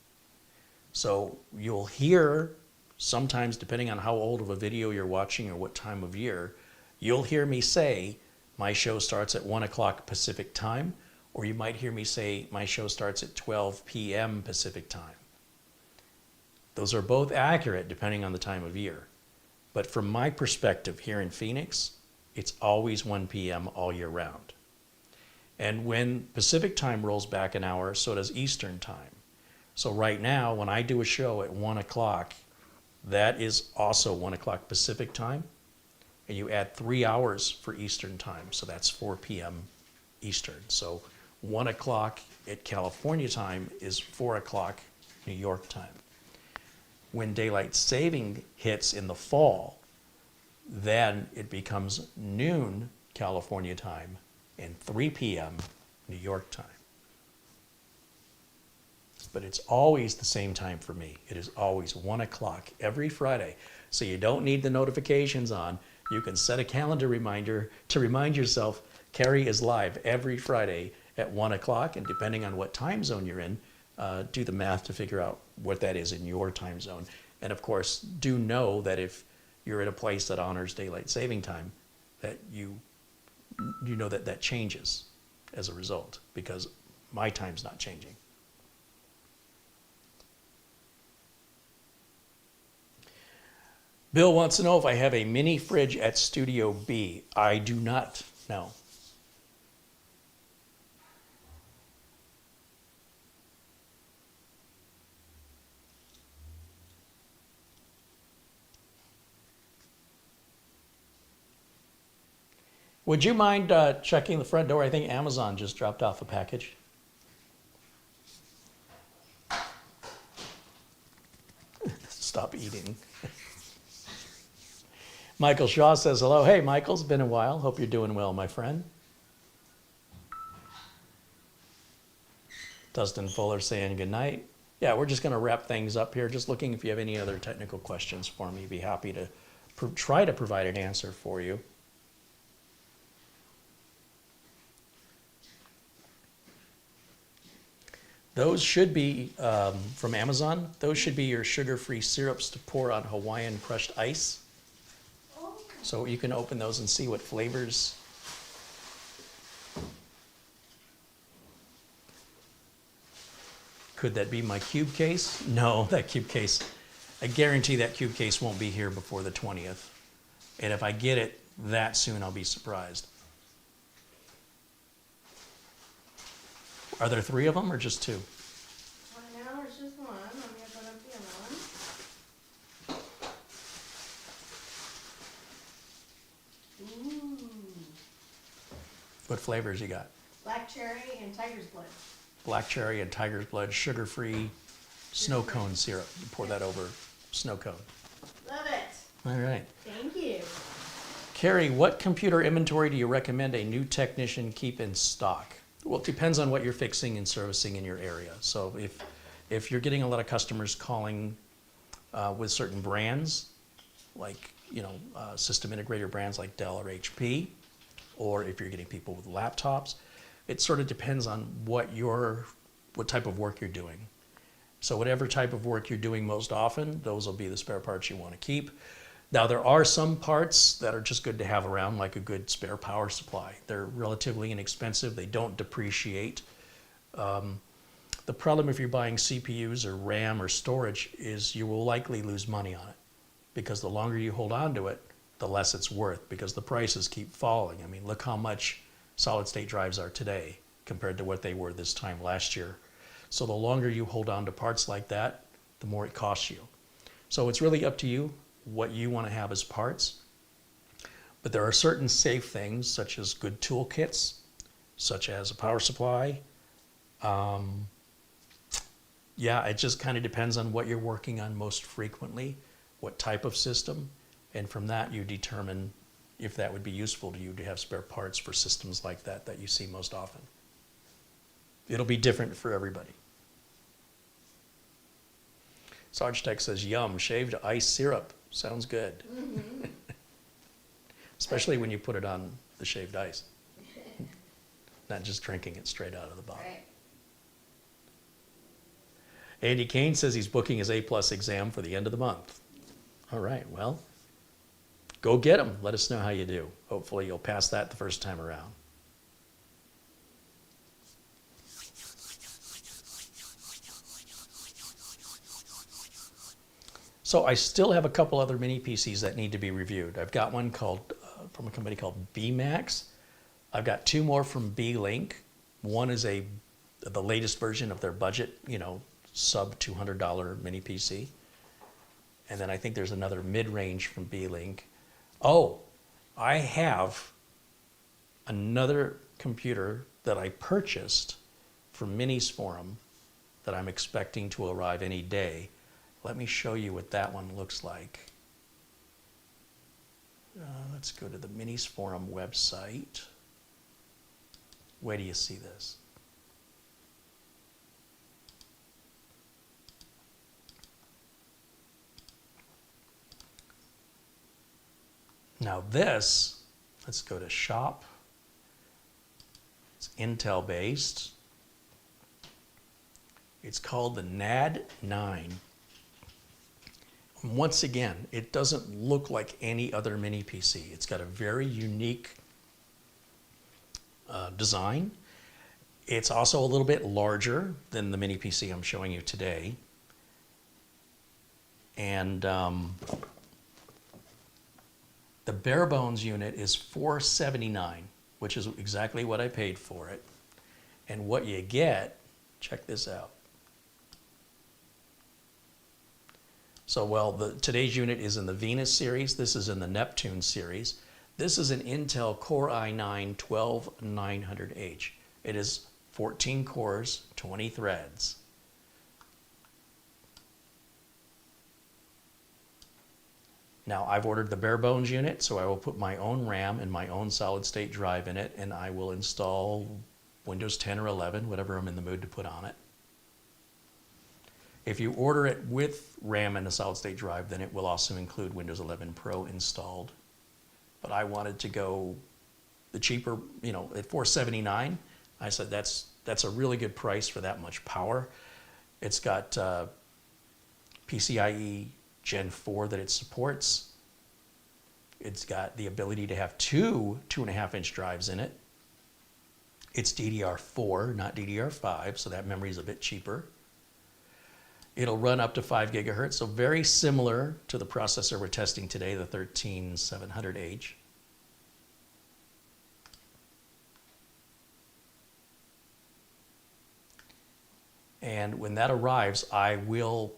S1: So you'll hear, sometimes depending on how old of a video you're watching or what time of year, you'll hear me say my show starts at 1 o'clock Pacific time, or you might hear me say my show starts at 12 p.m. Pacific time. Those are both accurate depending on the time of year. But from my perspective here in Phoenix, it's always 1 p.m. all year round. And when Pacific time rolls back an hour, so does Eastern time. So right now, when I do a show at 1 o'clock, that is also 1 o'clock Pacific time. And you add 3 hours for Eastern time, so that's 4 p.m. Eastern. So 1 o'clock at California time is 4 o'clock New York time. When daylight saving hits in the fall, then it becomes noon California time and 3 p.m. New York time. But it's always the same time for me. It is always 1 o'clock every Friday. So you don't need the notifications on. You can set a calendar reminder to remind yourself Carey is live every Friday at 1 o'clock, and depending on what time zone you're in, do the math to figure out what that is in your time zone. And of course, do know that if you're at a place that honors daylight saving time, that you know that that changes as a result, because my time's not changing. Bill wants to know if I have a mini fridge at Studio B. I do not, no. Would you mind checking the front door? I think Amazon just dropped off a package. Stop eating. Michael Shaw says hello. Hey, Michael, it's been a while. Hope you're doing well, my friend. Dustin Fuller saying good night. Yeah, we're just going to wrap things up here. Just looking if you have any other technical questions for me. Be happy to try to provide an answer for you. Those should be, from Amazon, those should be your sugar-free syrups to pour on Hawaiian crushed ice.
S2: Oh,
S1: So you can open those and see what flavors. Could that be my cube case? No, that cube case, I guarantee that cube case won't be here before the 20th. And if I get it that soon, I'll be surprised. Are there 3 of them or just 2?
S2: right now it's just one. Let me open up the other one. Ooh,
S1: What flavors you got?
S2: black cherry and tiger's blood.
S1: Black cherry and tiger's blood, sugar-free snow cone syrup. You pour that over snow cone.
S2: Love it.
S1: All right.
S2: Thank you.
S1: Carey, what computer inventory do you recommend a new technician keep in stock? Well, it depends on what you're fixing and servicing in your area. So if you're getting a lot of customers calling with certain brands, like system integrator brands like Dell or HP, or if you're getting people with laptops, it sort of depends on what type of work you're doing. So whatever type of work you're doing most often, those will be the spare parts you want to keep. Now, there are some parts that are just good to have around, like a good spare power supply. They're relatively inexpensive. They don't depreciate. The problem if you're buying CPUs or RAM or storage is you will likely lose money on it, because the longer you hold on to it, the less it's worth, because the prices keep falling. I mean, look how much solid-state drives are today compared to what they were this time last year. So the longer you hold on to parts like that, the more it costs you. So it's really up to you what you want to have as parts. But there are certain safe things, such as good toolkits, such as a power supply. Yeah, it just kind of depends on what you're working on most frequently, what type of system, and from that you determine if that would be useful to you to have spare parts for systems like that that you see most often. It'll be different for everybody. Sarge Tech says, yum, shaved ice syrup. Sounds good.
S2: Mm-hmm.
S1: Especially when you put it on the shaved ice. Not just drinking it straight out of the bottle.
S2: Right.
S1: Andy Kane says he's booking his A+ exam for the end of the month. All right, well, go get him. Let us know how you do. Hopefully you'll pass that the first time around. So I still have a couple other mini PCs that need to be reviewed. I've got one called from a company called BMax. I've got 2 more from B-Link. One is the latest version of their budget, sub $200 mini PC. And then I think there's another mid-range from B-Link. Oh, I have another computer that I purchased from Minisforum that I'm expecting to arrive any day. Let me show you what that one looks like. Let's go to the Minisforum website. Where do you see this? Now this, let's go to shop. It's Intel based. It's called the NAD9. Once again, it doesn't look like any other mini PC. It's got a very unique design. It's also a little bit larger than the mini PC I'm showing you today. And the bare bones unit is $479, which is exactly what I paid for it. And what you get, check this out. So, today's unit is in the Venus series. This is in the Neptune series. This is an Intel Core i9-12900H. It is 14 cores, 20 threads. Now, I've ordered the bare bones unit, so I will put my own RAM and my own solid state drive in it, and I will install Windows 10 or 11, whatever I'm in the mood to put on it. If you order it with RAM and a solid state drive, then it will also include Windows 11 Pro installed. But I wanted to go the cheaper, at $479. I said that's a really good price for that much power. It's got PCIe Gen 4 that it supports. It's got the ability to have two 2.5-inch drives in it. It's DDR4, not DDR5, so that memory is a bit cheaper. It'll run up to 5 gigahertz, so very similar to the processor we're testing today, the 13700H. And when that arrives, I will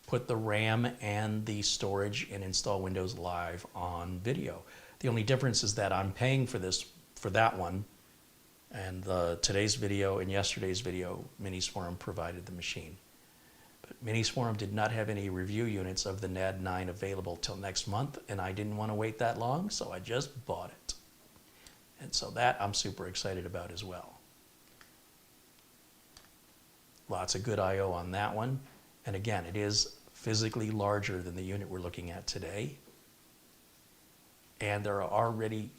S1: put the RAM and the storage and install Windows Live on video. The only difference is that I'm paying for that one, and today's video and yesterday's video, Minisforum provided the machine. But Minisforum did not have any review units of the NAD 9 available till next month, and I didn't want to wait that long, so I just bought it. And so that I'm super excited about as well. Lots of good I/O on that one. And again, it is physically larger than the unit we're looking at today. And there are already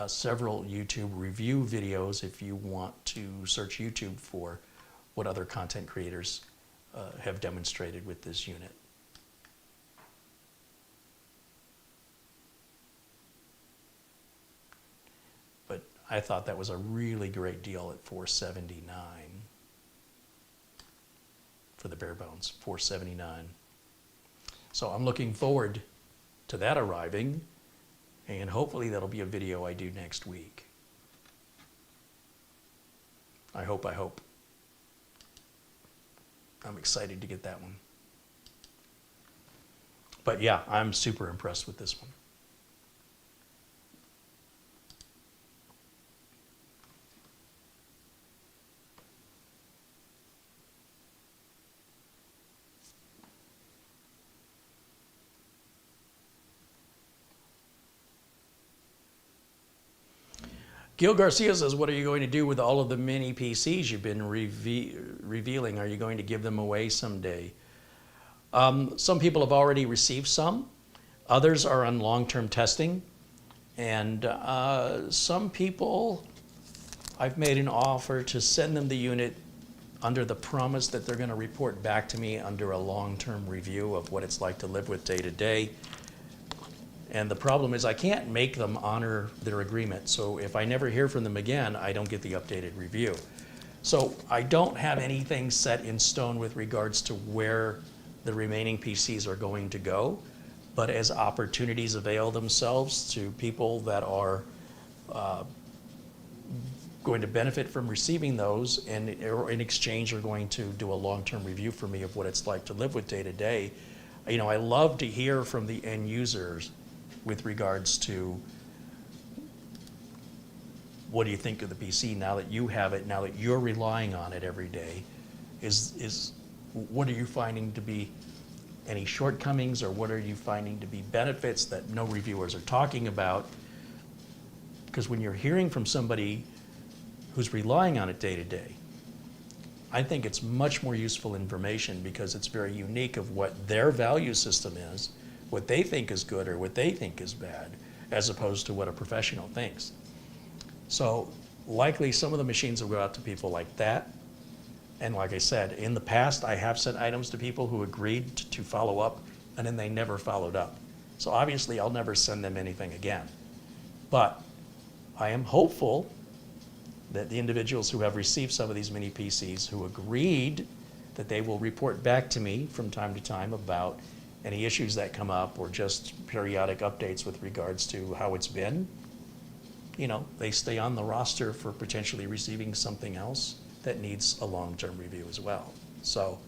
S1: several YouTube review videos if you want to search YouTube for what other content creators have demonstrated with this unit. But I thought that was a really great deal at $479 for the bare bones, $479. So I'm looking forward to that arriving, and hopefully that'll be a video I do next week. I hope. I'm excited to get that one. But yeah, I'm super impressed with this one. Gil Garcia says, what are you going to do with all of the mini PCs you've been revealing? Are you going to give them away someday? Some people have already received some. Others are on long-term testing. And some people, I've made an offer to send them the unit under the promise that they're going to report back to me under a long-term review of what it's like to live with day to day. And the problem is I can't make them honor their agreement. So if I never hear from them again, I don't get the updated review. So I don't have anything set in stone with regards to where the remaining PCs are going to go. But as opportunities avail themselves to people that are going to benefit from receiving those, and in exchange are going to do a long-term review for me of what it's like to live with day to day, I love to hear from the end users with regards to what do you think of the PC now that you have it, now that you're relying on it every day? What are you finding to be any shortcomings, or what are you finding to be benefits that no reviewers are talking about? Because when you're hearing from somebody who's relying on it day to day, I think it's much more useful information because it's very unique of what their value system is, what they think is good or what they think is bad, as opposed to what a professional thinks. So likely some of the machines will go out to people like that. And like I said, in the past, I have sent items to people who agreed to follow up, and then they never followed up. So obviously, I'll never send them anything again. But I am hopeful that the individuals who have received some of these mini PCs who agreed that they will report back to me from time to time about any issues that come up or just periodic updates with regards to how it's been, they stay on the roster for potentially receiving something else that needs a long-term review as well. So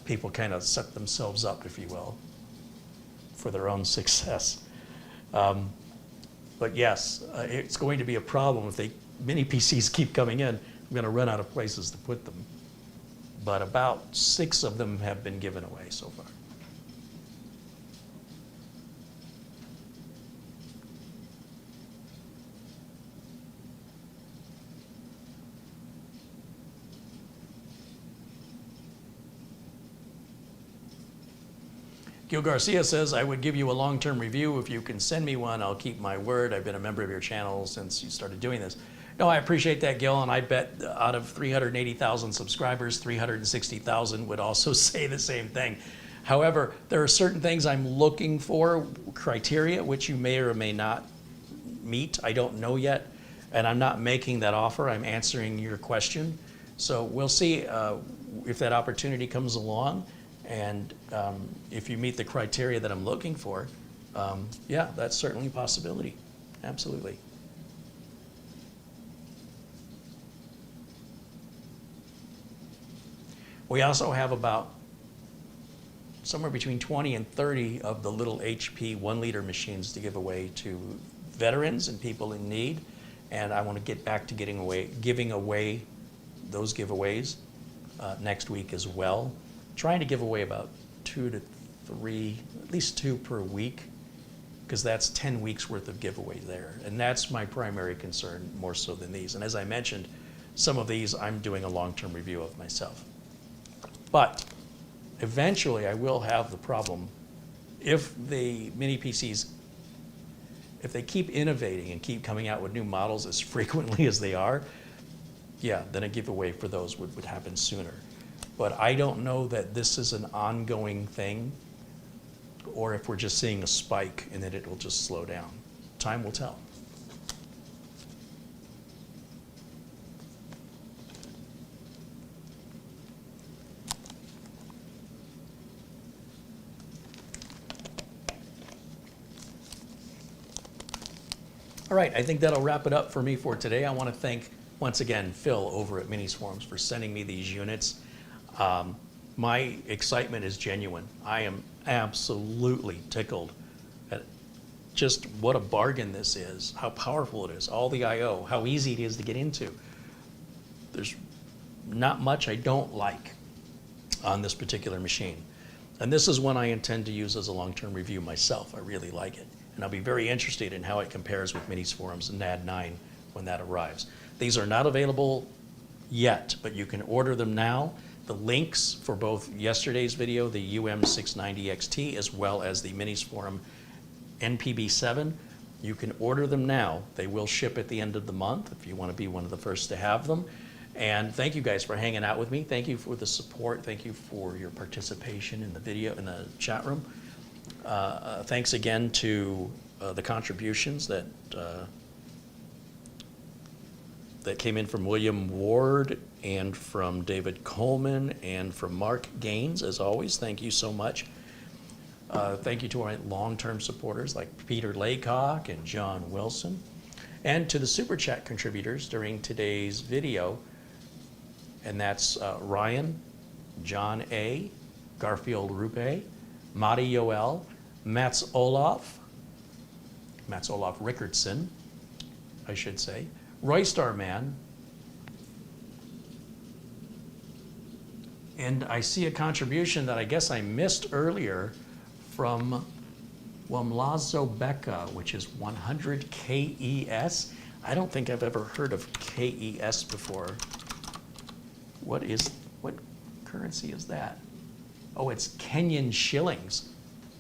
S1: people kind of set themselves up, if you will, for their own success. But yes, it's going to be a problem if mini PCs keep coming in. I'm going to run out of places to put them. But about 6 of them have been given away so far. Gil Garcia says, I would give you a long-term review. If you can send me one, I'll keep my word. I've been a member of your channel since you started doing this. No, I appreciate that, Gil, and I bet out of 380,000 subscribers, 360,000 would also say the same thing. However, there are certain things I'm looking for, criteria, which you may or may not meet. I don't know yet, and I'm not making that offer. I'm answering your question. So we'll see if that opportunity comes along, and if you meet the criteria that I'm looking for, yeah, that's certainly a possibility. Absolutely. We also have about somewhere between 20 and 30 of the little HP 1-liter machines to give away to veterans and people in need. And I want to get back to giving away those giveaways next week as well. Trying to give away about 2 to 3, at least 2 per week, because that's 10 weeks worth of giveaways there. And that's my primary concern, more so than these. And as I mentioned, some of these I'm doing a long-term review of myself. But eventually I will have the problem if the mini PCs, if they keep innovating and keep coming out with new models as frequently as they are, yeah, then a giveaway for those would happen sooner. But I don't know that this is an ongoing thing, or if we're just seeing a spike and then it will just slow down. Time will tell. All right, I think that'll wrap it up for me for today. I want to thank, once again, Phil over at Minisforums for sending me these units. My excitement is genuine. I am absolutely tickled at just what a bargain this is, how powerful it is, all the I/O, how easy it is to get into. There's not much I don't like on this particular machine. And this is one I intend to use as a long-term review myself. I really like it. And I'll be very interested in how it compares with Minisforums NAD 9 when that arrives. These are not available yet, but you can order them now. The links for both yesterday's video, the UM690XT, as well as the Minisforum NPB7, you can order them now. They will ship at the end of the month if you want to be one of the first to have them. And thank you guys for hanging out with me. Thank you for the support. Thank you for your participation in the video, in the chat room. Thanks again to the contributions that came in from William Ward and from David Coleman and from Mark Gaines. As always, thank you so much. Thank you to our long-term supporters like Peter Laycock and John Wilson, and to the Super Chat contributors during today's video, and that's Ryan, John A., Garfield Rupe, Madi Yoel, Mats Olaf Rickardson, I should say, Roy Starman, and I see a contribution that I guess I missed earlier from Wamlazo Becca, which is 100 KES. I don't think I've ever heard of KES before. What currency is that? Oh, it's Kenyan shillings.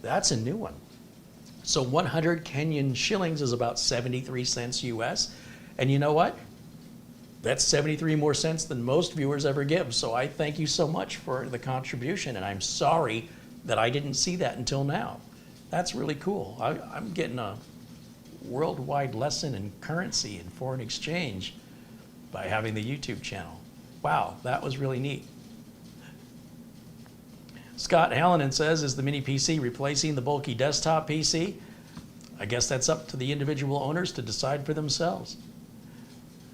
S1: That's a new one. So 100 Kenyan shillings is about 73 cents US. And you know what? That's 73 more cents than most viewers ever give. So I thank you so much for the contribution. And I'm sorry that I didn't see that until now. That's really cool. I'm getting a worldwide lesson in currency and foreign exchange by having the YouTube channel. Wow, that was really neat. Scott Hallinan says, is the mini PC replacing the bulky desktop PC? I guess that's up to the individual owners to decide for themselves.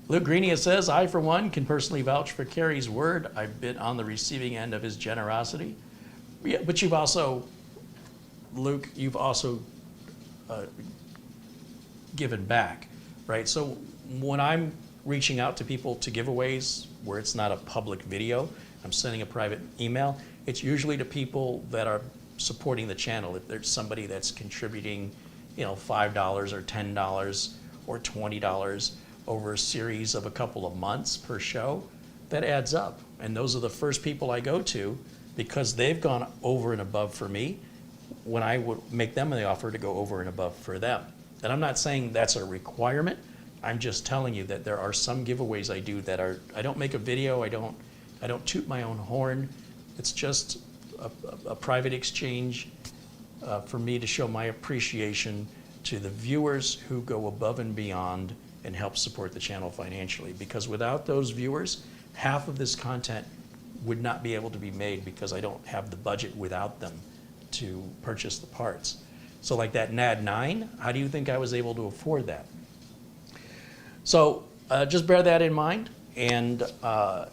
S1: Luke Greenia says, I, for one, can personally vouch for Carey's word. I've been on the receiving end of his generosity. Yeah, but you've also, Luke, you've also given back, right? So when I'm reaching out to people to giveaways where it's not a public video, I'm sending a private email, it's usually to people that are supporting the channel. If there's somebody that's contributing, $5 or $10 or $20 over a series of a couple of months per show, that adds up. And those are the first people I go to because they've gone over and above for me. when I would make them the offer to go over and above for them. And I'm not saying that's a requirement. I'm just telling you that there are some giveaways I do that are, I don't make a video, I don't toot my own horn. It's just a private exchange for me to show my appreciation to the viewers who go above and beyond and help support the channel financially. Because without those viewers, half of this content would not be able to be made because I don't have the budget without them to purchase the parts. So like that NAD 9, how do you think I was able to afford that? So just bear that in mind. And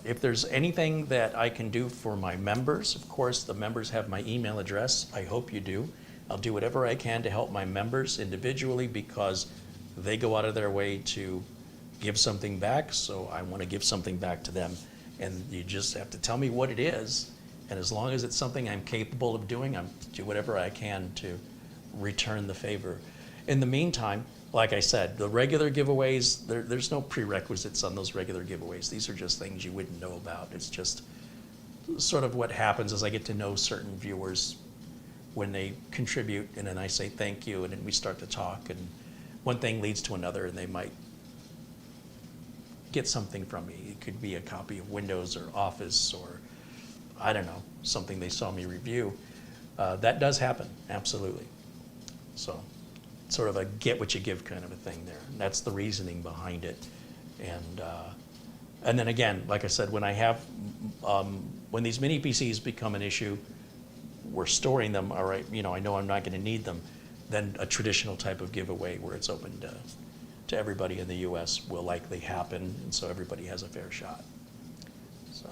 S1: if there's anything that I can do for my members, of course, the members have my email address. I hope you do. I'll do whatever I can to help my members individually because they go out of their way to give something back. So I want to give something back to them. And you just have to tell me what it is. And as long as it's something I'm capable of doing, I'm do whatever I can to return the favor. In the meantime, like I said, the regular giveaways, there's no prerequisites on those regular giveaways. These are just things you wouldn't know about. It's just sort of what happens as I get to know certain viewers when they contribute, and then I say thank you, and then we start to talk, and one thing leads to another, and they might get something from me. It could be a copy of Windows or Office or, I don't know, something they saw me review. That does happen, absolutely. So sort of a get what you give kind of a thing there. And that's the reasoning behind it. And then again, like I said, when I have, when these mini PCs become an issue, we're storing them, all right, you know, I know I'm not gonna need them, then a traditional type of giveaway where it's open to everybody in the US will likely happen, and so everybody has a fair shot. So.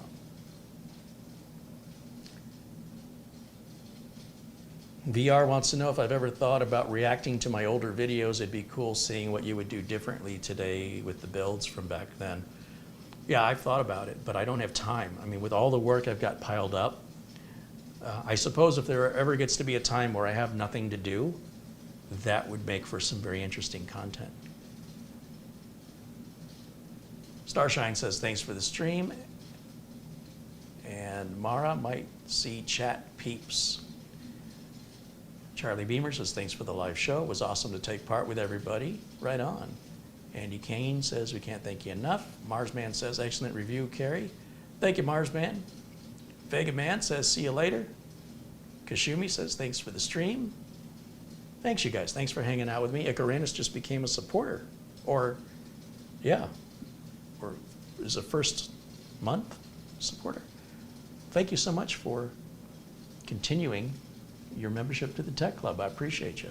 S1: VR wants to know if I've ever thought about reacting to my older videos. It'd be cool seeing what you would do differently today with the builds from back then. Yeah, I've thought about it, but I don't have time. I mean, with all the work I've got piled up, I suppose if there ever gets to be a time where I have nothing to do, that would make for some very interesting content. Starshine says, thanks for the stream. And Mara might see chat peeps. Charlie Beamer says, thanks for the live show. It was awesome to take part with everybody. Right on. Andy Kane says, we can't thank you enough. Marsman says, excellent review, Carey. Thank you, Marsman. Vega Man says, see you later. Kashumi says, thanks for the stream. Thanks, you guys. Thanks for hanging out with me. Icarus just became a supporter. Or, yeah, or is a first month supporter. Thank you so much for continuing your membership to the Tech Club. I appreciate you.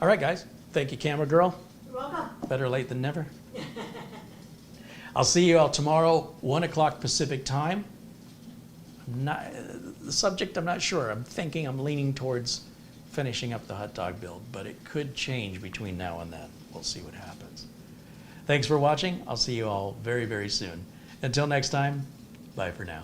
S1: All right, guys. Thank you, camera girl.
S2: You're welcome.
S1: Better late than never. I'll see you all tomorrow, 1 o'clock Pacific time. The subject, I'm not sure. I'm leaning towards finishing up the hot dog build, but it could change between now and then. We'll see what happens. Thanks for watching. I'll see you all very, very soon. Until next time, bye for now.